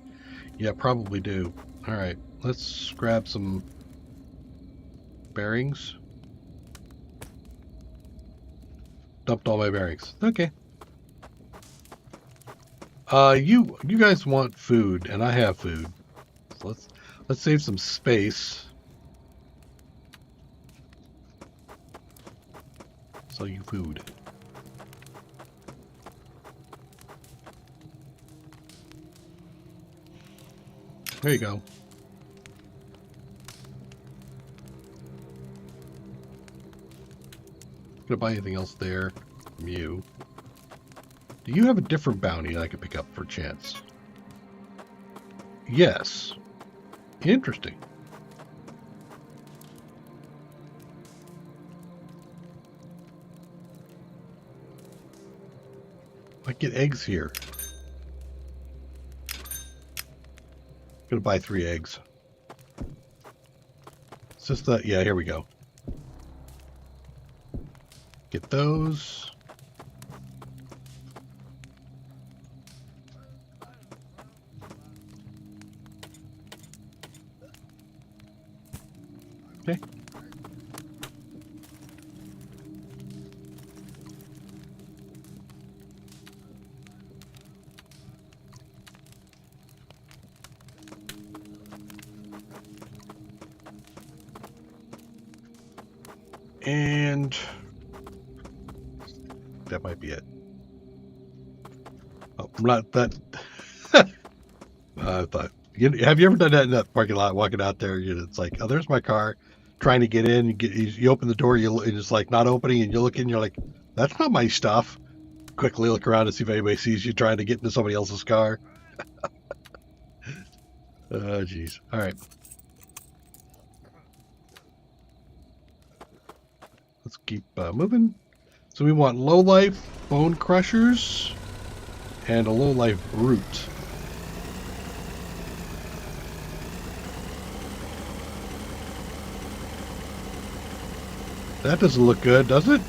Yeah, probably do. All right, let's grab some bearings. Dumped all my bearings. Okay. You guys want food, and I have food. So let's save some space. Sell you food. There you go. Gonna buy anything else there from you? Do you have a different bounty that I could pick up for chance? Yes. Interesting. I get eggs here. Gonna buy 3 eggs. It's just that, yeah, here we go. Get those. Okay. And that might be it. Oh, I'm not that. I thought. Have you ever done that in that parking lot, walking out there? It's like, oh, there's my car, trying to get in. You open the door, it's like not opening, and you look in, you're like, that's not my stuff. Quickly look around to see if anybody sees you trying to get into somebody else's car. Oh, jeez. All right. Let's keep moving. So we want low-life bone crushers and a low-life brute. That doesn't look good, does it?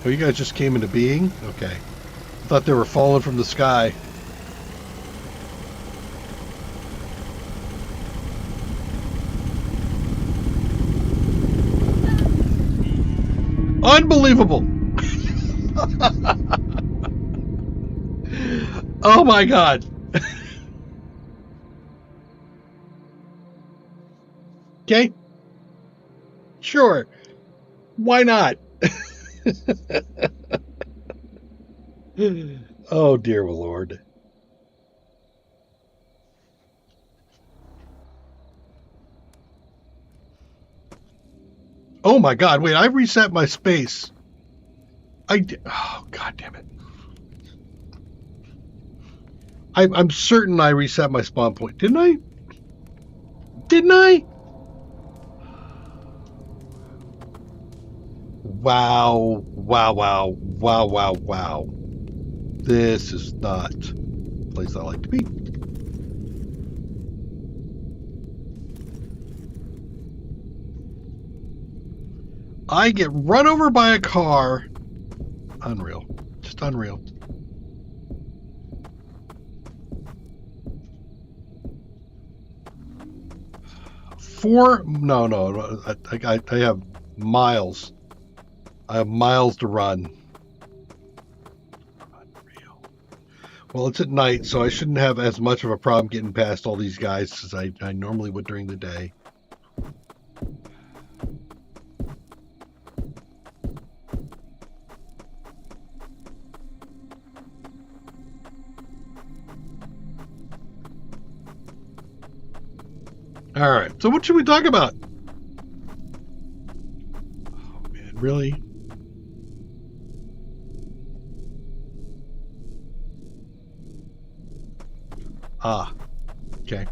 Oh, you guys just came into being? Okay. I thought they were falling from the sky. Unbelievable! Oh my God. Okay. Sure. Why not? Oh dear Lord. Oh my God. Wait, I reset my space. Oh God damn it. I'm certain I reset my spawn point. Didn't I? Didn't I? Wow. Wow, wow, wow, wow, wow. This is not a place I like to be. I get run over by a car. Unreal. Just unreal. No. I have miles. I have miles to run. Unreal. Well, it's at night, so I shouldn't have as much of a problem getting past all these guys as I normally would during the day. All right, so what should we talk about? Oh, man, really? Ah, okay.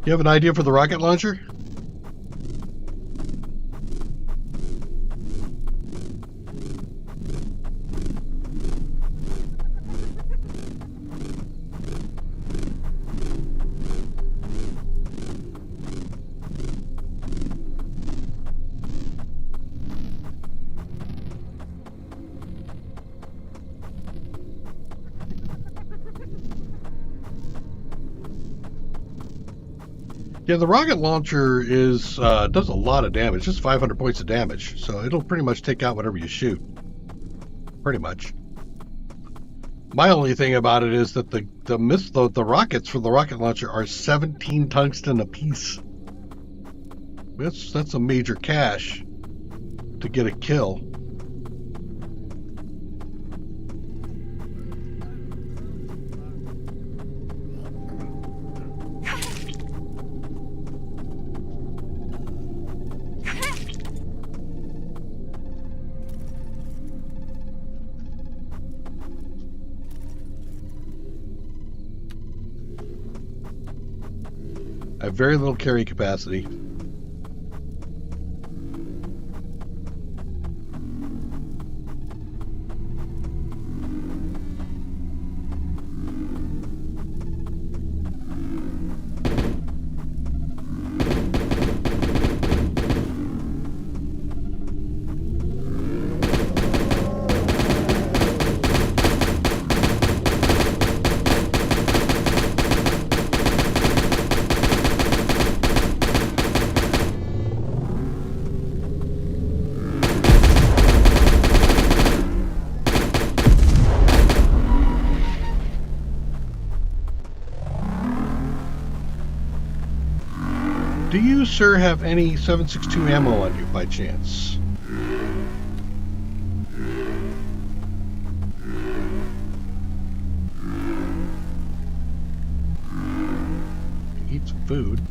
You have an idea for the rocket launcher? Yeah, the rocket launcher is does a lot of damage, just 500 points of damage. So it'll pretty much take out whatever you shoot. Pretty much. My only thing about it is that the rockets for the rocket launcher are 17 tungsten apiece. That's a major cache to get a kill. I have very little carry capacity. Do you, sir, have any 7.62 ammo on you by chance? Eat some food.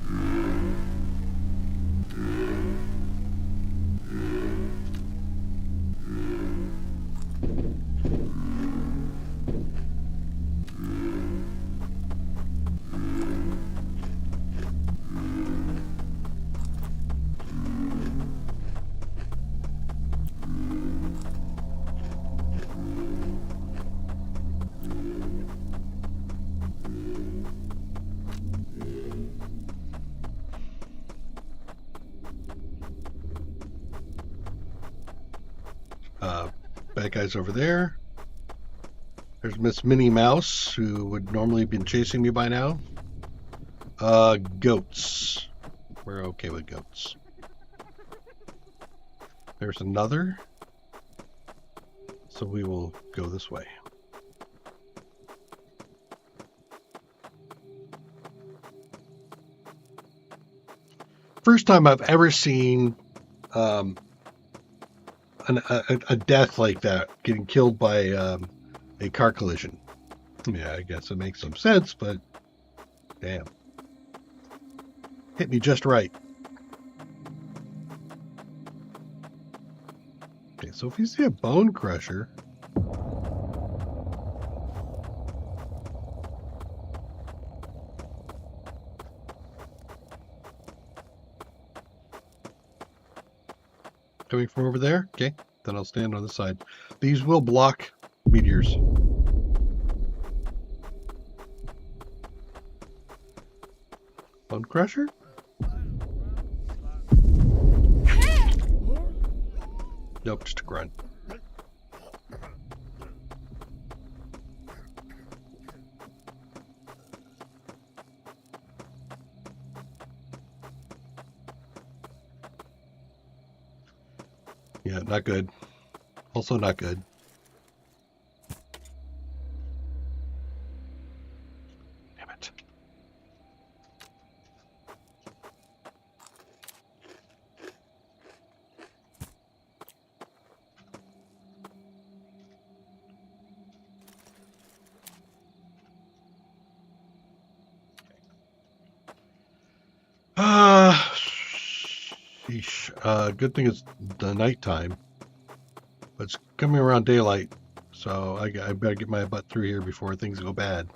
Bad guys over there. There's Miss Minnie Mouse, who would normally have been chasing me by now. Goats. We're okay with goats. There's another. So we will go this way. First time I've ever seen a death like that, getting killed by a car collision. Yeah, I guess it makes some sense, but damn. Hit me just right. Okay, so if you see a bone crusher... Coming from over there? Okay, then I'll stand on the side. These will block meteors. Bone crusher? Nope, just a grunt. Yeah, not good. Also not good. Damn it. Sheesh. Good thing it's the nighttime. But it's coming around daylight, so I better get my butt through here before things go bad.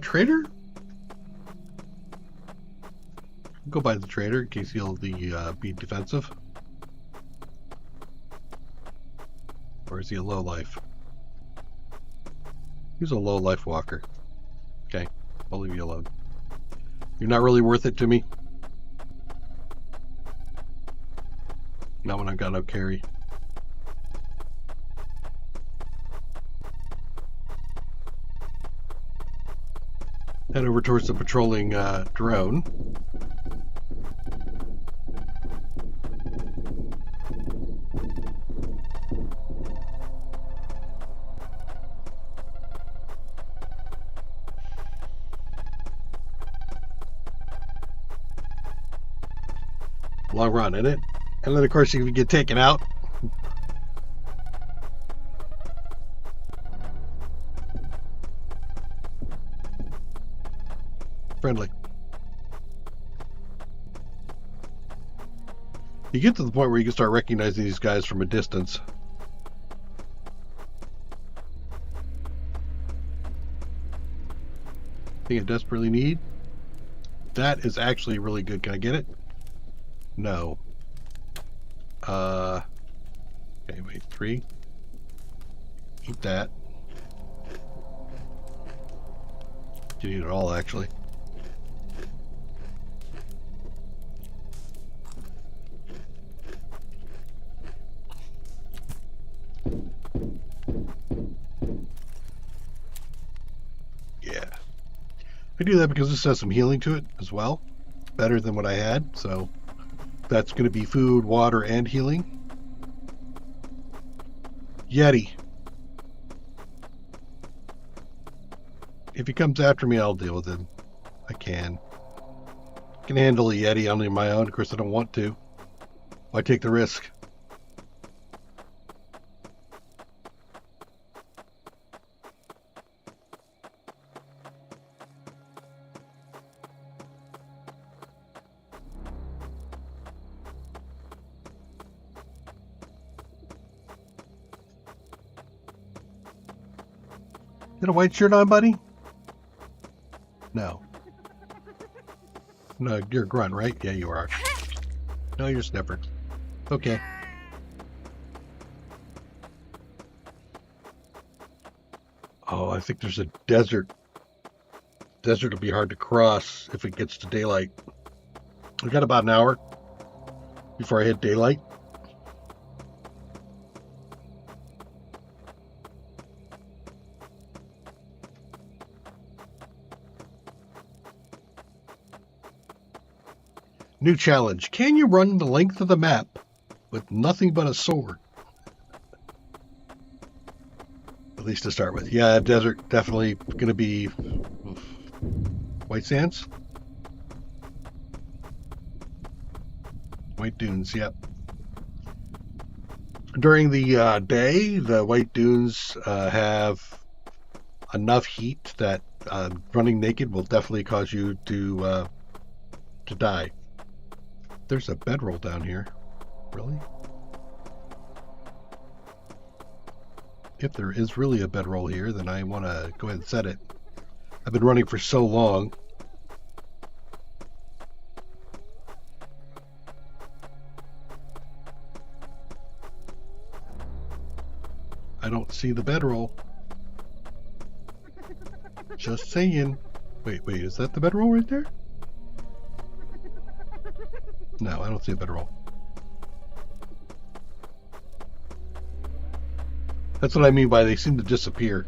Trader? Go by the trader in case he'll be defensive. Or is he a lowlife? He's a lowlife walker. Okay, I'll leave you alone. You're not really worth it to me. Not when I've got no carry. Head over towards the patrolling drone. Long run, isn't it? And then, of course, you get taken out. Friendly. You get to the point where you can start recognizing these guys from a distance. Thing I desperately need. That is actually really good. Can I get it? No. Okay, wait, 3. Eat that. You need it all, actually. Yeah. I do that because this has some healing to it as well. Better than what I had, so that's going to be food, water, and healing. Yeti. If he comes after me, I'll deal with him. I can. I can handle a Yeti on my own. Of course, I don't want to. Why take the risk? Get a white shirt on, buddy? No. No, you're a grunt, right? Yeah, you are. No, you're a sniffer. Okay. Oh, I think there's a desert. Desert will be hard to cross if it gets to daylight. We got about an hour before I hit daylight. New challenge. Can you run the length of the map with nothing but a sword? At least to start with. Yeah, desert definitely going to be white sands. White dunes, yep. During the day, the white dunes have enough heat that running naked will definitely cause you to die. There's a bedroll down here. Really? If there is really a bedroll here, then I want to go ahead and set it. I've been running for so long. I don't see the bedroll. Just saying. Wait, is that the bedroll right there? No, I don't see a bedroll. That's what I mean by they seem to disappear.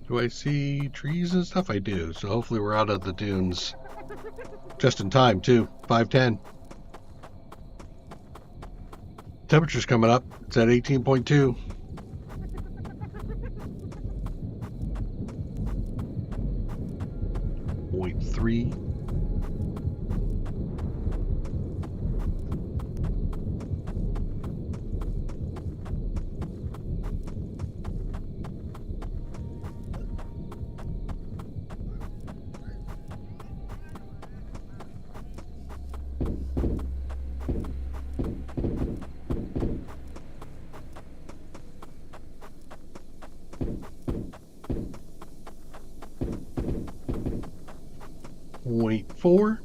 Do I see trees and stuff? I do. So hopefully we're out of the dunes just in time, too. 5:10. Temperature's coming up. It's at 18.2. .3. .4.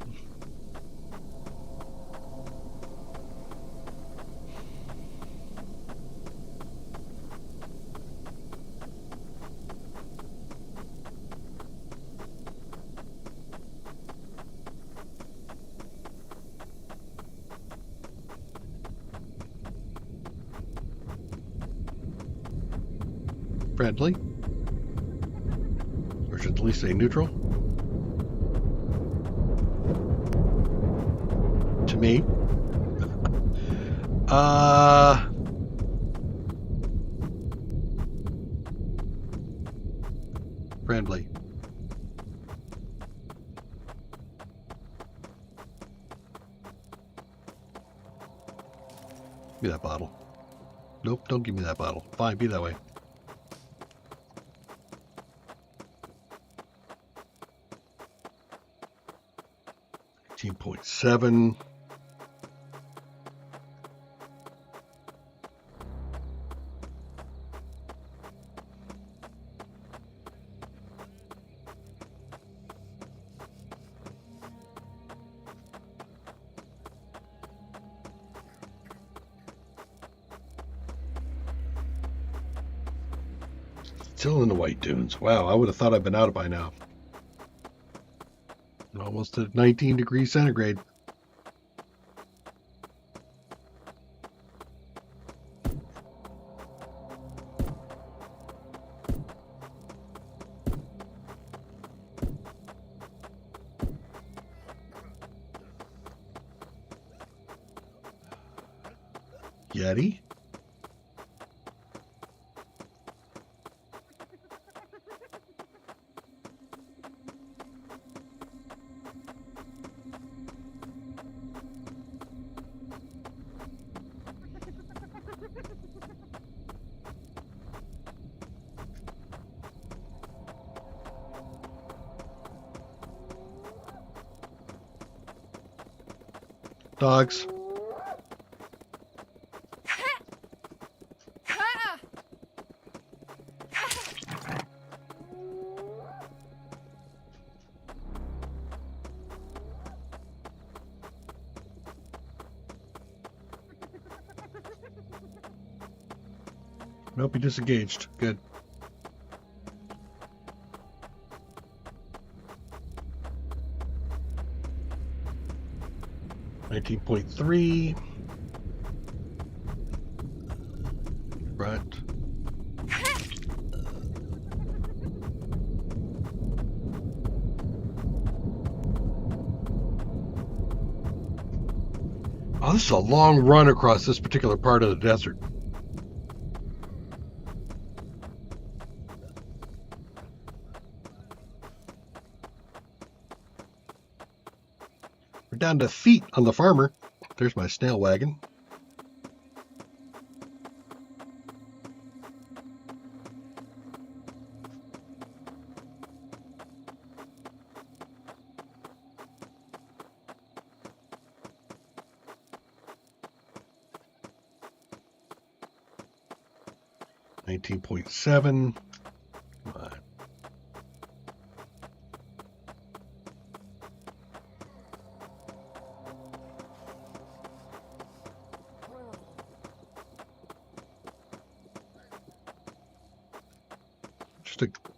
Friendly. Or should at least say neutral. To me. Friendly. Give me that bottle. Nope, don't give me that bottle. Fine, be that way. .7. Still in the white dunes. Wow, I would have thought I'd been out by now. Almost at 19 degrees centigrade. Yeti? Dogs. Nope, he disengaged. Good. $19.3. Front. Oh, this is a long run across this particular part of the desert. We're down to feet on the farmer. There's my snail wagon. $19.7. Come on.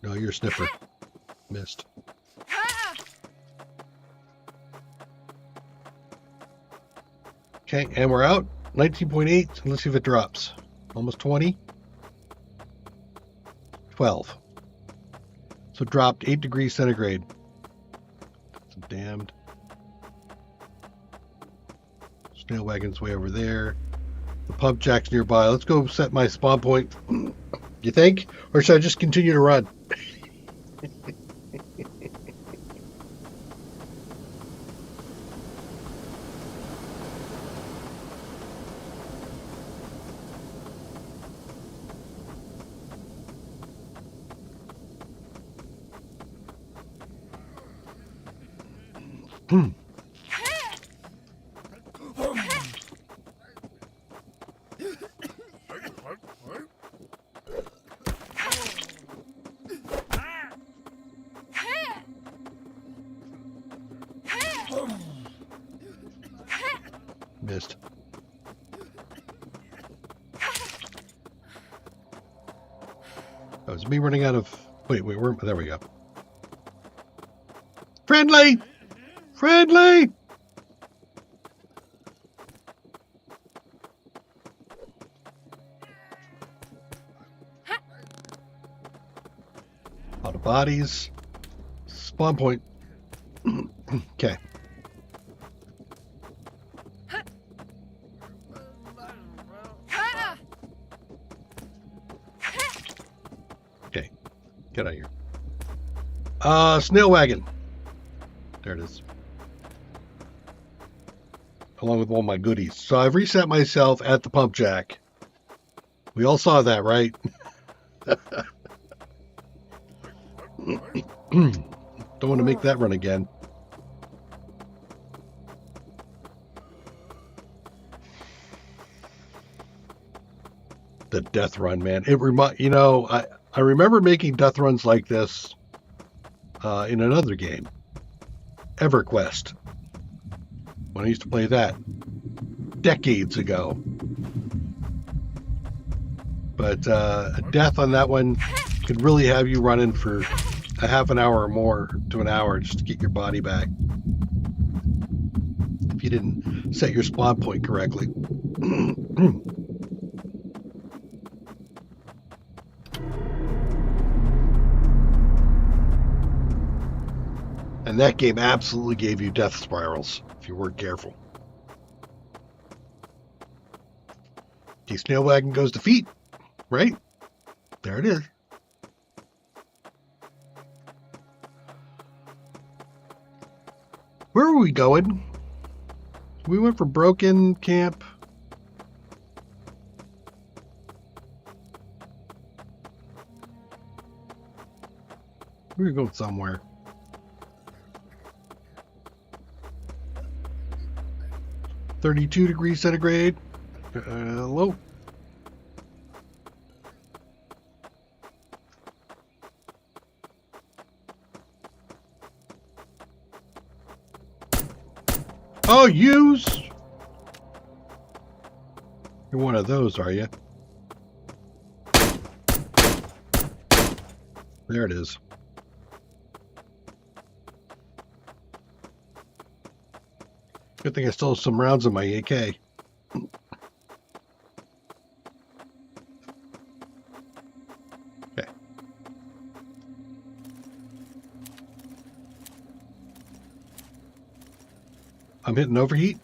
No, you're a sniffer. Missed. Okay, and we're out. 19.8. Let's see if it drops. Almost 20. 12. So it dropped 8 degrees centigrade. That's damned. Snail wagon's way over there. The pump jack's nearby. Let's go set my spawn point. You think? Or should I just continue to run? Missed. Oh, it's me running out of... Wait, where... There we go. Friendly! Friendly! A lot of bodies. Spawn point. Okay. Okay. Get out of here. Snail wagon. There it is. Along with all my goodies. So I've reset myself at the pump jack. We all saw that, right? Don't want to make that run again. The death run, man. I remember making death runs like this in another game, EverQuest, when I used to play that decades ago. But a death on that one could really have you running for a half an hour or more to an hour just to get your body back if you didn't set your spawn point correctly. And that game absolutely gave you death spirals if you weren't careful. Okay, snail wagon goes to feet, right? There it is. Where were we going? We went for broken camp. We were going somewhere. (32°C). Hello. Oh, use. You're one of those, are you? There it is. Good thing I still have some rounds in my AK. Okay. I'm hitting overheat.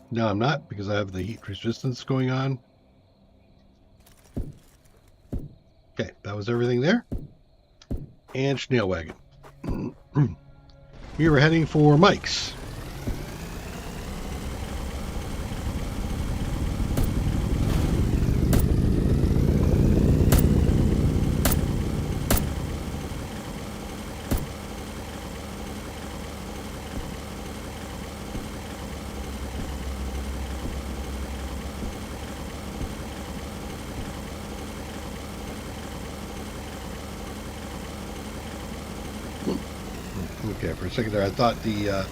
No, I'm not, because I have the heat resistance going on. Okay, that was everything there. And snail wagon. We were heading for Mike's. Okay, for a second there, I thought the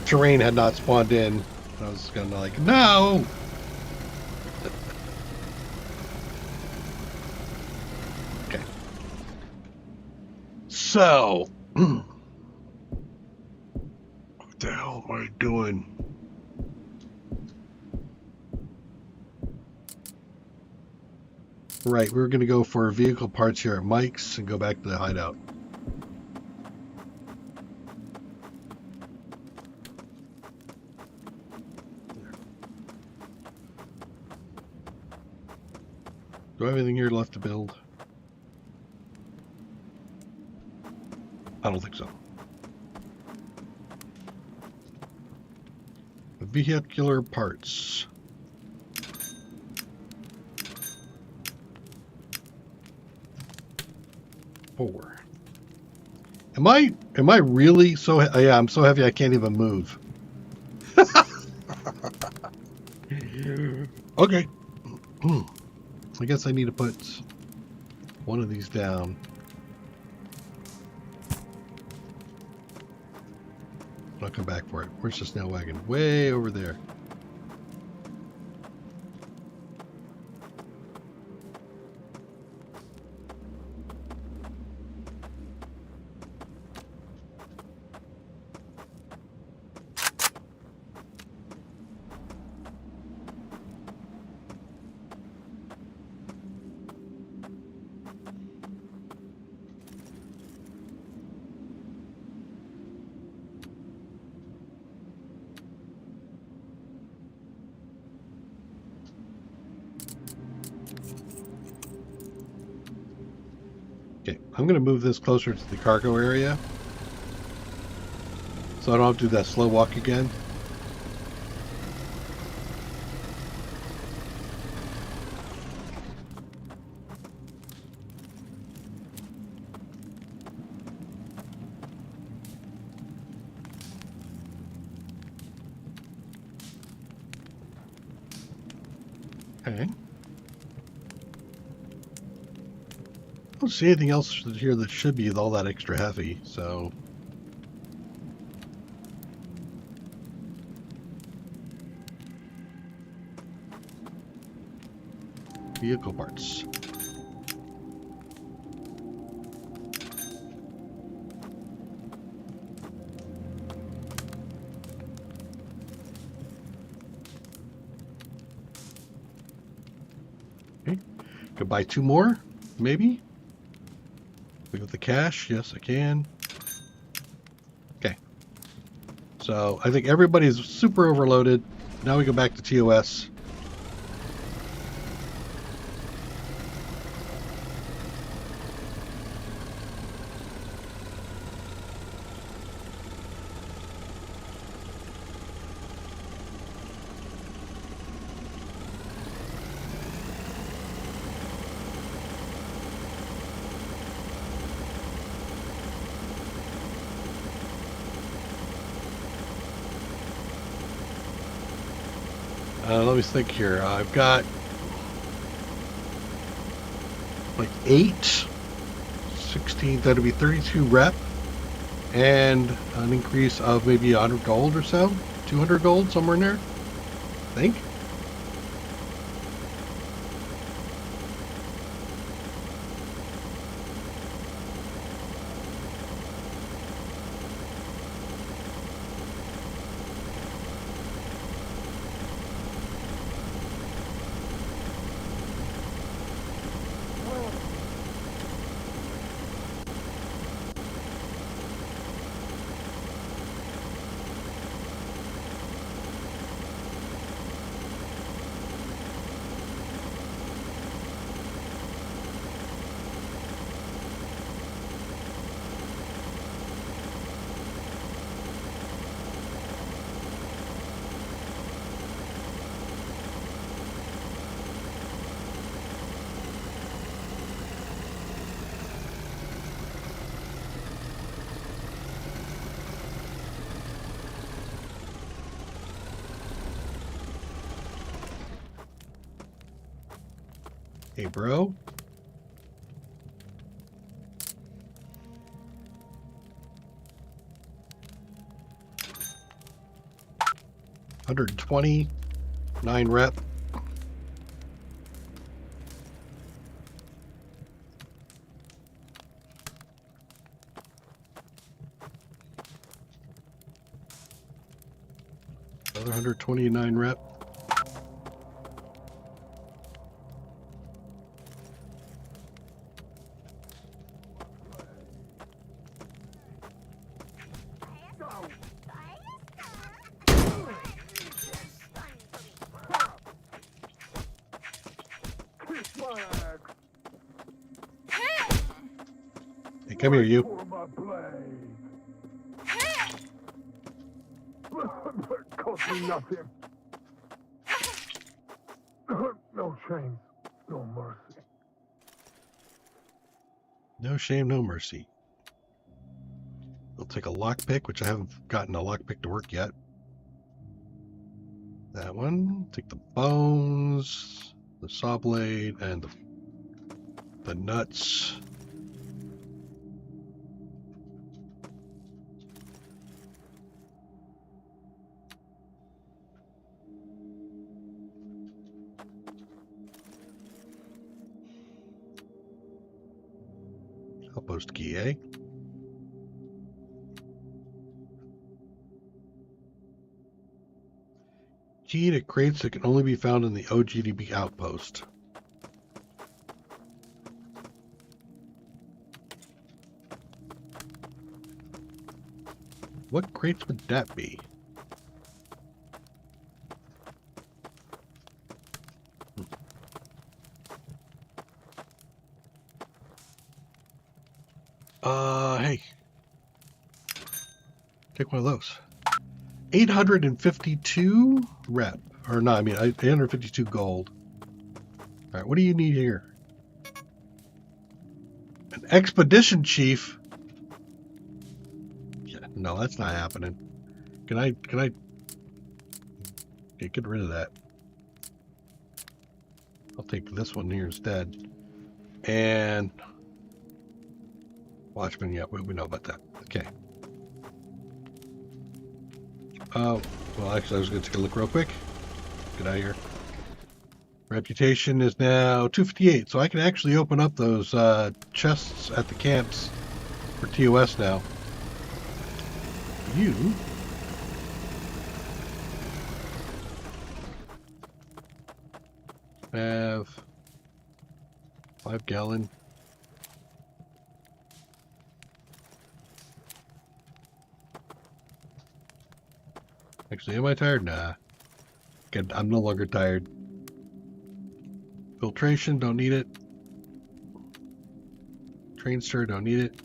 terrain had not spawned in. I was kind of like, no! Okay. So, what the hell am I doing? Right, we're going to go for vehicle parts here at Mike's and go back to the hideout. Do I have anything here left to build? I don't think so. Vehicular parts. Four. Am I really so? Yeah, I'm so heavy I can't even move. Okay. I guess I need to put one of these down. I'll come back for it. Where's the snail wagon? Way over there. Okay, I'm going to move this closer to the cargo area so I don't have to do that slow walk again. Okay. I don't see anything else here that should be all that extra heavy, so... Vehicle parts. Okay. Could buy 2 more, maybe? With the cash, yes, I can. Okay. So I think everybody's super overloaded. Now we go back to TOS. Let me think here. I've got like 8, 16, that'd be 32 rep, and an increase of maybe 100 gold or so, 200 gold, somewhere in there, I think. Hey, bro. $129 rep. Another 129 rep. Hey, come here, you. Cost me nothing. No shame, no mercy. No shame, no mercy. We'll take a lockpick, which I haven't gotten a lockpick to work yet. That one. Take the bones, the saw blade, and the nuts. Outpost key, eh? Key to crates that can only be found in the OGDB outpost. What crates would that be? Hey. Take one of those. 852 rep. Or no, I mean 852 gold. Alright, what do you need here? An expedition chief? Yeah, no, that's not happening. Can I okay, get rid of that. I'll take this one here instead. And Watchman, yeah, we know about that. Okay. Well, actually, I was going to take a look real quick. Get out of here. Reputation is now 258, so I can actually open up those chests at the camps for TOS now. You have 5-gallon. Actually, am I tired? Nah. Good. I'm no longer tired. Filtration, don't need it. Train stir, don't need it.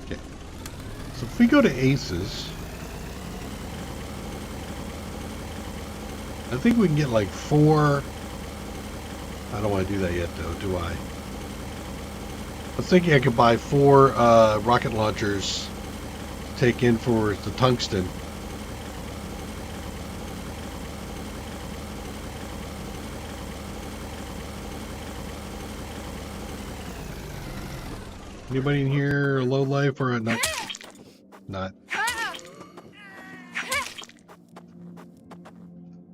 Okay. So if we go to Aces, I think we can get like 4. I don't want to do that yet, though, do I? I was thinking I could buy 4 rocket launchers to take in for the tungsten. Anybody in here a low life or a not? Not.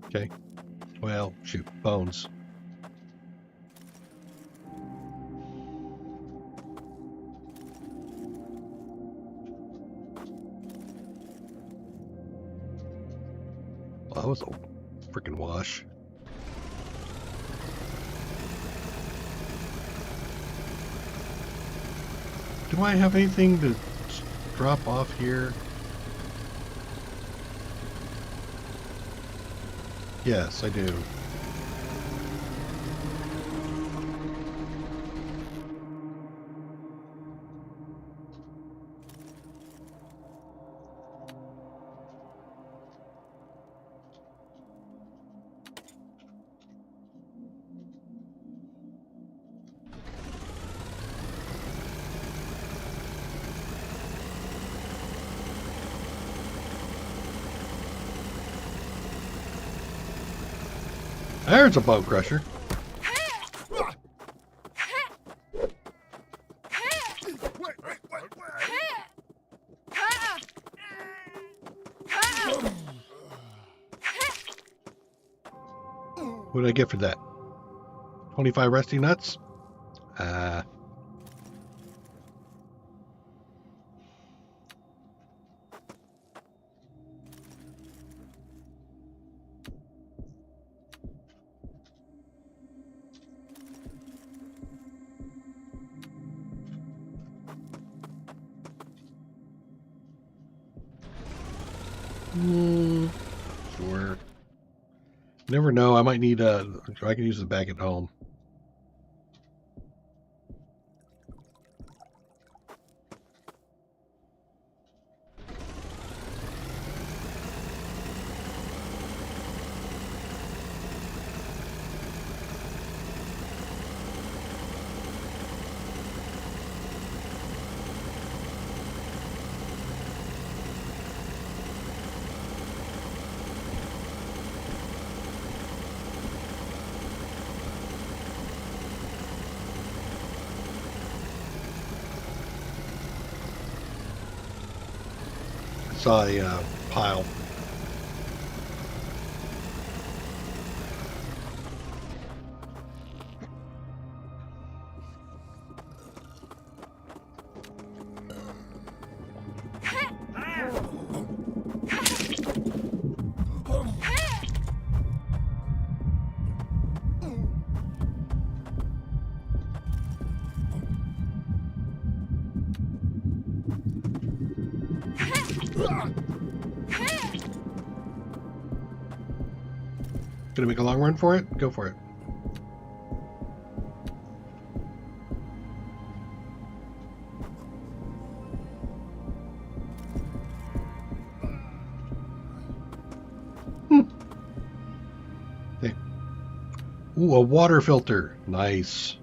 Okay. Well, shoot, bones. Well, that was a freaking wash. Do I have anything to drop off here? Yes, I do. There's a bone crusher. What did I get for that? 25 rusty nuts? Sure. Never know. I might need I can use the bag at home. Saw a pile. Gonna make a long run for it? Go for it. Okay. Ooh, a water filter. Nice.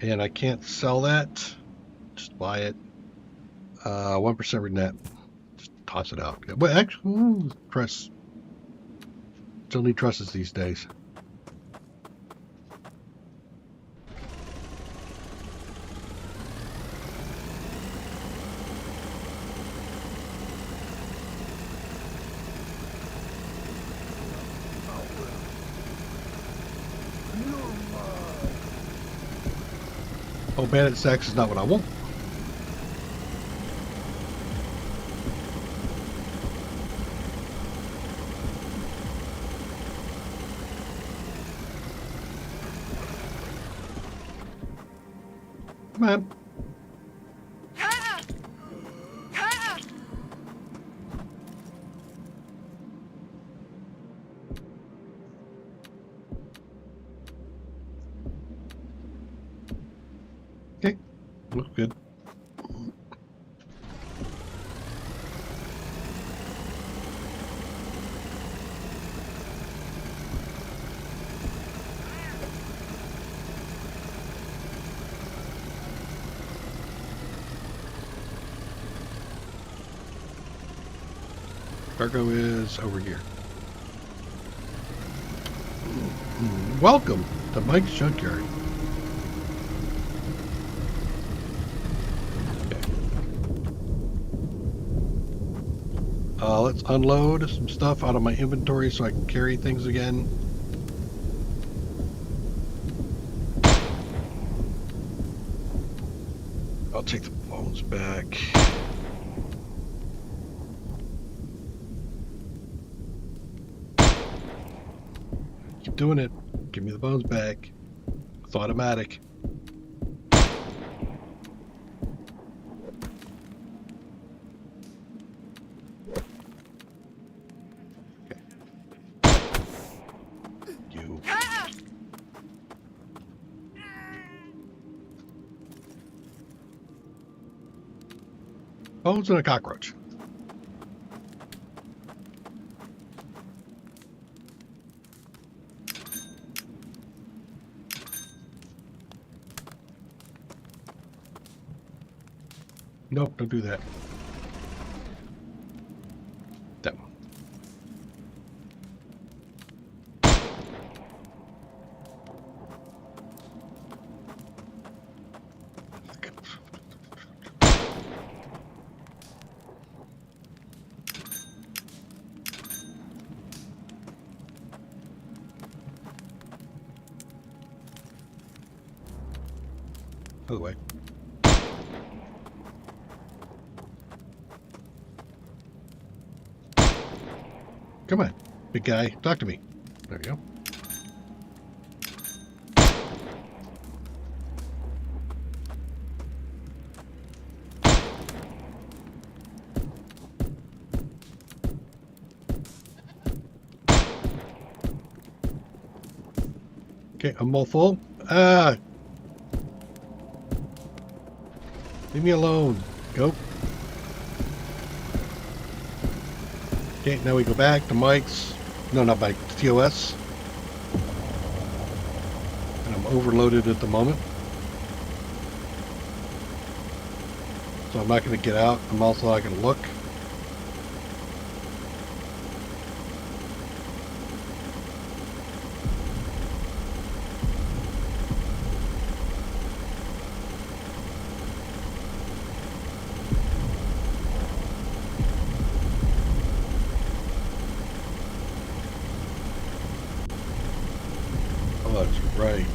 And I can't sell that. Just buy it. 1% net. Just toss it out. But actually, truss. Still need trusses these days. Oh, bandit sex is not what I want. Come on. Okay. Looks good. Cargo is over here. Welcome to Mike's Junkyard. Okay. Let's unload some stuff out of my inventory so I can carry things again. I'll take the bones back. Keep doing it. Give me the bones back. It's automatic. Okay. You. Bones and a cockroach. Nope, don't do that. That one. Other way. Come on, big guy, talk to me. There you go. Okay, I'm all full. Leave me alone. Go. Okay, now we go back to Mike's. No, not Mike, TOS. And I'm overloaded at the moment. So I'm not going to get out. I'm also not going to look. Oh, that's right.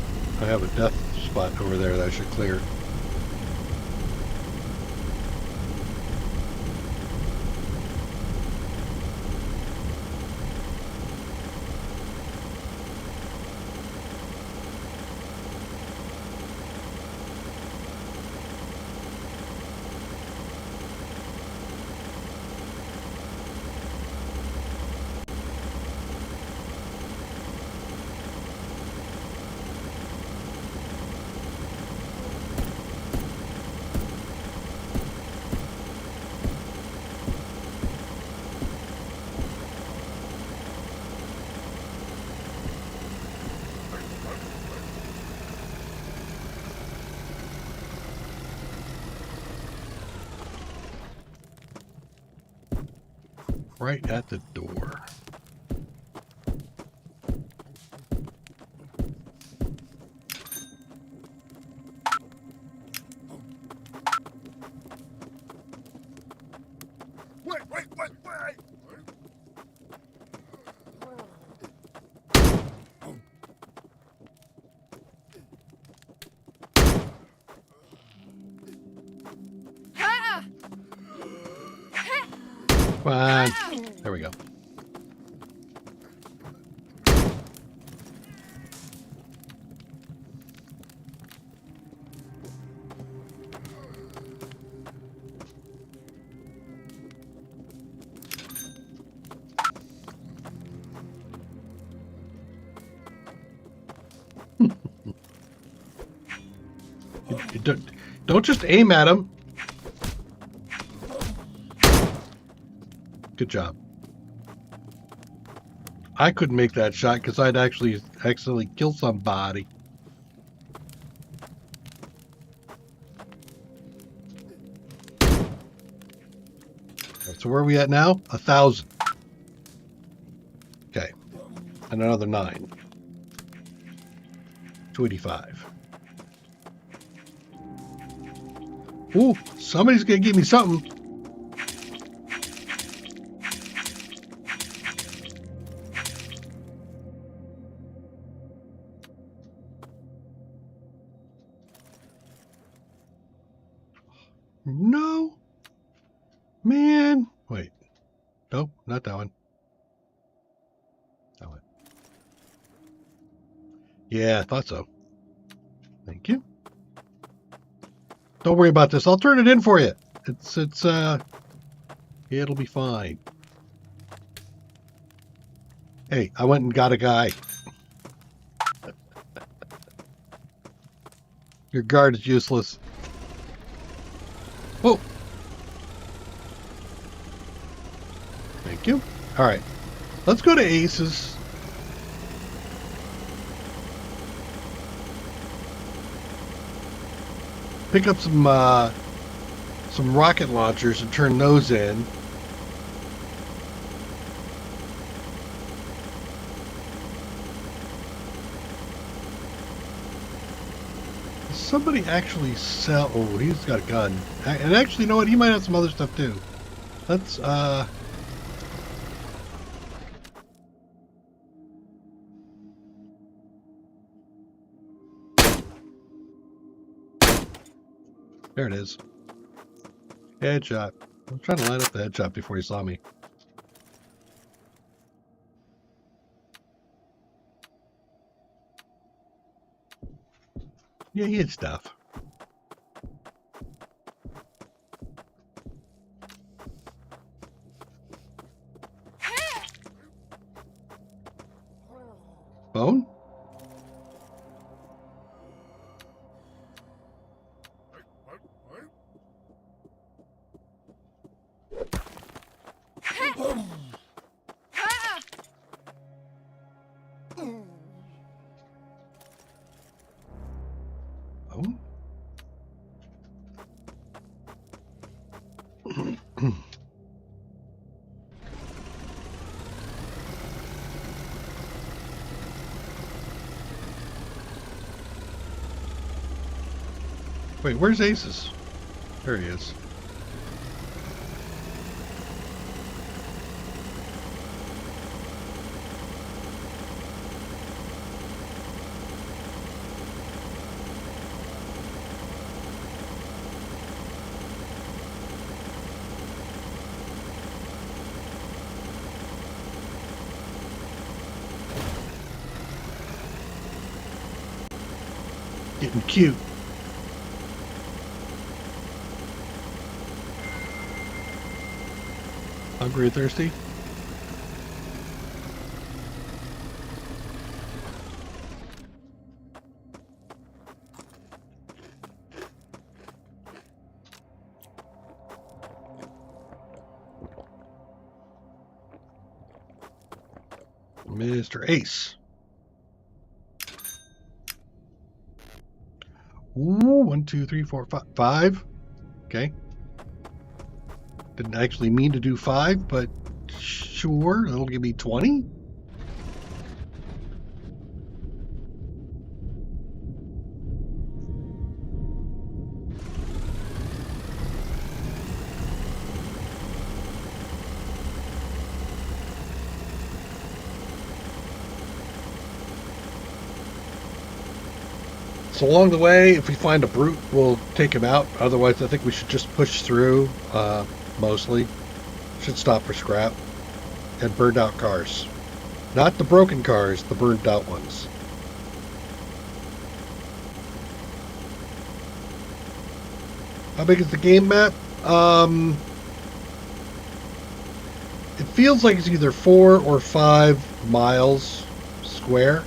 I have a death spot over there that I should clear. Right at the door. Wait! Come on. There we go. Don't just aim at him. Good job. I couldn't make that shot because I'd actually accidentally kill somebody. Right, so where are we at now? 1,000. Okay. And another 9. 285. Ooh, somebody's gonna give me something. No. Man. Wait. Nope, not that one. That one. Yeah, I thought so. Thank you. Don't worry about this. I'll turn it in for you. It'll be fine. Hey, I went and got a guy. Your guard is useless. Whoa. Thank you. All right. Let's go to Aces. Pick up some rocket launchers and turn those in. Does somebody actually sell? Oh, he's got a gun. And actually, you know what? He might have some other stuff too. Let's There it is. Headshot. I'm trying to line up the headshot before he saw me. Yeah, he had stuff. Bone? Bone? Wait, where's Aces? There he is. Getting cute. Hungry or thirsty? Mr. Ace. Ooh, 1, 2, 3, 4, 5. 5. Okay. Didn't actually mean to do 5, but sure, that'll give me 20. So along the way, if we find a brute, we'll take him out. Otherwise, I think we should just push through, mostly. Should stop for scrap. And burned out cars. Not the broken cars, the burned out ones. How big is the game map? It feels like it's either 4 or 5 miles square.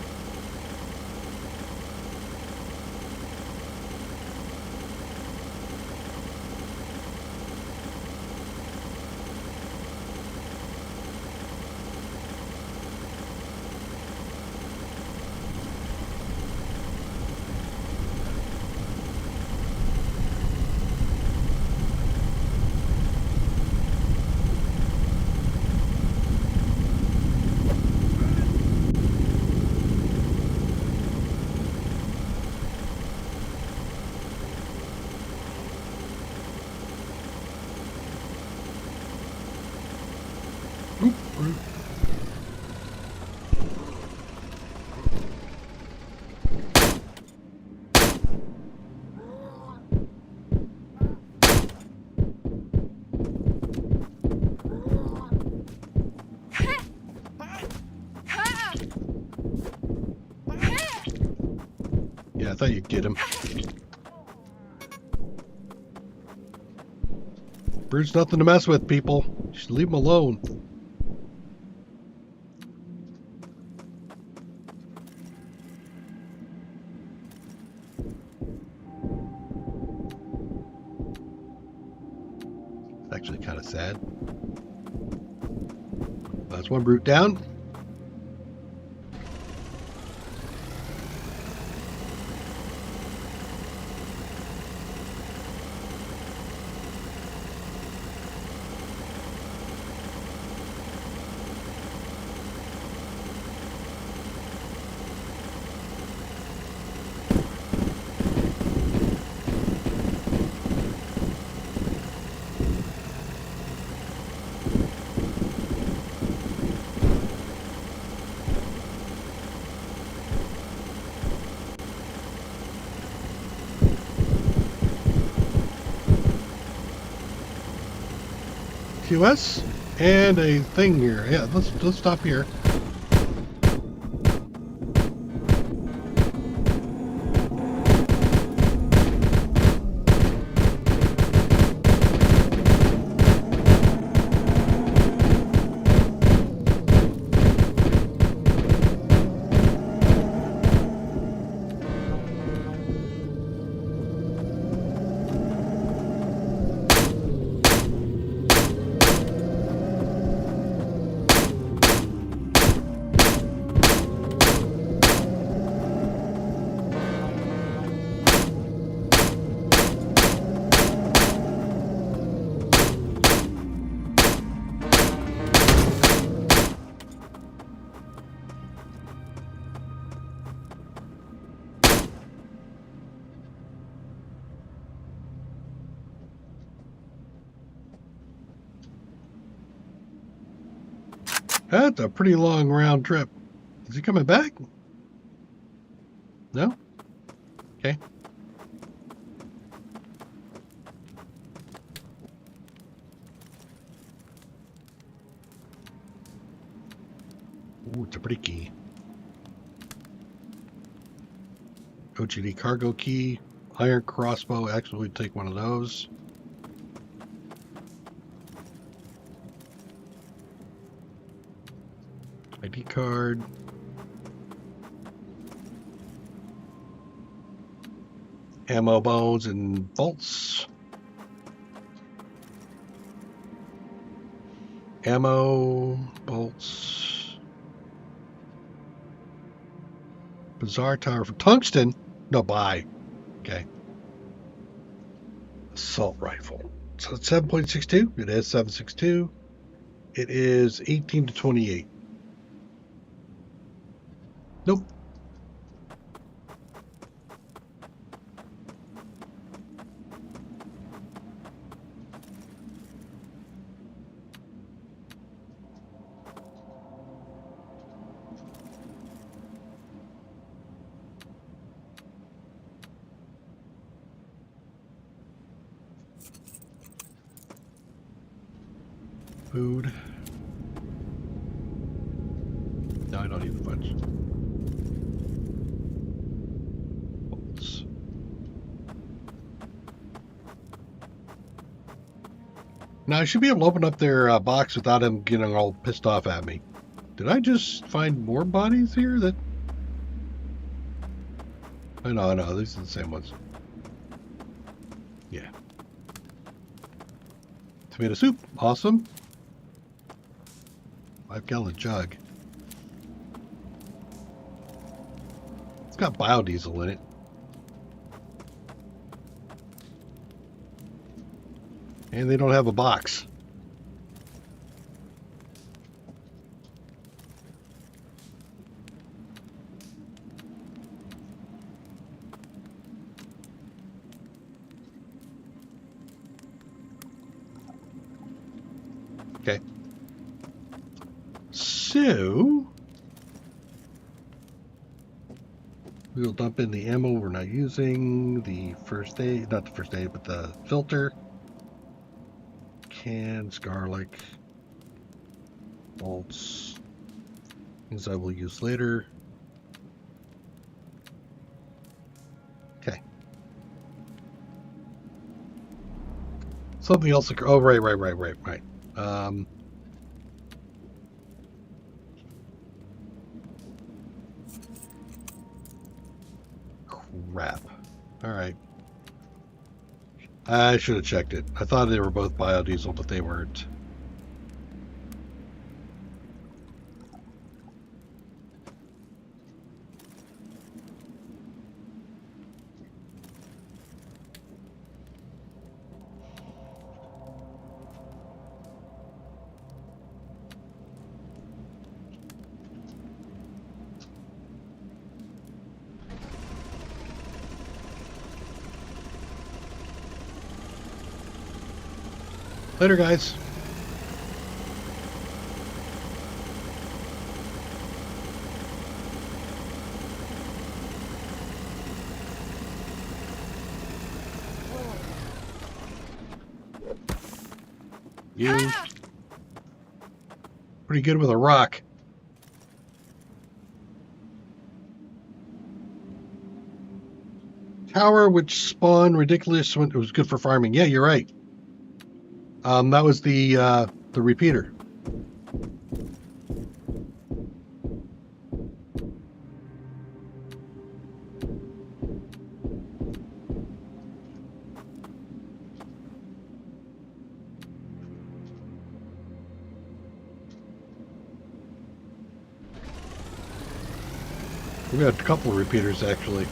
Brute. Yeah, I thought you'd get him. Brute's nothing to mess with, people. You should leave him alone. It's actually kind of sad. That's one brute down. QS and a thing here. Yeah, let's stop here. That's a pretty long round trip. Is he coming back? No? Okay. Ooh, it's a pretty key. OGD cargo key. Iron crossbow. Actually, we'd take one of those. ID card. Ammo bones and bolts. Ammo, bolts. Bizarre tower for tungsten. No, buy. Okay. Assault rifle. So it's 7.62. It is 7.62. It is 18 to 28. Nope. Food. No, I don't need the fudge. Bolts. Now I should be able to open up their box without him getting all pissed off at me. Did I just find more bodies here that... Oh, no, these are the same ones. Yeah. Tomato soup. Awesome. 5-gallon jug. It's got biodiesel in it. And they don't have a box. Okay. So we'll dump in the ammo we're not using, the first aid, not the first aid, but the filter, cans, garlic, bolts, things I will use later. Okay. Something else. Oh, right. Crap. All right. I should have checked it. I thought they were both biodiesel, but they weren't. Later, guys. You pretty good with a rock. Tower which spawned ridiculous when it was good for farming. Yeah, you're right. That was the repeater. We got a couple of repeaters actually.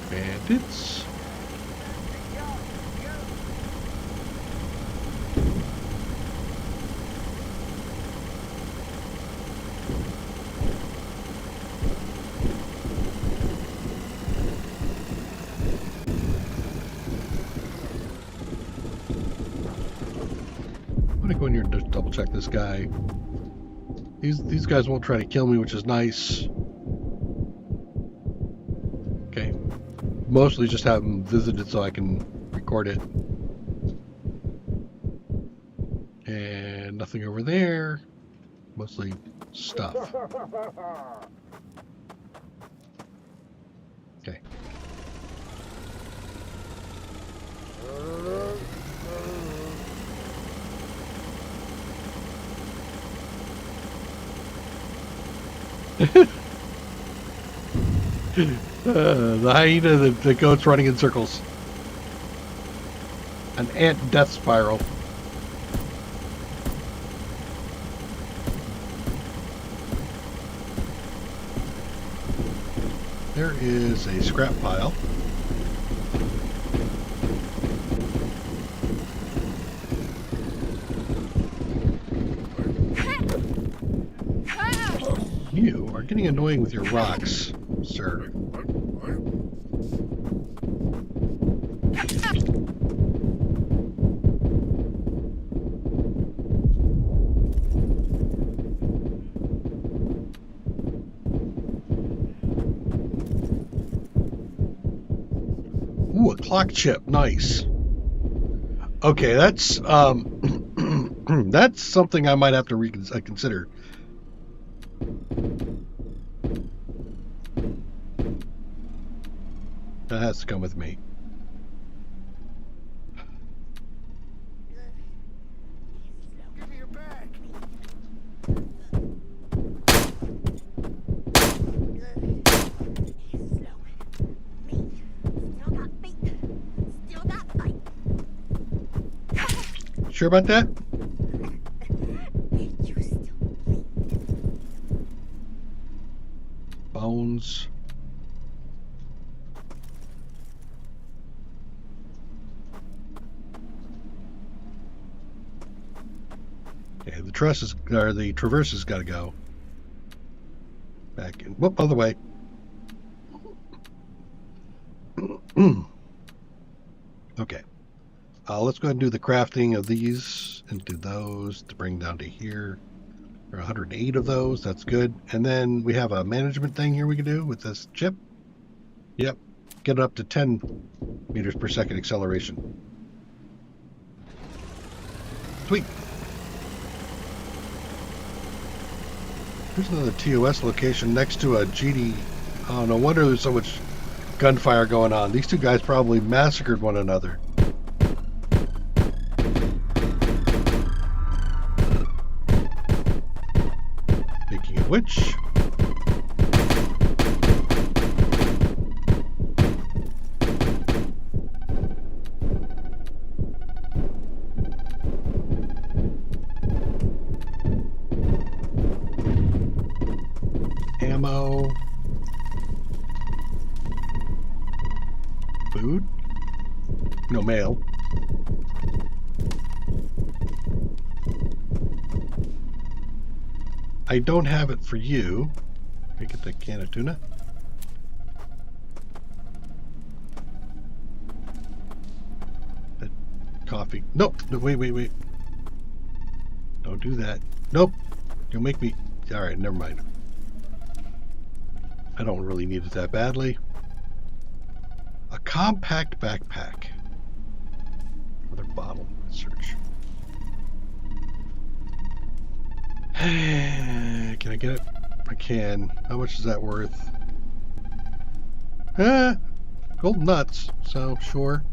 Bandits. I'm gonna go in here and just double check this guy. These guys won't try to kill me, which is nice. Okay. Mostly just have them visited so I can record it. And nothing over there. Mostly stuff. Okay. The hyena, the goat's running in circles. An ant death spiral. There is a scrap pile. You are getting annoying with your rocks, sir. Ooh, a clock chip, nice. Okay, that's that's something I might have to consider. That has to come with me. Give me your bag. Sure about that? Bones. Okay, the trusses or the traverse has got to go. Back in. Whoop, other way. Okay. Let's go ahead and do the crafting of these and do those to bring down to here. There are 108 of those. That's good. And then we have a management thing here we can do with this chip. Yep. Get it up to 10 meters per second acceleration. Sweet. Here's another TOS location next to a GD. Oh, no wonder there's so much gunfire going on. These two guys probably massacred one another. Speaking of which... ammo. Food? No mail. I don't have it for you. Can I get the can of tuna? Coffee. Nope. No, wait. Don't do that. Nope. You'll make me... Alright, never mind. I don't really need it that badly. A compact backpack. Another bottle. Search. Can I get it? I can. How much is that worth? Gold nuts. So, sure.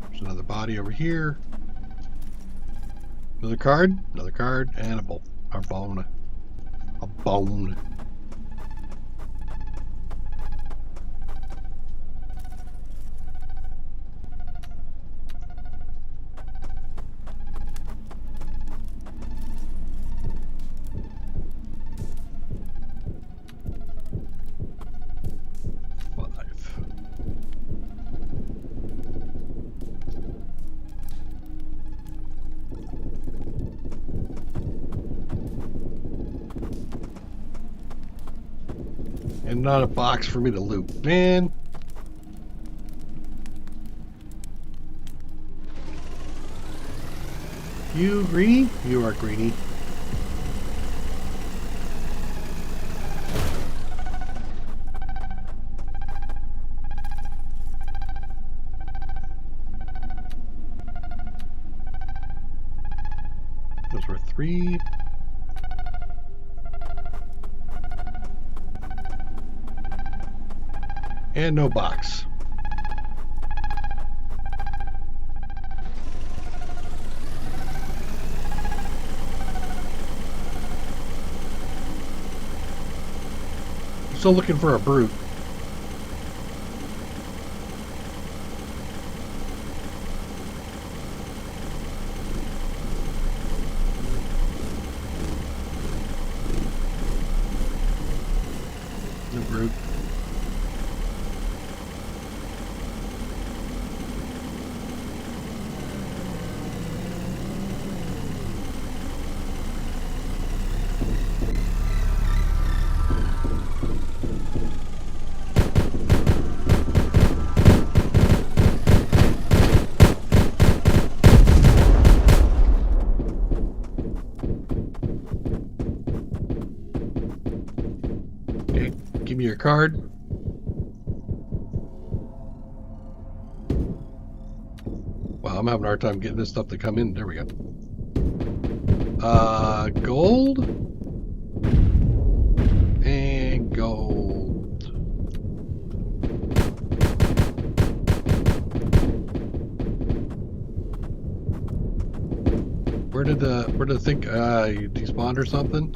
There's another body over here. Another card, and a bone. A bone. A bone. And not a box for me to loot. Man. You greenie? You are greenie. Those were 3. And no box. Still looking for a brute. No brute. Give me your card. Wow, I'm having a hard time getting this stuff to come in. There we go. Gold. And gold. Where did the thing you despawned or something?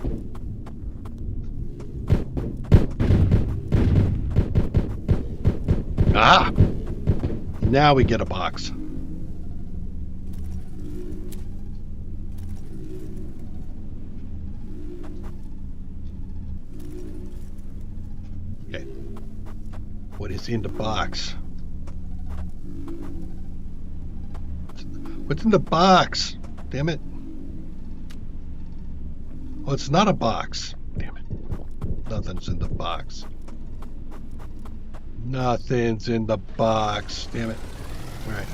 Ah! Now we get a box. Okay. What is in the box? What's in the box? Damn it. Oh, it's not a box. Damn it. Nothing's in the box. Nothing's in the box. Damn it. All right.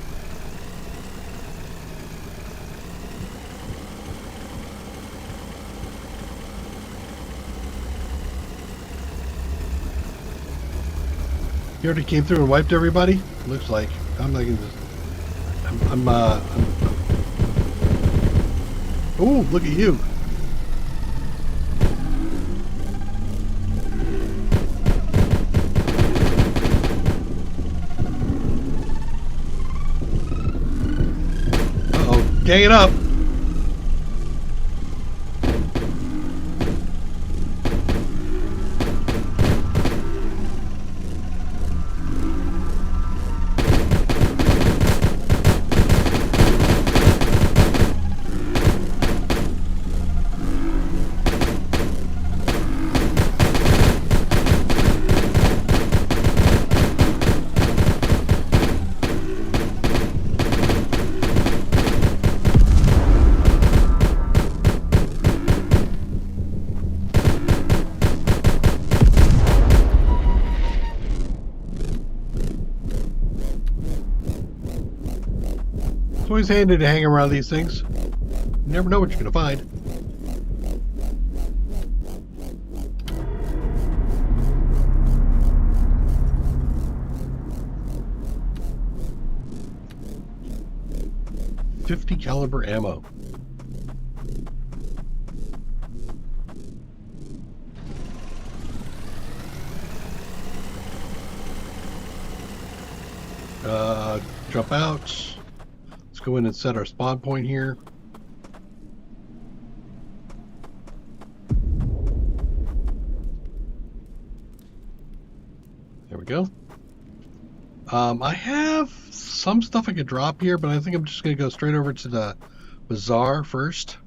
You already came through and wiped everybody? Looks like. I'm not gonna. Oh, look at you. Uh-oh. Gang it up. It's always handy to hang around these things. You never know what you're going to find. .50 caliber ammo. Jump out. Let's go in and set our spawn point here. There we go. I have some stuff I could drop here, but I think I'm just going to go straight over to the bazaar first.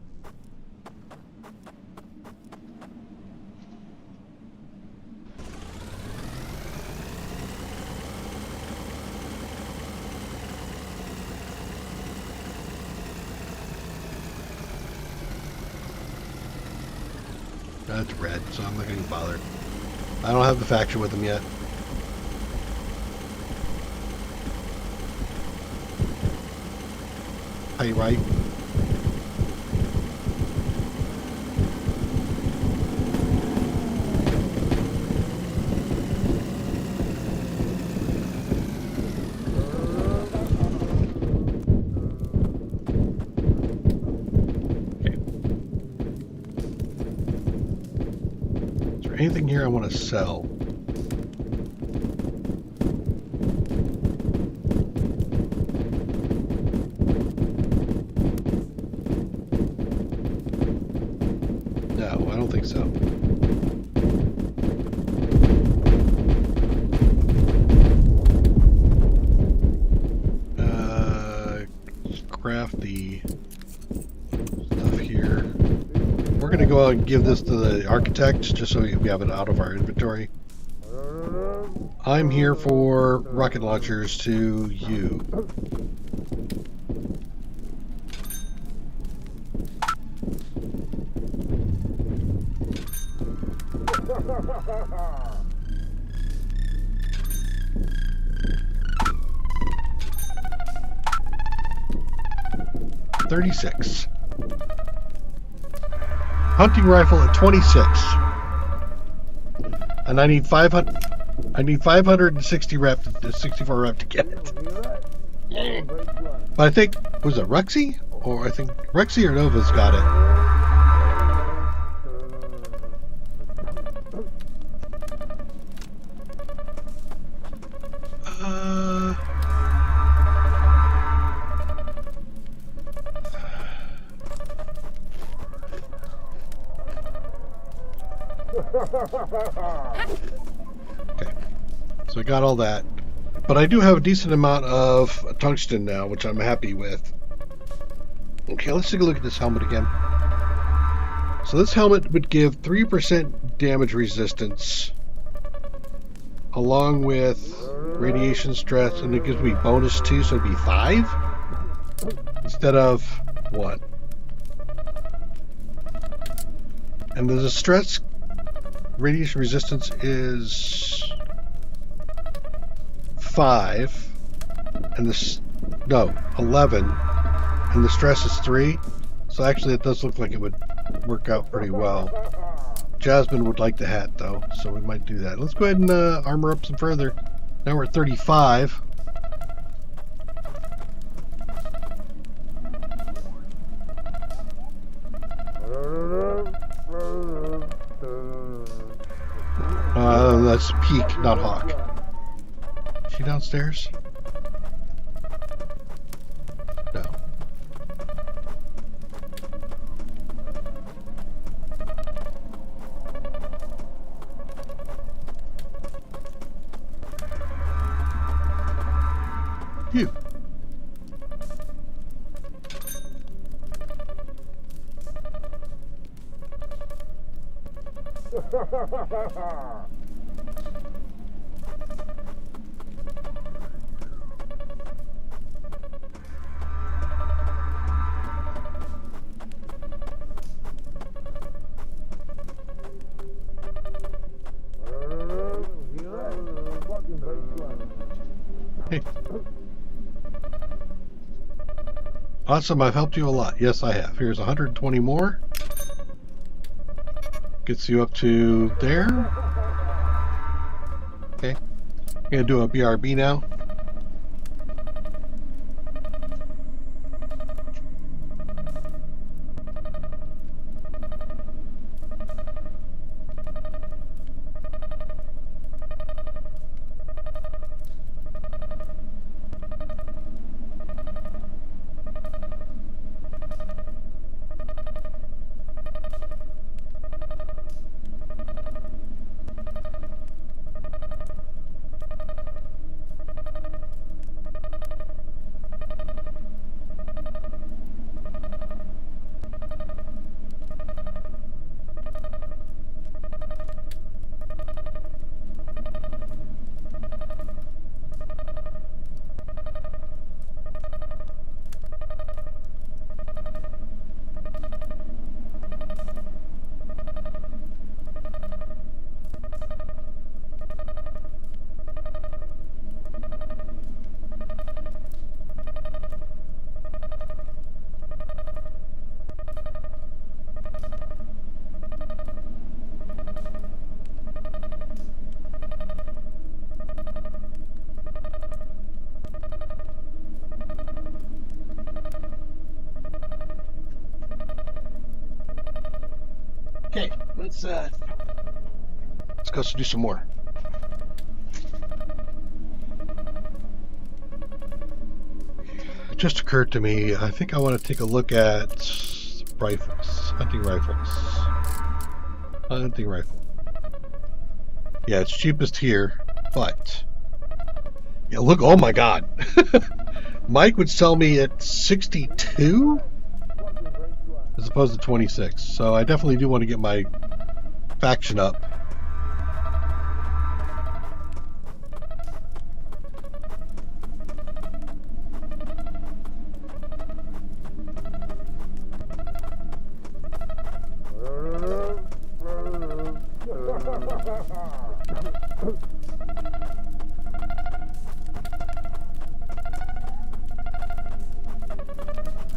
That's red, so I'm not going to bother. I don't have the faction with them yet. Hey, right? Anything here I want to sell? No, I don't think so. Craft the stuff here. We're going to go out and give this to the architect just so we have it out of our inventory. I'm here for rocket launchers to you. $36. Hunting rifle at 26. And I need 500. I need 560 rep, 64 rep to get it. But I think, was it Rexy? Or I think Rexy or Nova's got it. Okay, so I got all that, but I do have a decent amount of tungsten now, which I'm happy with. Okay, let's take a look at this helmet again. So this helmet would give 3% damage resistance along with radiation stress, and it gives me bonus 2, so it'd be 5 instead of 1. And the stress radiation resistance is 5, and no, 11, and the stress is 3. So actually it does look like it would work out pretty well. Jasmine would like the hat though, so we might do that. Let's go ahead and armor up some further. Now we're at 35. That's Peak, not Hawk. Is she downstairs? No. You. Hey. Awesome, I've helped you a lot. Yes, I have. Here's 120 more. Gets you up to there. Okay. I'm going to do a BRB now. Okay, let's go do some more. It just occurred to me, I think I want to take a look at rifles, hunting rifles. Hunting rifle. Yeah, it's cheapest here, but yeah, look, oh my god. Mike would sell me at 62 as opposed to 26. So I definitely do want to get my faction up.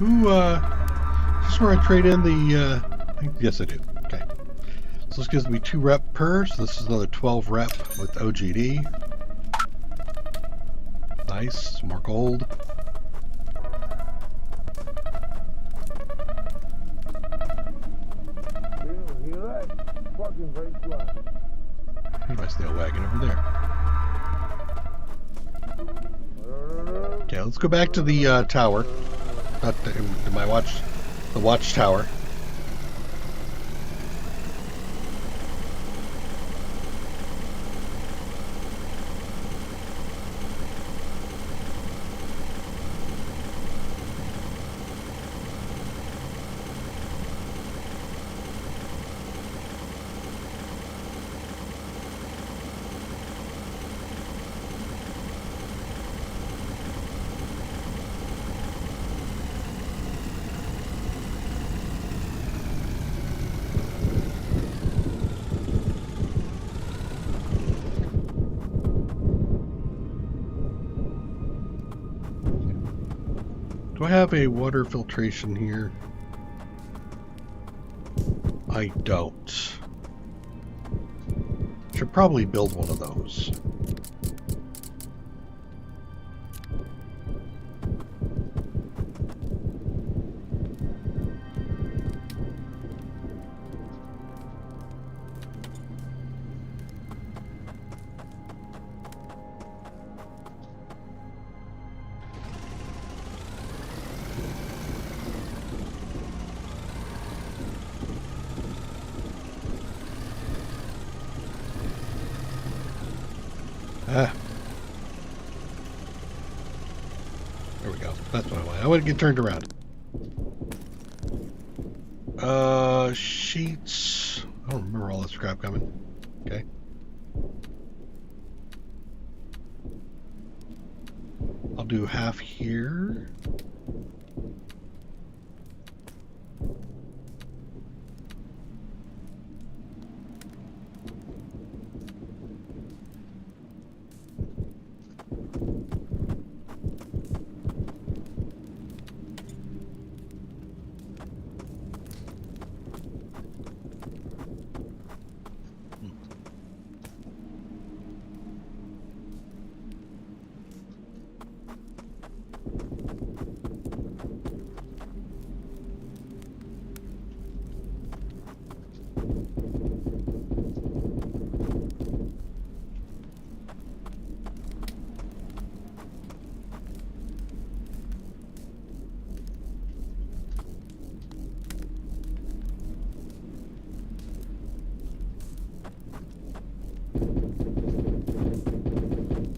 Is this where I trade in the, yes I do, okay. So this gives me 2 rep per, so this is another 12 rep with OGD. Nice, some more gold. Here's my snail wagon over there. Okay, let's go back to the tower. Not the watchtower. Do I have a water filtration here? I don't. Should probably build one of those. Ah. There we go. That's what I want. I want to get turned around. Sheets. I don't remember all this crap coming. Okay. I'll do half here.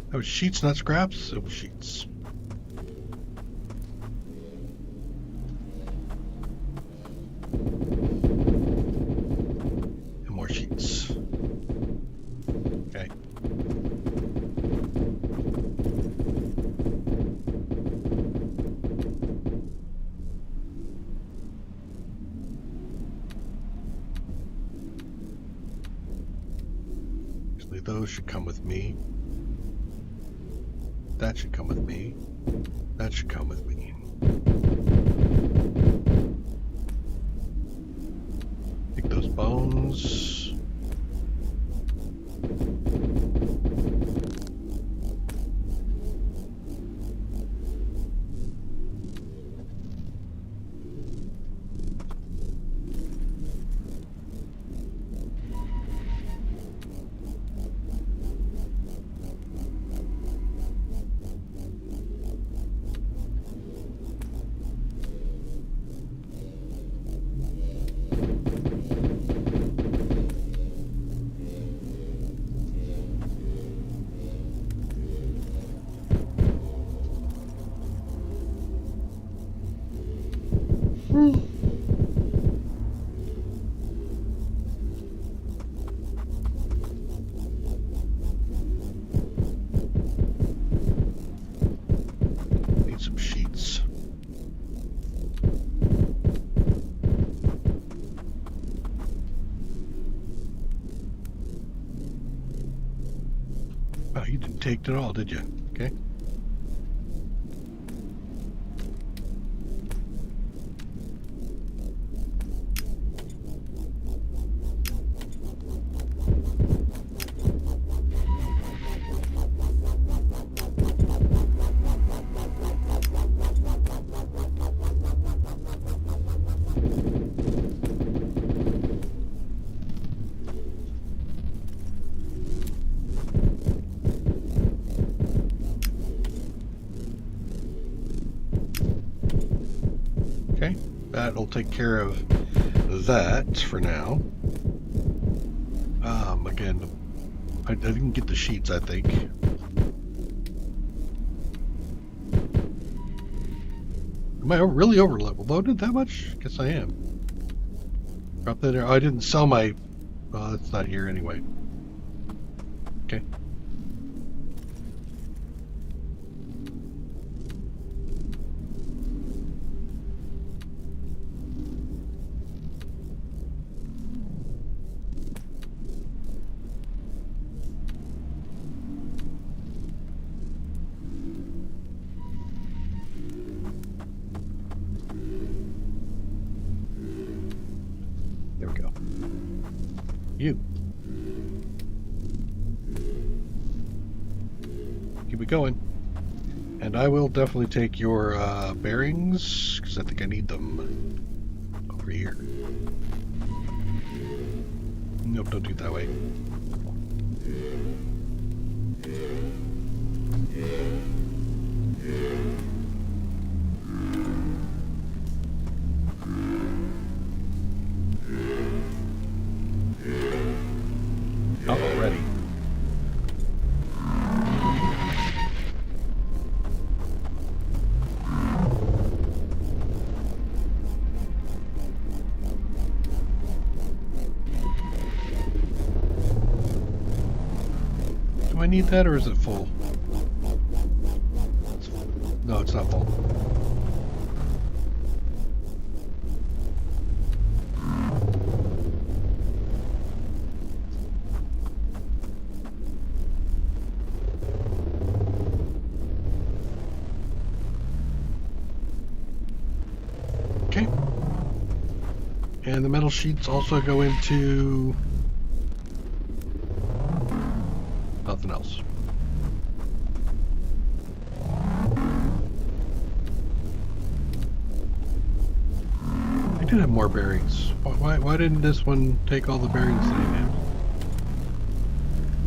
That was sheets, not scraps. It was sheets. And more sheets. Okay. Actually, those should come with me. That should come with me. That should come with me. Take those bones. Need some sheets. Oh, you didn't take it all, did you? Okay. Okay, that'll take care of that for now. Again, I didn't get the sheets, I think. Am I really overloaded that much? Guess I am. Drop that there. Oh, I didn't sell my... Oh, that's not here anyway. Okay. You. Keep it going. And I will definitely take your bearings, because I think I need them over here. Nope, don't do it that way. Uh-oh, ready. Do I need that, or is it full? No, it's not full. Okay. And the metal sheets also go into nothing else. I do have more bearings. Why didn't this one take all the bearings that I had?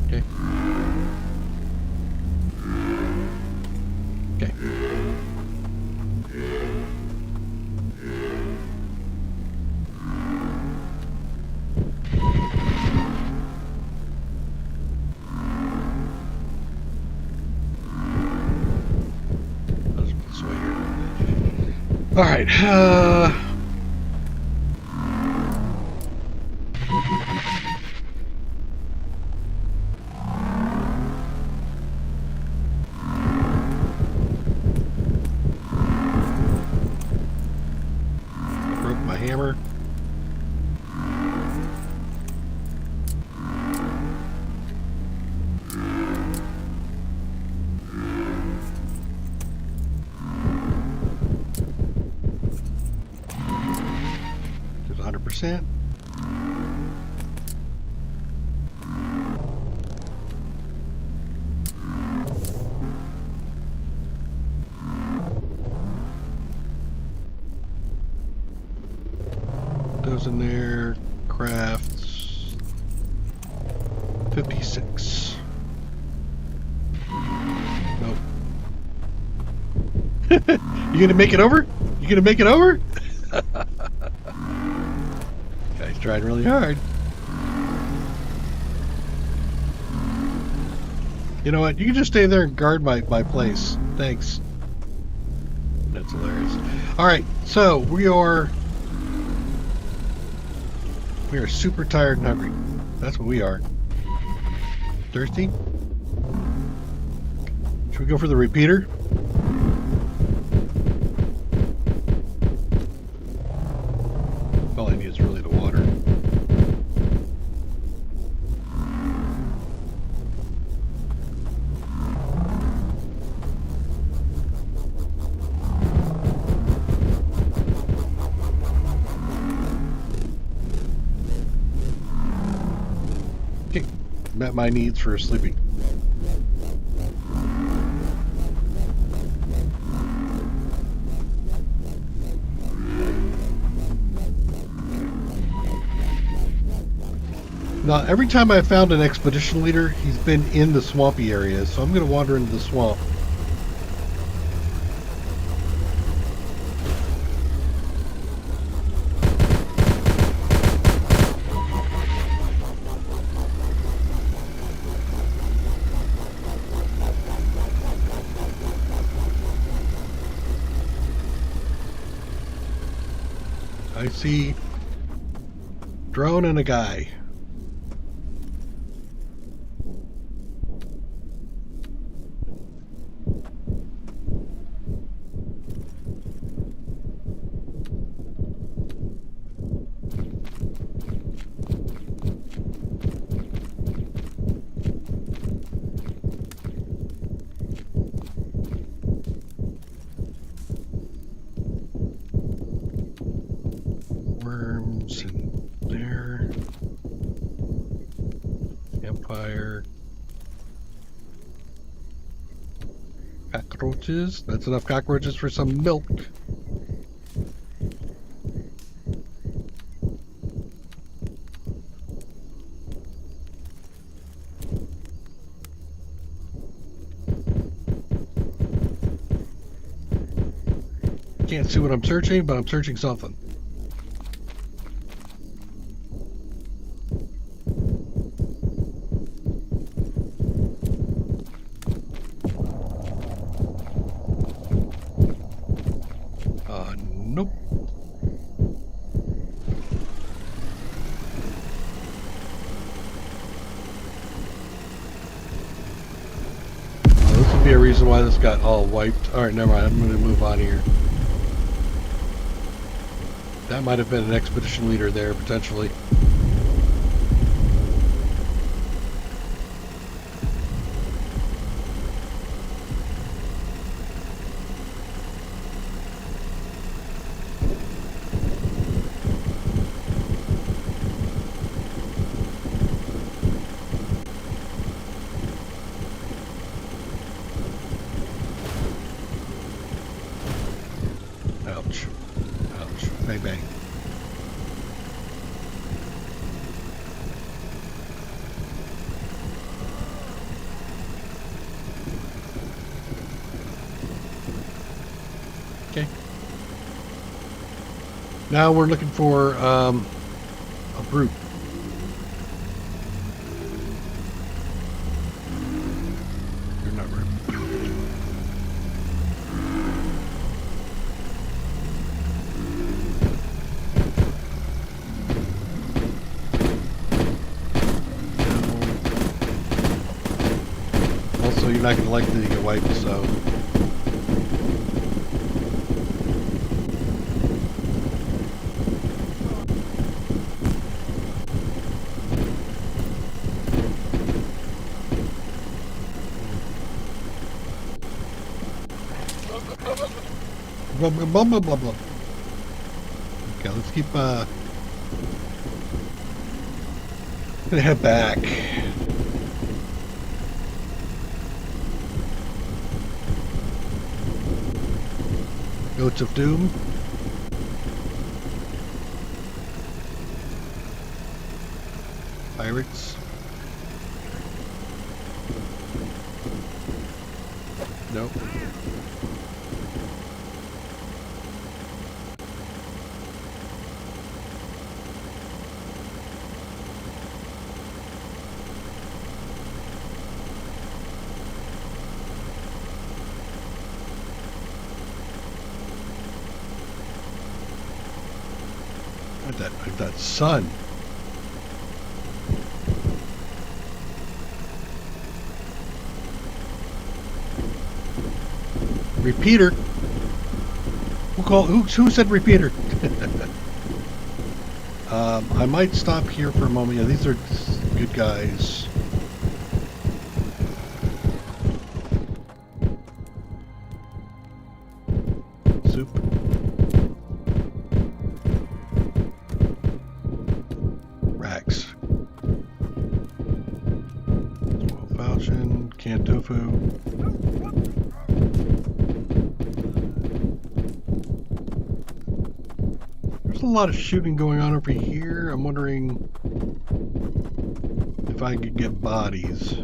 Okay. Okay. This way here. All right. I broke my hammer. There's 100%. Goes in there, crafts 56. Nope. You gonna make it over? You gonna make it over? Guy's trying really hard. You know what? You can just stay there and guard my place. Thanks. That's hilarious. Alright, so we are super tired and hungry. That's what we are. Thirsty? Should we go for the repeater? All I need is really the water. Okay, met my needs for sleeping. Now, every time I found an expedition leader, he's been in the swampy areas, so I'm going to wander into the swamp. I see drone and a guy. Worms in there. Campfire. Cockroaches. That's enough cockroaches for some milk. Can't see what I'm searching, but I'm searching something. Nope. This would be a reason why this got all wiped. Alright, never mind. I'm going to move on here. That might have been an expedition leader there, potentially. Ouch. Ouch. Bang, bang. Okay. Now we're looking for a brute. You're not brute. Also, you're not going to like that you get wiped, so. Blah, blah, blah, blah, blah, blah. Okay, let's keep, gonna head back. Goats of Doom. Pirates. Nope. That sun. Repeater. Who said repeater? I might stop here for a moment. Yeah, these are good guys. Soup. Rags. Small falchion. Canned tofu. There's a lot of shooting going on over here. I'm wondering if I could get bodies.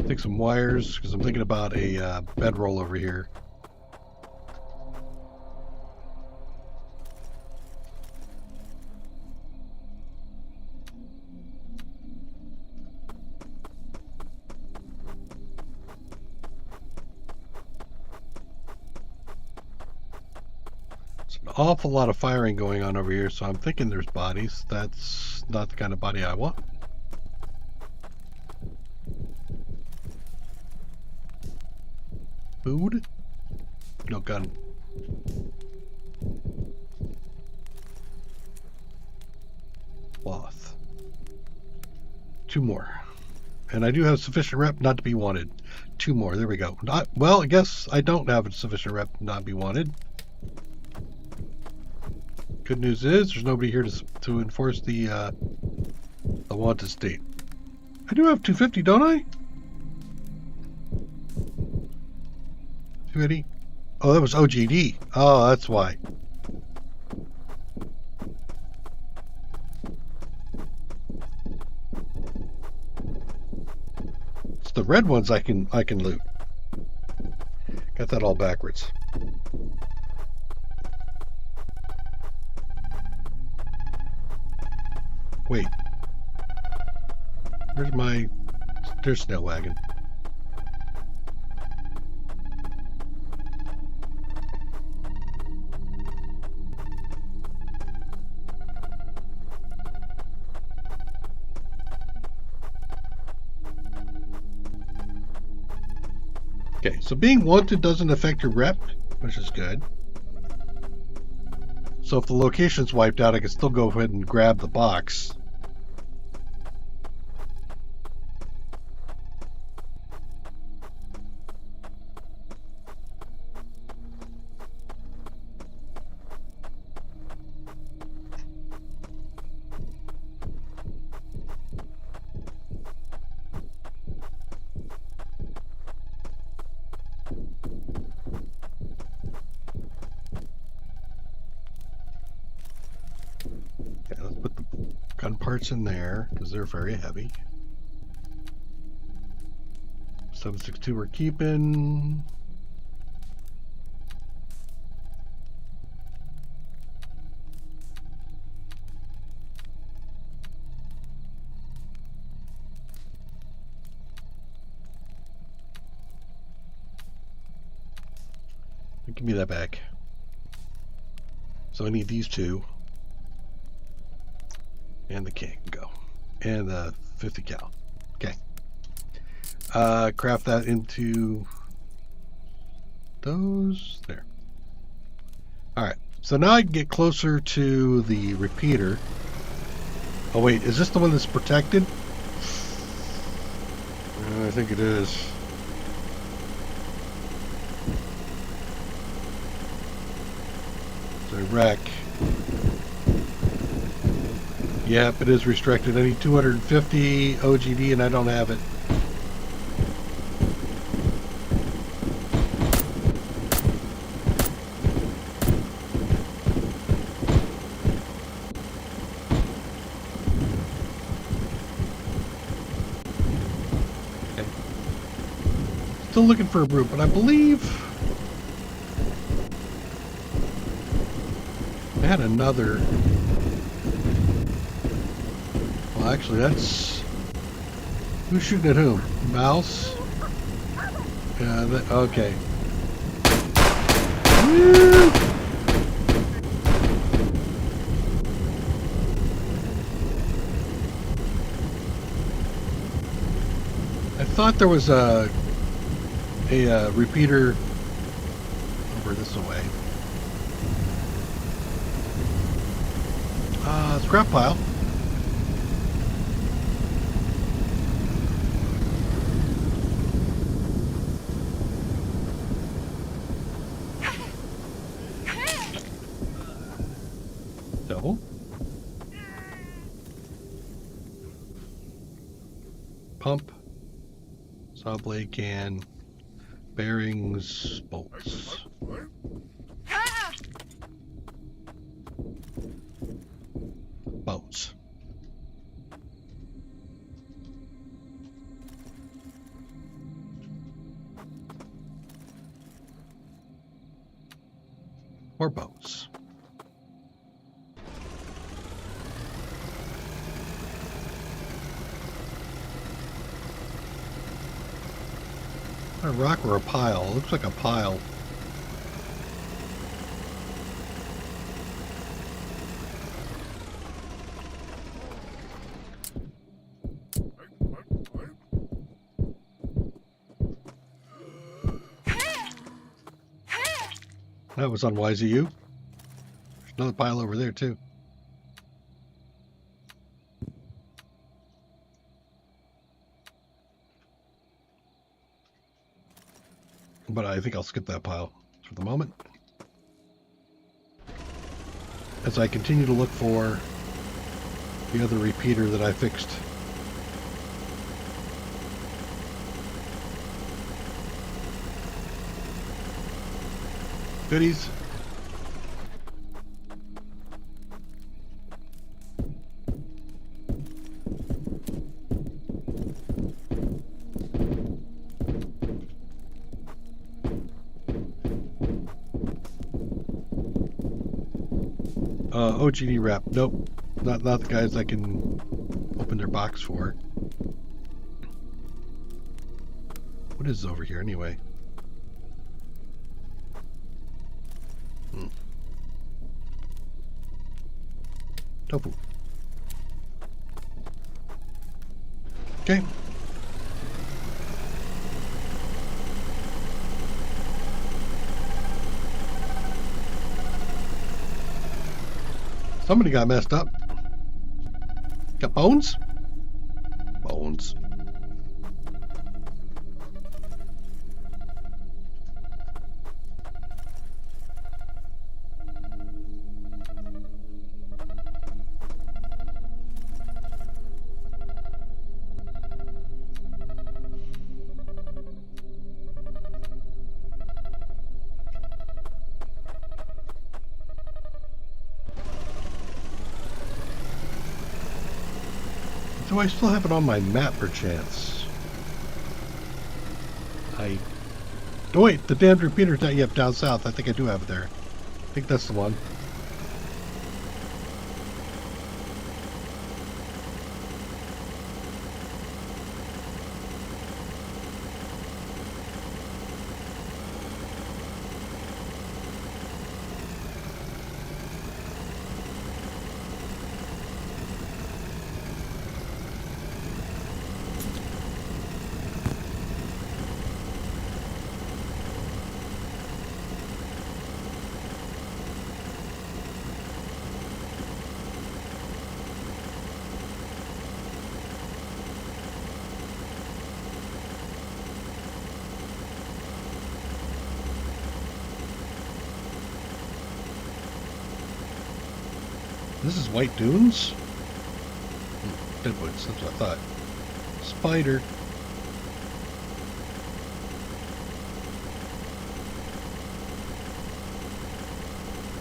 Take some wires because I'm thinking about a bedroll over here. Awful lot of firing going on over here, so I'm thinking there's bodies. That's not the kind of body I want. Food? No gun. Cloth. 2 more. And I do have sufficient rep not to be wanted. 2 more. There we go. Well, I guess I don't have sufficient rep not to be wanted. Good news is there's nobody here to enforce the wanted state. I do have 250, don't I? 280. Oh, that was OGD. Oh, that's why. It's the red ones I can loot. Got that all backwards. Wait. There's Snail Wagon. Okay, so being wanted doesn't affect your rep, which is good. So if the location's wiped out, I can still go ahead and grab the box. Gun parts in there because they're very heavy. 762 we're keeping. Give me that back. So I need these 2. And the can go. And the 50 cal. Okay. Craft that into those. There. Alright. So now I can get closer to the repeater. Oh wait, is this the one that's protected? I think it is. It's a wreck. Yep, it is restricted. I need 250 OGD and I don't have it. Okay. Still looking for a brute, but I believe I had another. Well, actually, that's... Who's shooting at whom? Mouse? Yeah, okay. Woo! I thought there was a repeater over this way. Scrap pile. Double. Pump. Saw blade can. Bearings. Bolts. Bones. Or bones. A rock or a pile? Looks like a pile. That was unwise of you. There's another pile over there too. But I think I'll skip that pile for the moment. As I continue to look for the other repeater that I fixed. Goodies. OGD wrap. Nope. Not the guys I can open their box for. What is over here anyway? Tofu. Okay. Somebody got messed up. Got bones? Bones. Do I still have it on my map, perchance? Oh, wait, the damned repeater's not yet down south. I think I do have it there. I think that's the one. This is White Dunes? Deadwoods, that's what I thought. Spider.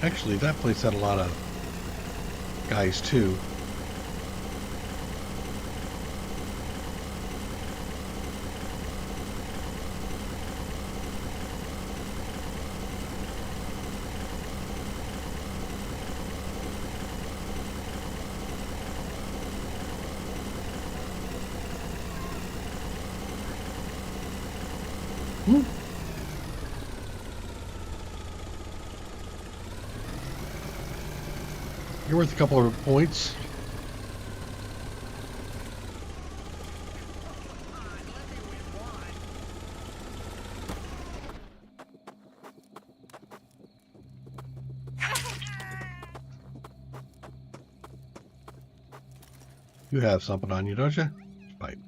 Actually, that place had a lot of guys too. You're worth a couple of points. You have something on you, don't you? Byte.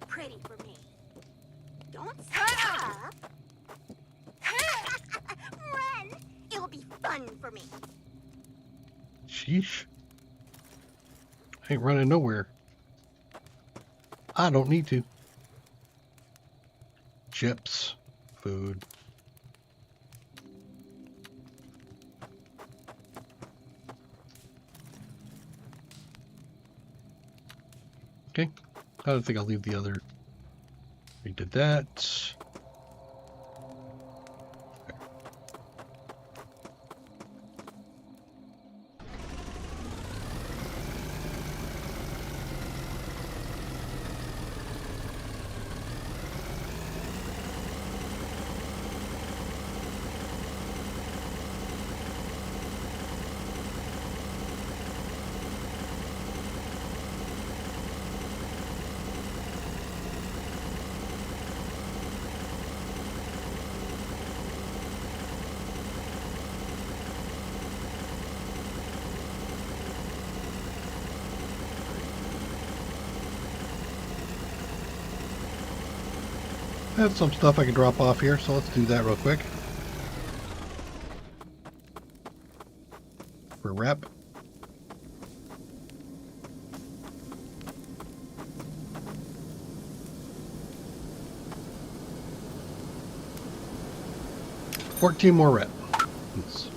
Pretty for me. Don't stop. Run. It'll be fun for me. Sheesh. I ain't running nowhere. I don't need to. Chips. Food. Okay. I don't think I'll leave the other. We did that. That's some stuff I can drop off here, so let's do that real quick. For rep. $14 more rep. Let's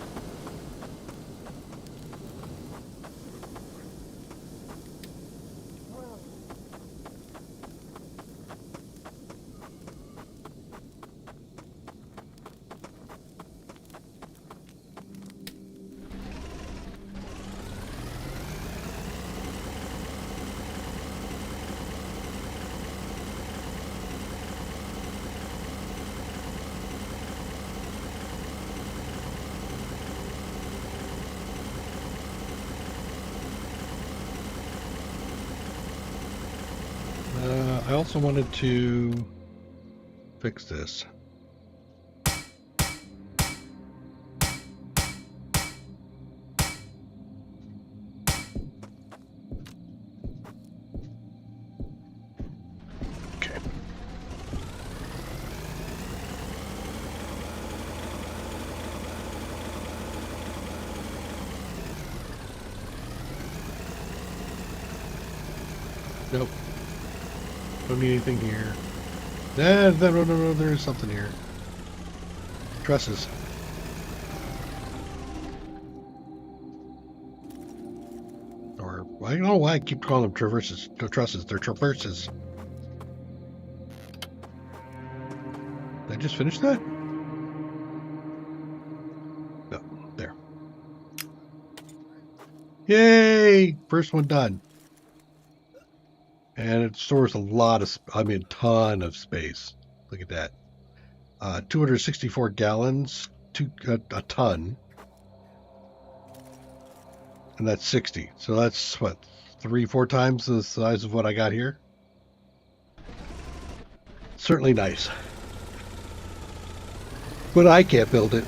I also wanted to fix this. Okay. Nope. Don't need anything here. No, there is something here. Trusses. Or, I don't know why I keep calling them traverses. Trusses. They're traverses. Did I just finish that? No, there. Yay! First one done. And it stores a lot of, a ton of space. Look at that. 264 gallons, a ton. And that's 60. So that's what, 3-4 times the size of what I got here? Certainly nice. But I can't build it.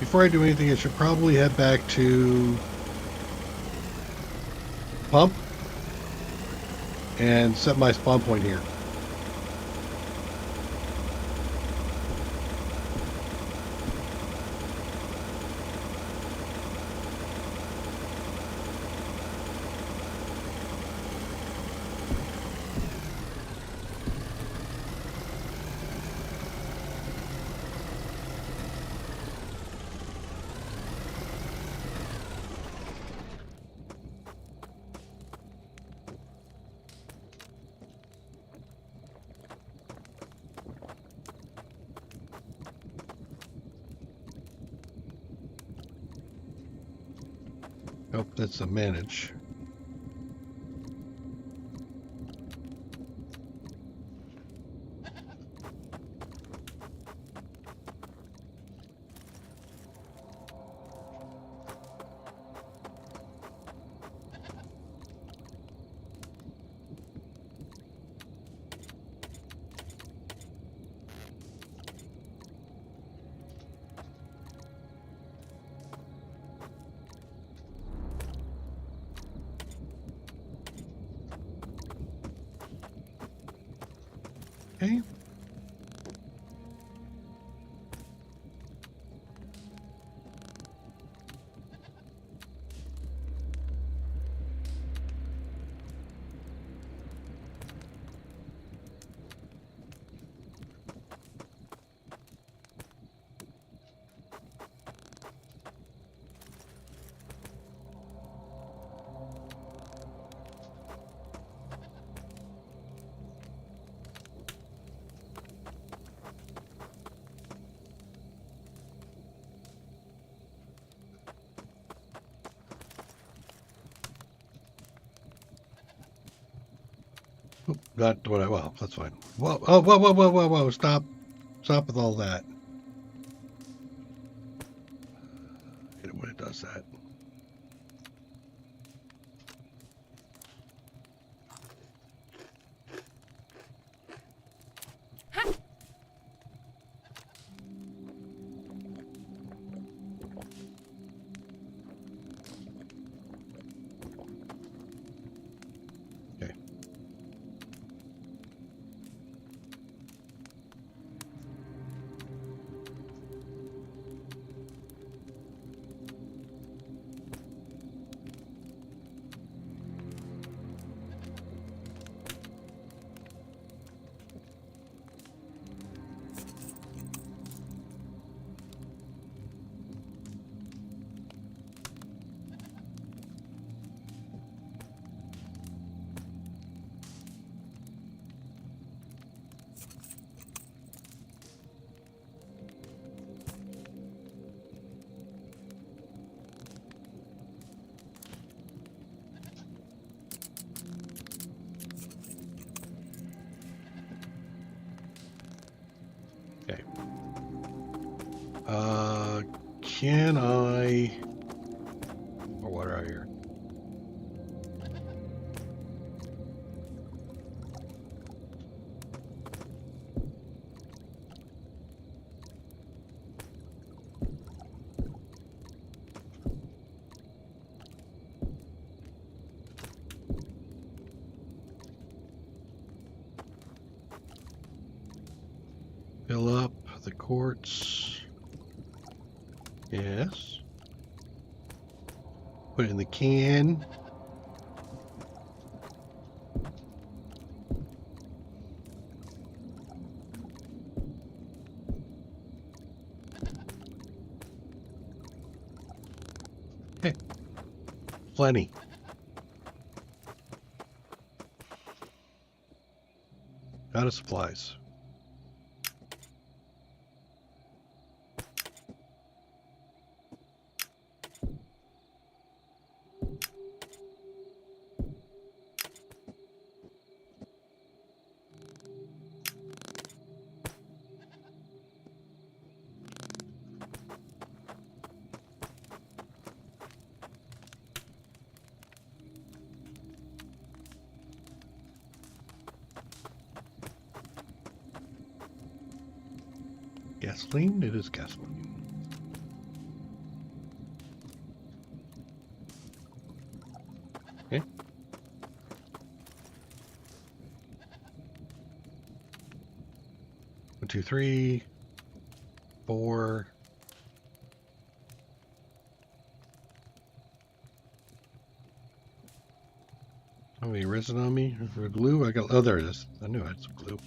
Before I do anything, I should probably head back to pump and set my spawn point here. Nope, that's a manage. Okay. Not what I, well, that's fine. Whoa, oh, whoa, stop. Stop with all that. I hate it when it does that. Can I... Oh, what are here? Fill up the quartz. Yes. Put it in the can. Okay. Plenty. Out of supplies. Gasoline? It is gasoline. Okay. One, two, three, 4. How many resin on me? For glue? I got, oh, there it is. I knew I had some glue.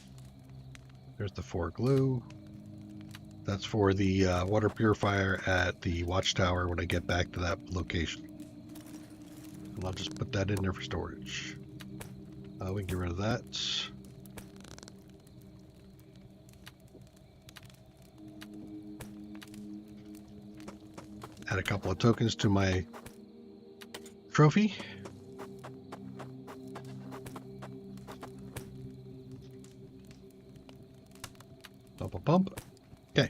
There's the 4 glue. That's for the water purifier at the watchtower when I get back to that location. And I'll just put that in there for storage. We can get rid of that. Add a couple of tokens to my trophy. Pump. Okay.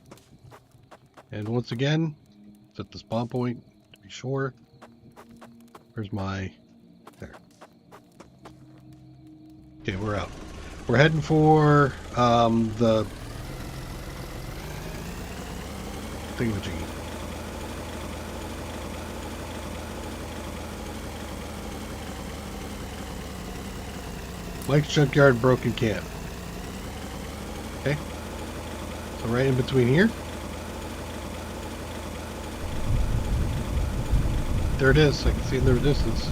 And once again, set the spawn point to be sure. Where's my... There. Okay, we're out. We're heading for the thingamajiggy. Mike's Junkyard Broken Camp. Okay. So right in between here. There it is. I can see it in the distance.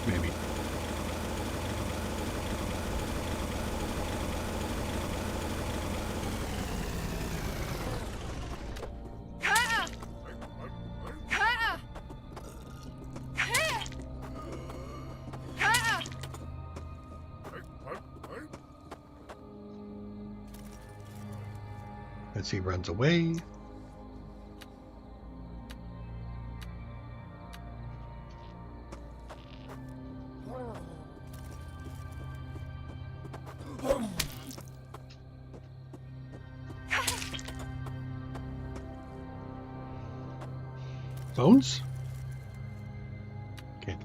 Maybe. As he runs away. Phones? Okay.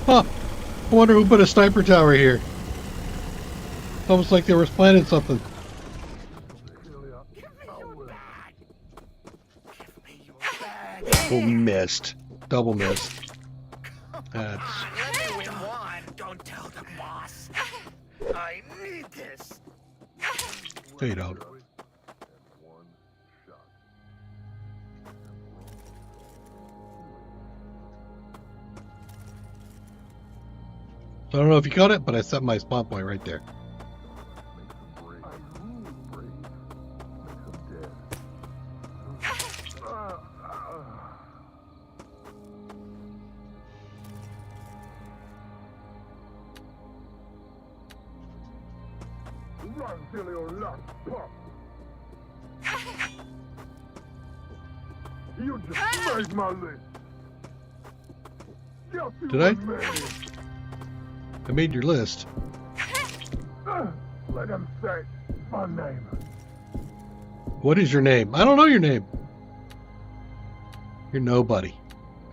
Huh. I wonder who put a sniper tower here. Almost like they were planning something. Oh, missed. Double missed. That's... Don't tell the boss. I need this. No, you don't. So I don't know if you caught it, but I set my spawn point right there. Run till your last pup. You just made my list. Did I? I made your list. Let him say my name. What is your name? I don't know your name. You're nobody.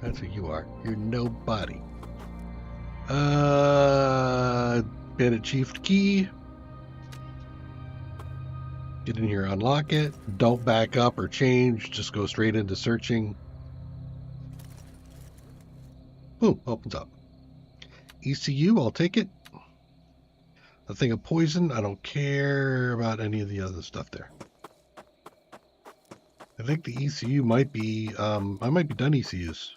That's who you are. You're nobody. Bandit Chief key. Get in here, unlock it. Don't back up or change. Just go straight into searching. Boom, opens up. ECU, I'll take it. A thing of poison, I don't care about any of the other stuff there. I think the ECU might be, I might be done ECUs.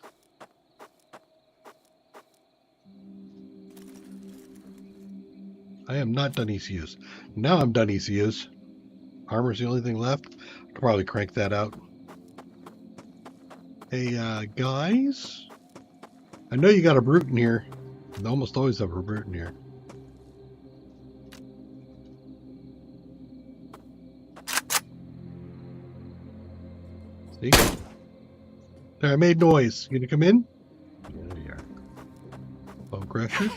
I am not done ECUs. Now I'm done ECUs. Armor's the only thing left. I'll probably crank that out. Hey, guys? I know you got a brute in here. They almost always have a brute in here. See? There, I made noise. You gonna come in? Yeah, there you are. Bone crusher.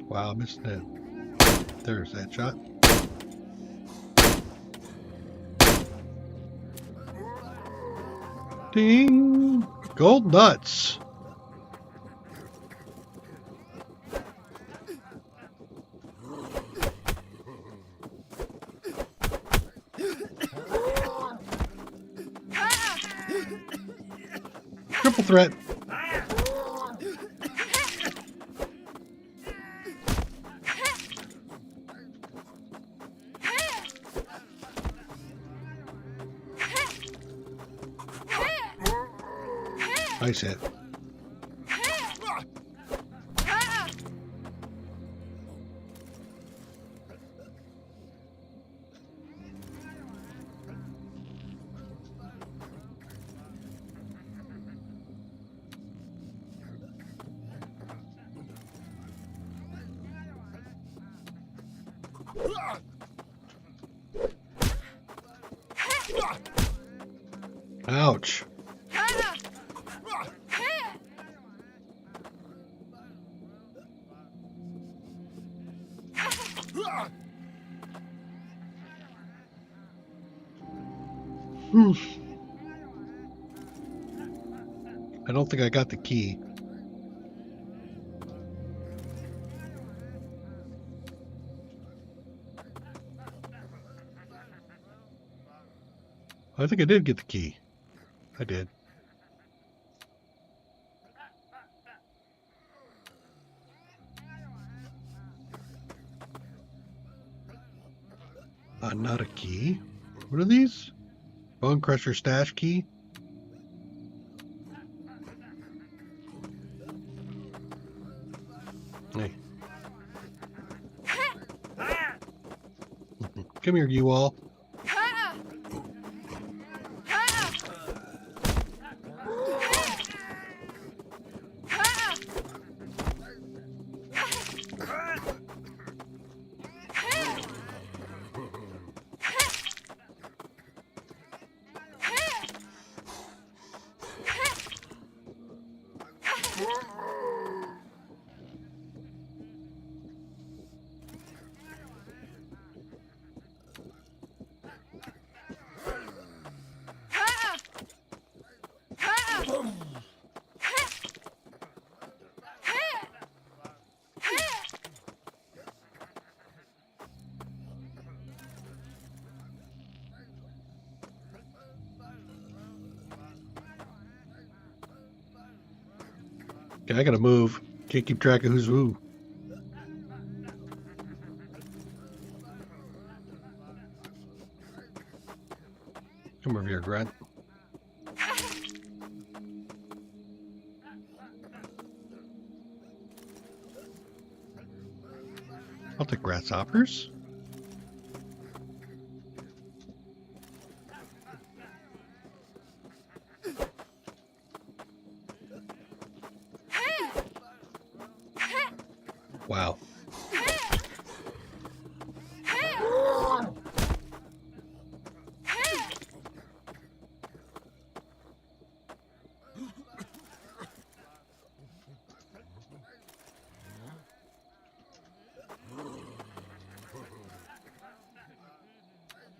Wow, I missed that. There's that shot. Ding! Gold nuts! Triple threat! Nice hit. Ouch. I don't think I got the key. I think I did get the key. I did. Not a key. What are these? Bone Crusher stash key? Hey. Come here, you all. Okay, I gotta move. Can't keep track of who's who. Come over here, Grunt. I'll take grasshoppers. Wow.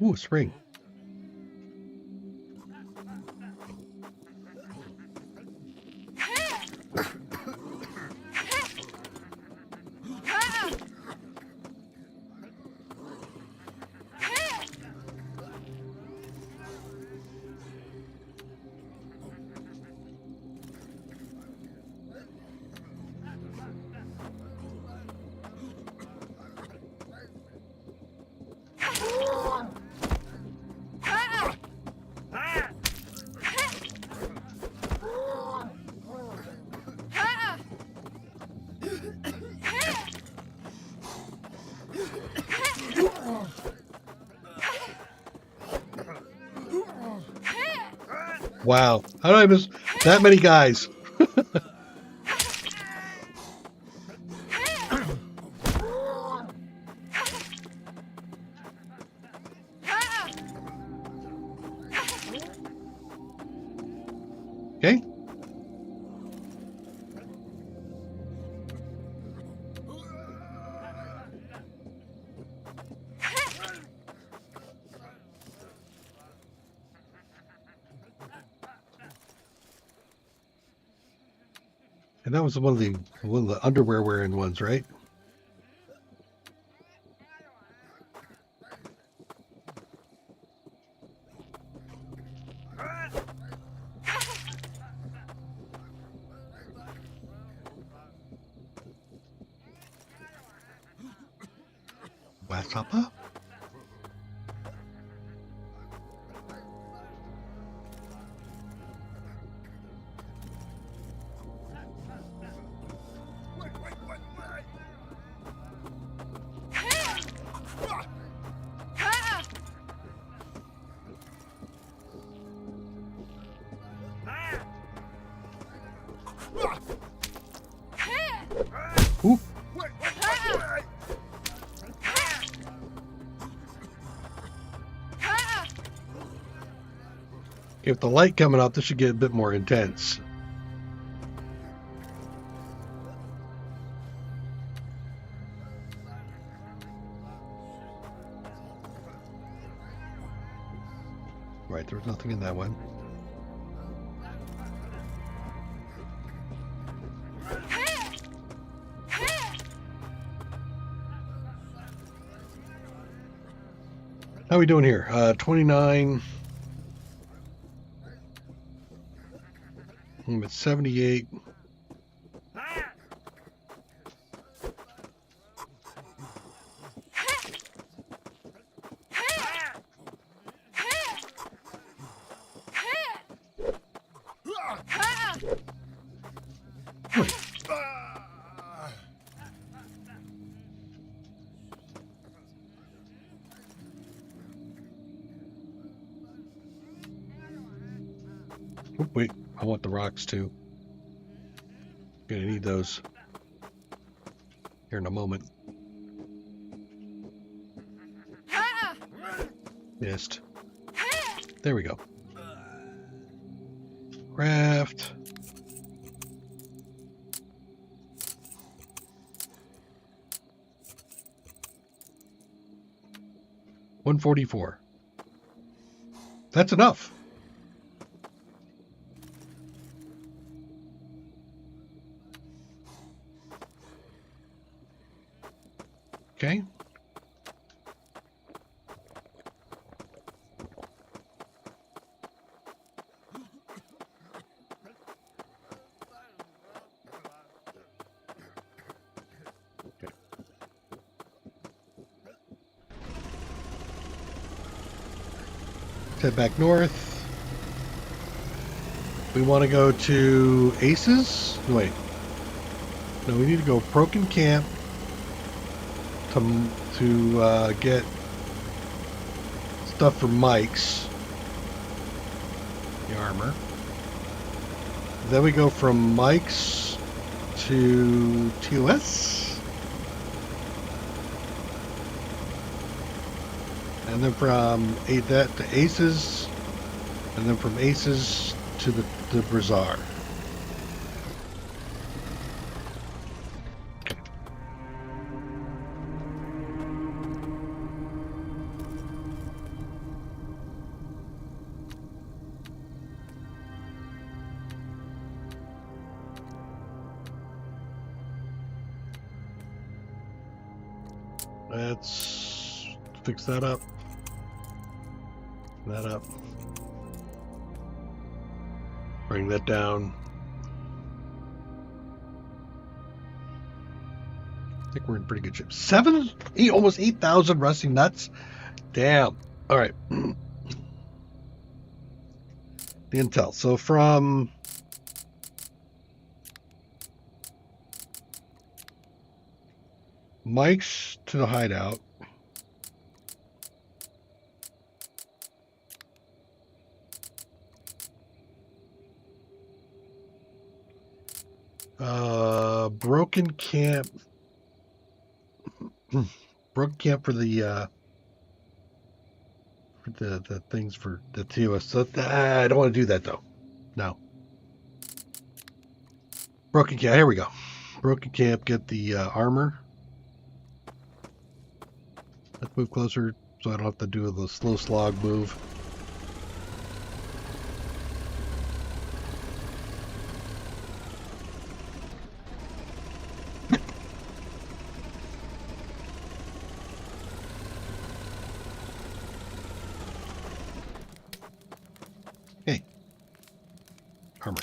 Ooh, spring. Wow. How did I miss that many guys? Okay. And that was one of the underwear wearing ones, right? Grasshopper? Ooh. If the light coming up, this should get a bit more intense. Right, there's nothing in that one. How are we doing here? 29. I'm at 78. Oh, wait, I want the rocks too. Gonna need those here in a moment. Missed. There we go. Craft. $144. That's enough. Okay. head back north. We want to go to Aces. Wait. No, we need to go Broken Camp to get stuff for Mike's. The armor. Then we go from Mike's to TOS. And then from that to Aces. And then from Aces to the Bazaar. Okay. Let's fix that up. That up. Bring that down. I think we're in pretty good shape. Almost 8,000 rusty nuts. Damn. All right. The intel. So from Mike's to the hideout. Broken camp. Broken camp for the things for the TOS. So I don't want to do that though. No. Broken camp. Here we go. Broken camp. Get the armor. Let's move closer so I don't have to do the slow slog move. Hey. Armor.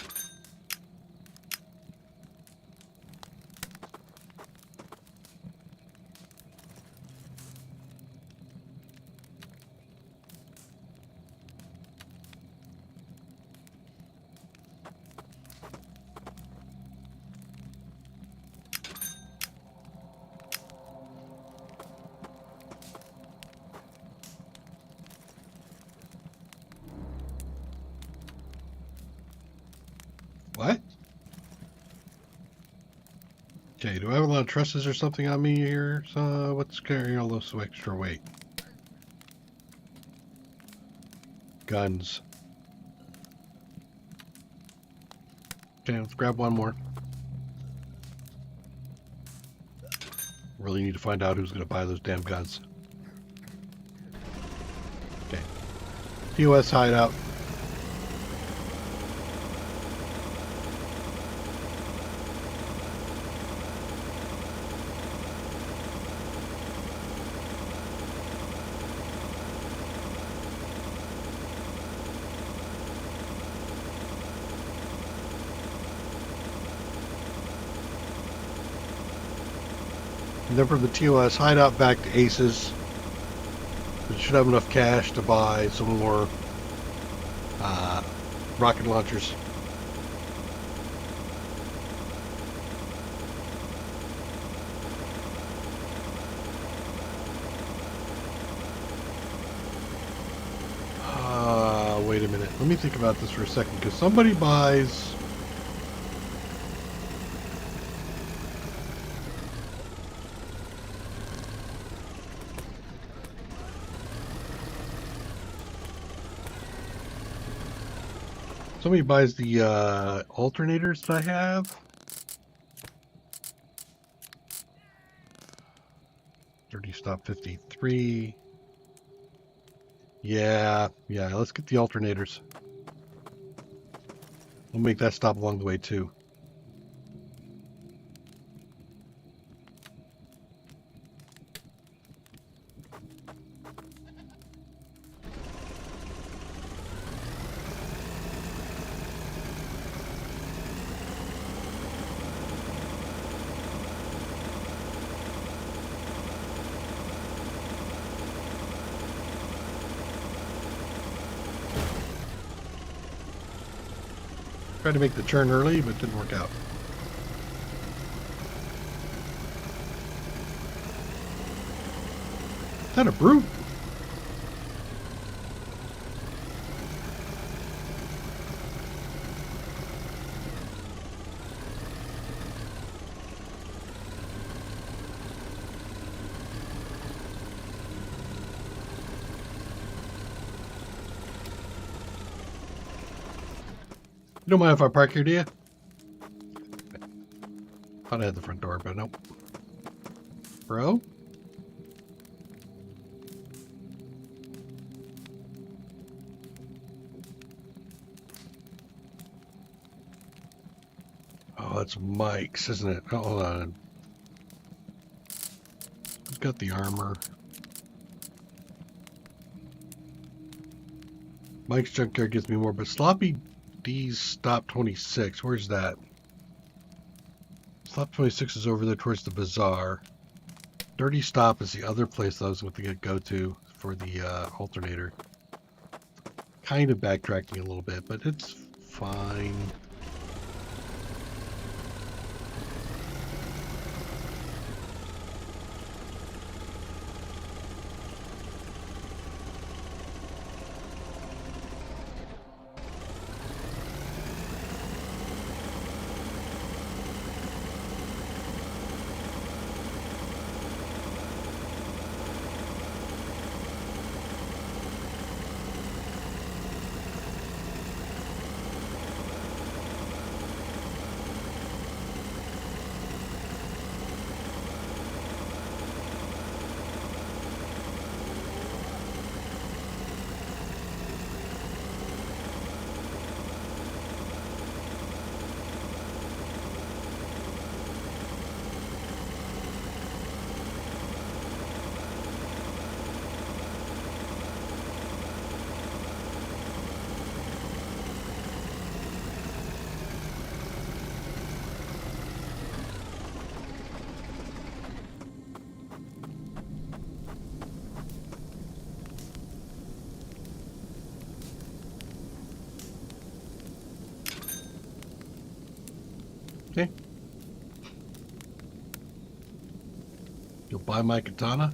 What? Okay, do I have a lot of trusses or something on me here? So what's carrying all this extra weight? Guns. Okay, let's grab one more. Really need to find out who's going to buy those damn guns. Okay. TOS hideout. And then from the TOS hideout back to Aces. We should have enough cash to buy some more rocket launchers. Wait a minute. Let me think about this for a second, because somebody buys... Somebody buys the alternators that I have. 30 stop 53. Yeah, let's get the alternators. We'll make that stop along the way too. Tried to make the turn early, but it didn't work out. Is that a brute? You don't mind if I park here, do you? Thought I had the front door, but nope. Bro? Oh, it's Mike's, isn't it? Oh, hold on. I've got the armor. Mike's junkyard gives me more, but Sloppy D's stop 26. Where's that? Stop 26 is over there towards the bazaar. Dirty Stop is the other place I was going to go to for the alternator. Kind of backtracking a little bit, but it's fine. Okay. You'll buy my katana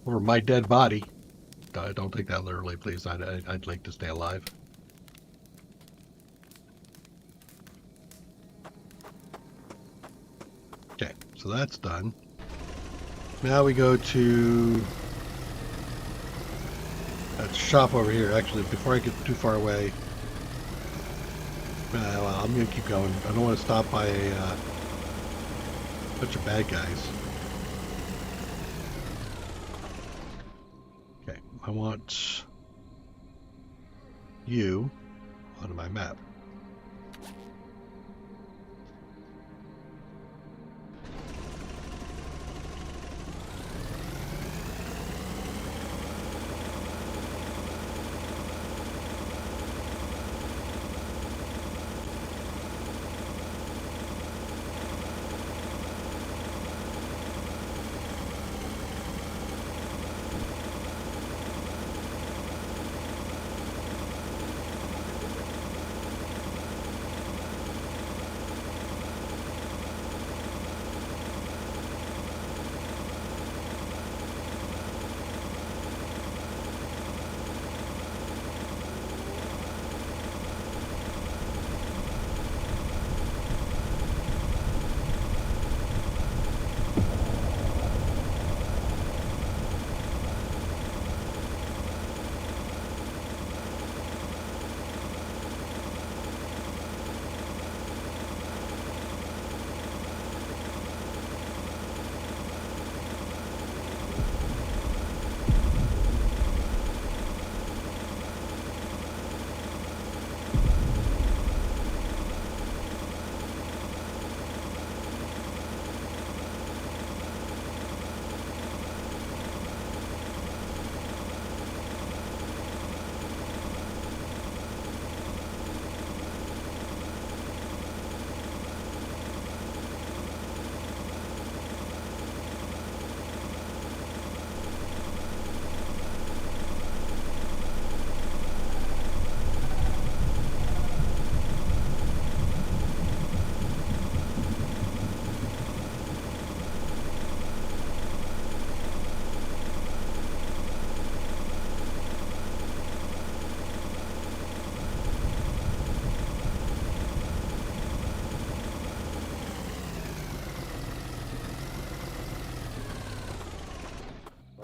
over my dead body. Don't take that literally, please. I'd like to stay alive. Okay, so that's done. Now we go to that shop over here. Actually, before I get too far away, well, I'm going to keep going. I don't want to stop by a bunch of bad guys. Okay, I want you on my map.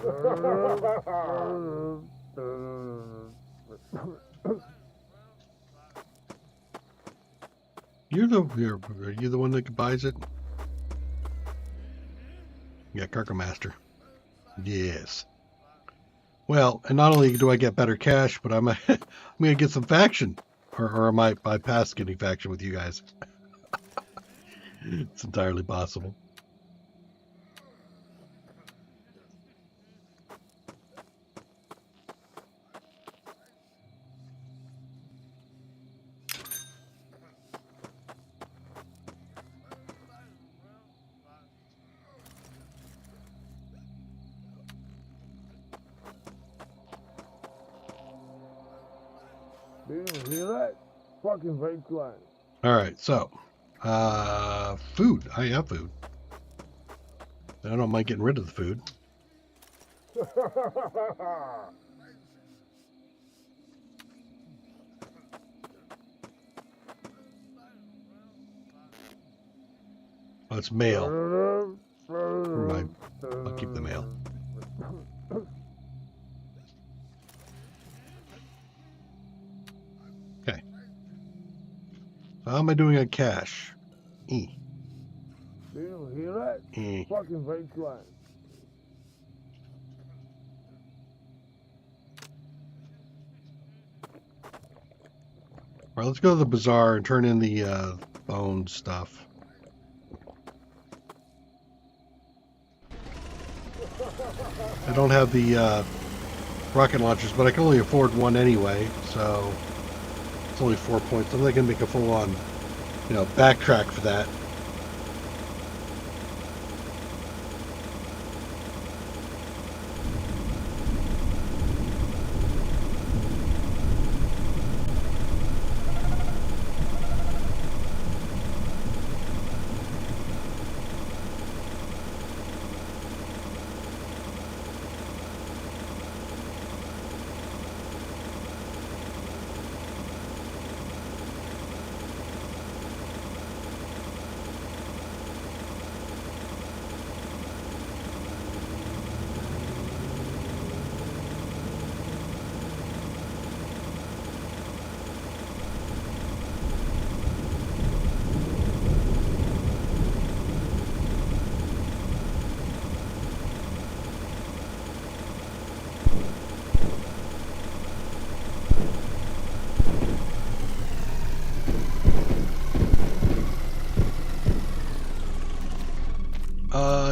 Are you the one that buys it? Yeah, Cargo Master. Yes. Well, and not only do I get better cash, but I'm gonna get some faction, or am I past getting faction with you guys? It's entirely possible. Didn't hear that? Fucking wasteland. All right, so food. I have food. I don't mind getting rid of the food. Oh, it's mail. Never mind. I'll keep the mail. Okay. How am I doing on cash? Didn't hear that? Fucking wasteland. All right, let's go to the bazaar and turn in the bone stuff. I don't have the rocket launchers, but I can only afford one anyway, so it's only 4 points. I'm not going to make a full-on, backtrack for that.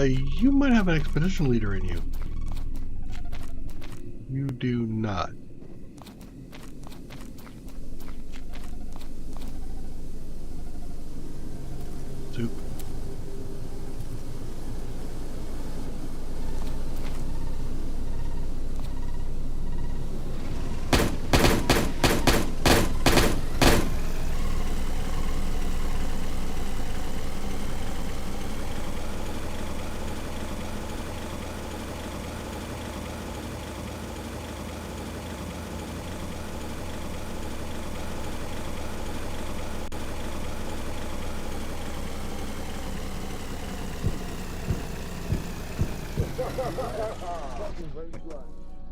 You might have an expedition leader in you. You do not. Soup.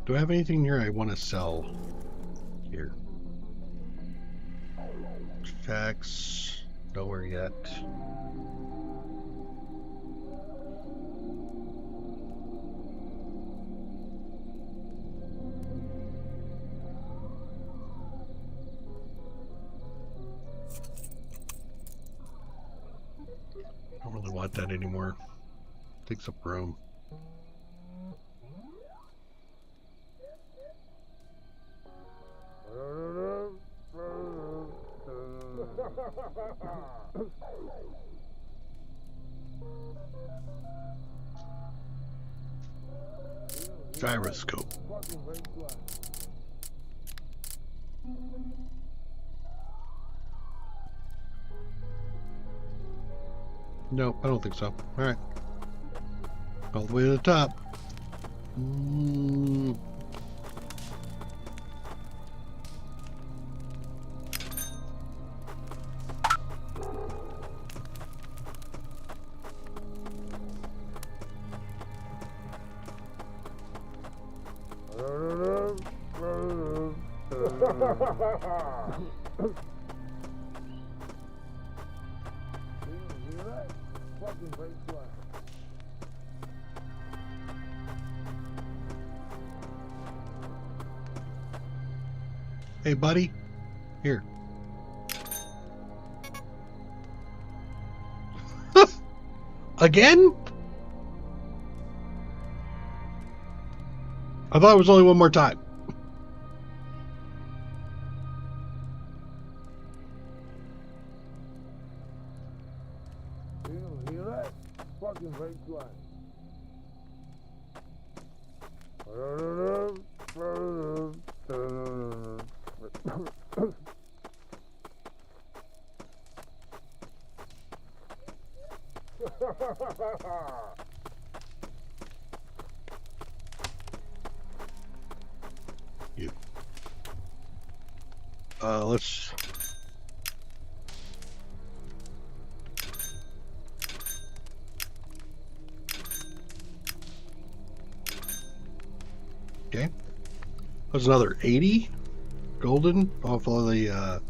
Do I have anything here I want to sell? Here. Facts. Nowhere yet. I don't really want that anymore. Takes up room. Gyroscope. Nope, I don't think so. Alright. All the way to the top. Hear that? Fucking bass line. Hey, buddy. Here. Again? I thought it was only one more time. Hear that? Fucking bass line. You. Let's. Okay. That's another 80 golden off all the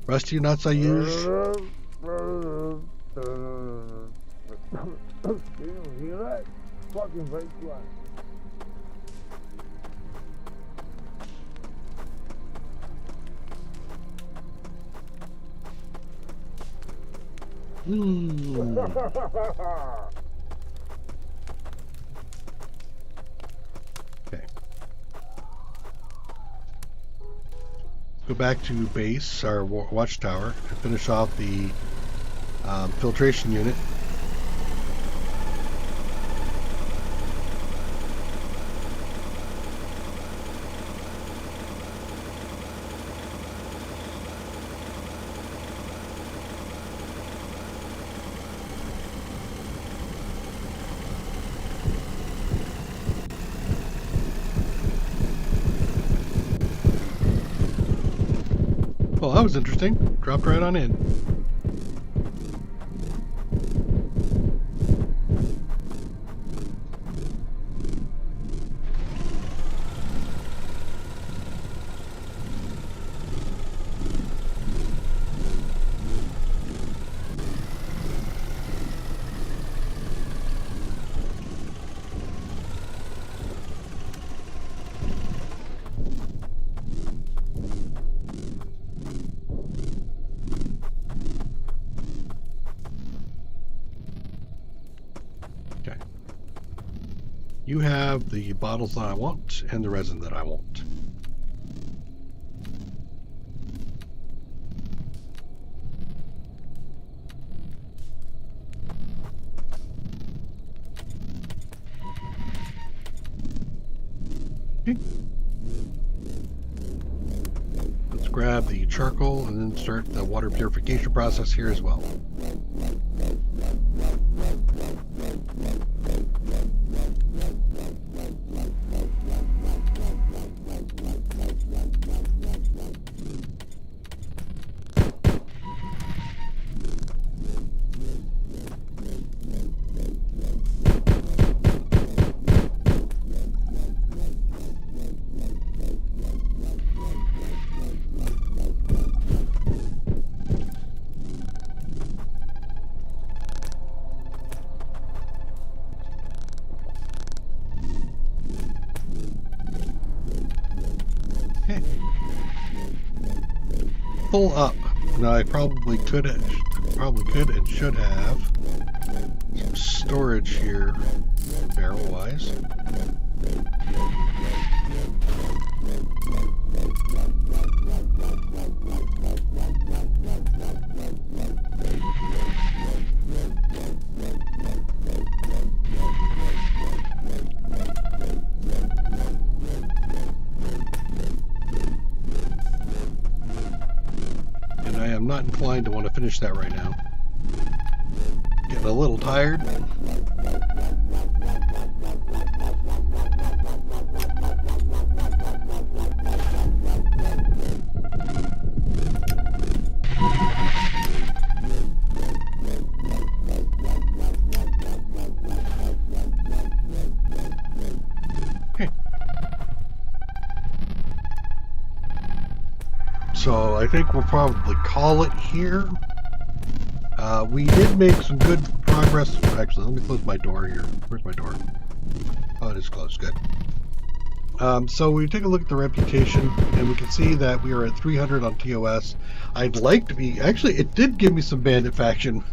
rusty nuts I used. Hear that? Fucking bass line. Okay. Go back to base, our watchtower, and finish off the filtration unit. Well, that was interesting. Dropped right on in. You have the bottles that I want and the resin that I want. Okay. Let's grab the charcoal and then start the water purification process here as well. Pull up. Now I probably could and should have some storage here, barrel wise. I'm not inclined to want to finish that right now. Getting a little tired. Okay. So I think we'll probably call it here. We did make some good progress. Actually, let me close my door here. Where's my door? Oh, it is closed. Good. So we take a look at the reputation, and we can see that we are at 300 on TOS. I'd like to be... Actually, it did give me some bandit faction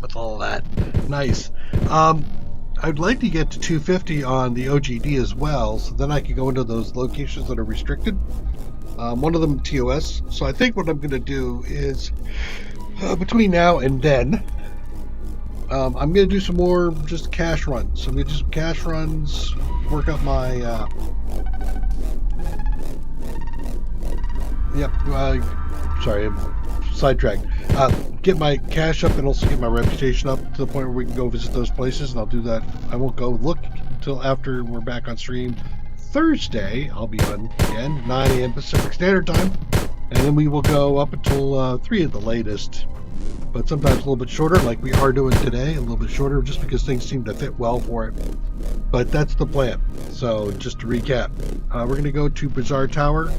with all that. Nice. I'd like to get to 250 on the OGD as well, so then I can go into those locations that are restricted. One of them TOS. So I think what I'm going to do is, between now and then, I'm going to do some more just cash runs. So I'm going to do some cash runs, work up my... sorry, I'm sidetracked. Get my cash up and also get my reputation up to the point where we can go visit those places, and I'll do that. I won't go look until after we're back on stream. Thursday, I'll be on again, 9 a.m. Pacific Standard Time, and then we will go up until 3 at the latest, but sometimes a little bit shorter, like we are doing today, a little bit shorter, just because things seem to fit well for it. But that's the plan. So just to recap, we're going to go to Bazaar Tower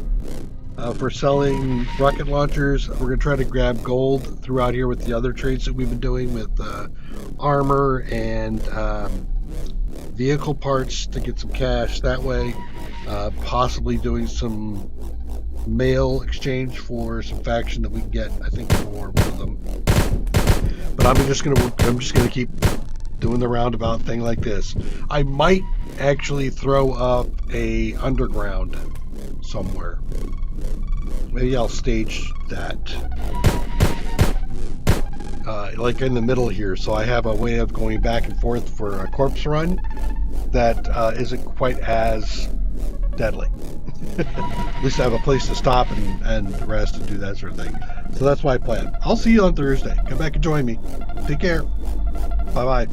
for selling rocket launchers. We're going to try to grab gold throughout here with the other trades that we've been doing with armor and vehicle parts to get some cash that way. Possibly doing some mail exchange for some faction that we can get, I think, for one of them. But I'm just gonna keep doing the roundabout thing like this. I might actually throw up a underground somewhere. Maybe I'll stage that, like in the middle here, so I have a way of going back and forth for a corpse run that isn't quite as deadly. At least I have a place to stop and rest and do that sort of thing. So that's my plan. I'll see you on Thursday. Come back and join me. Take care. Bye-bye.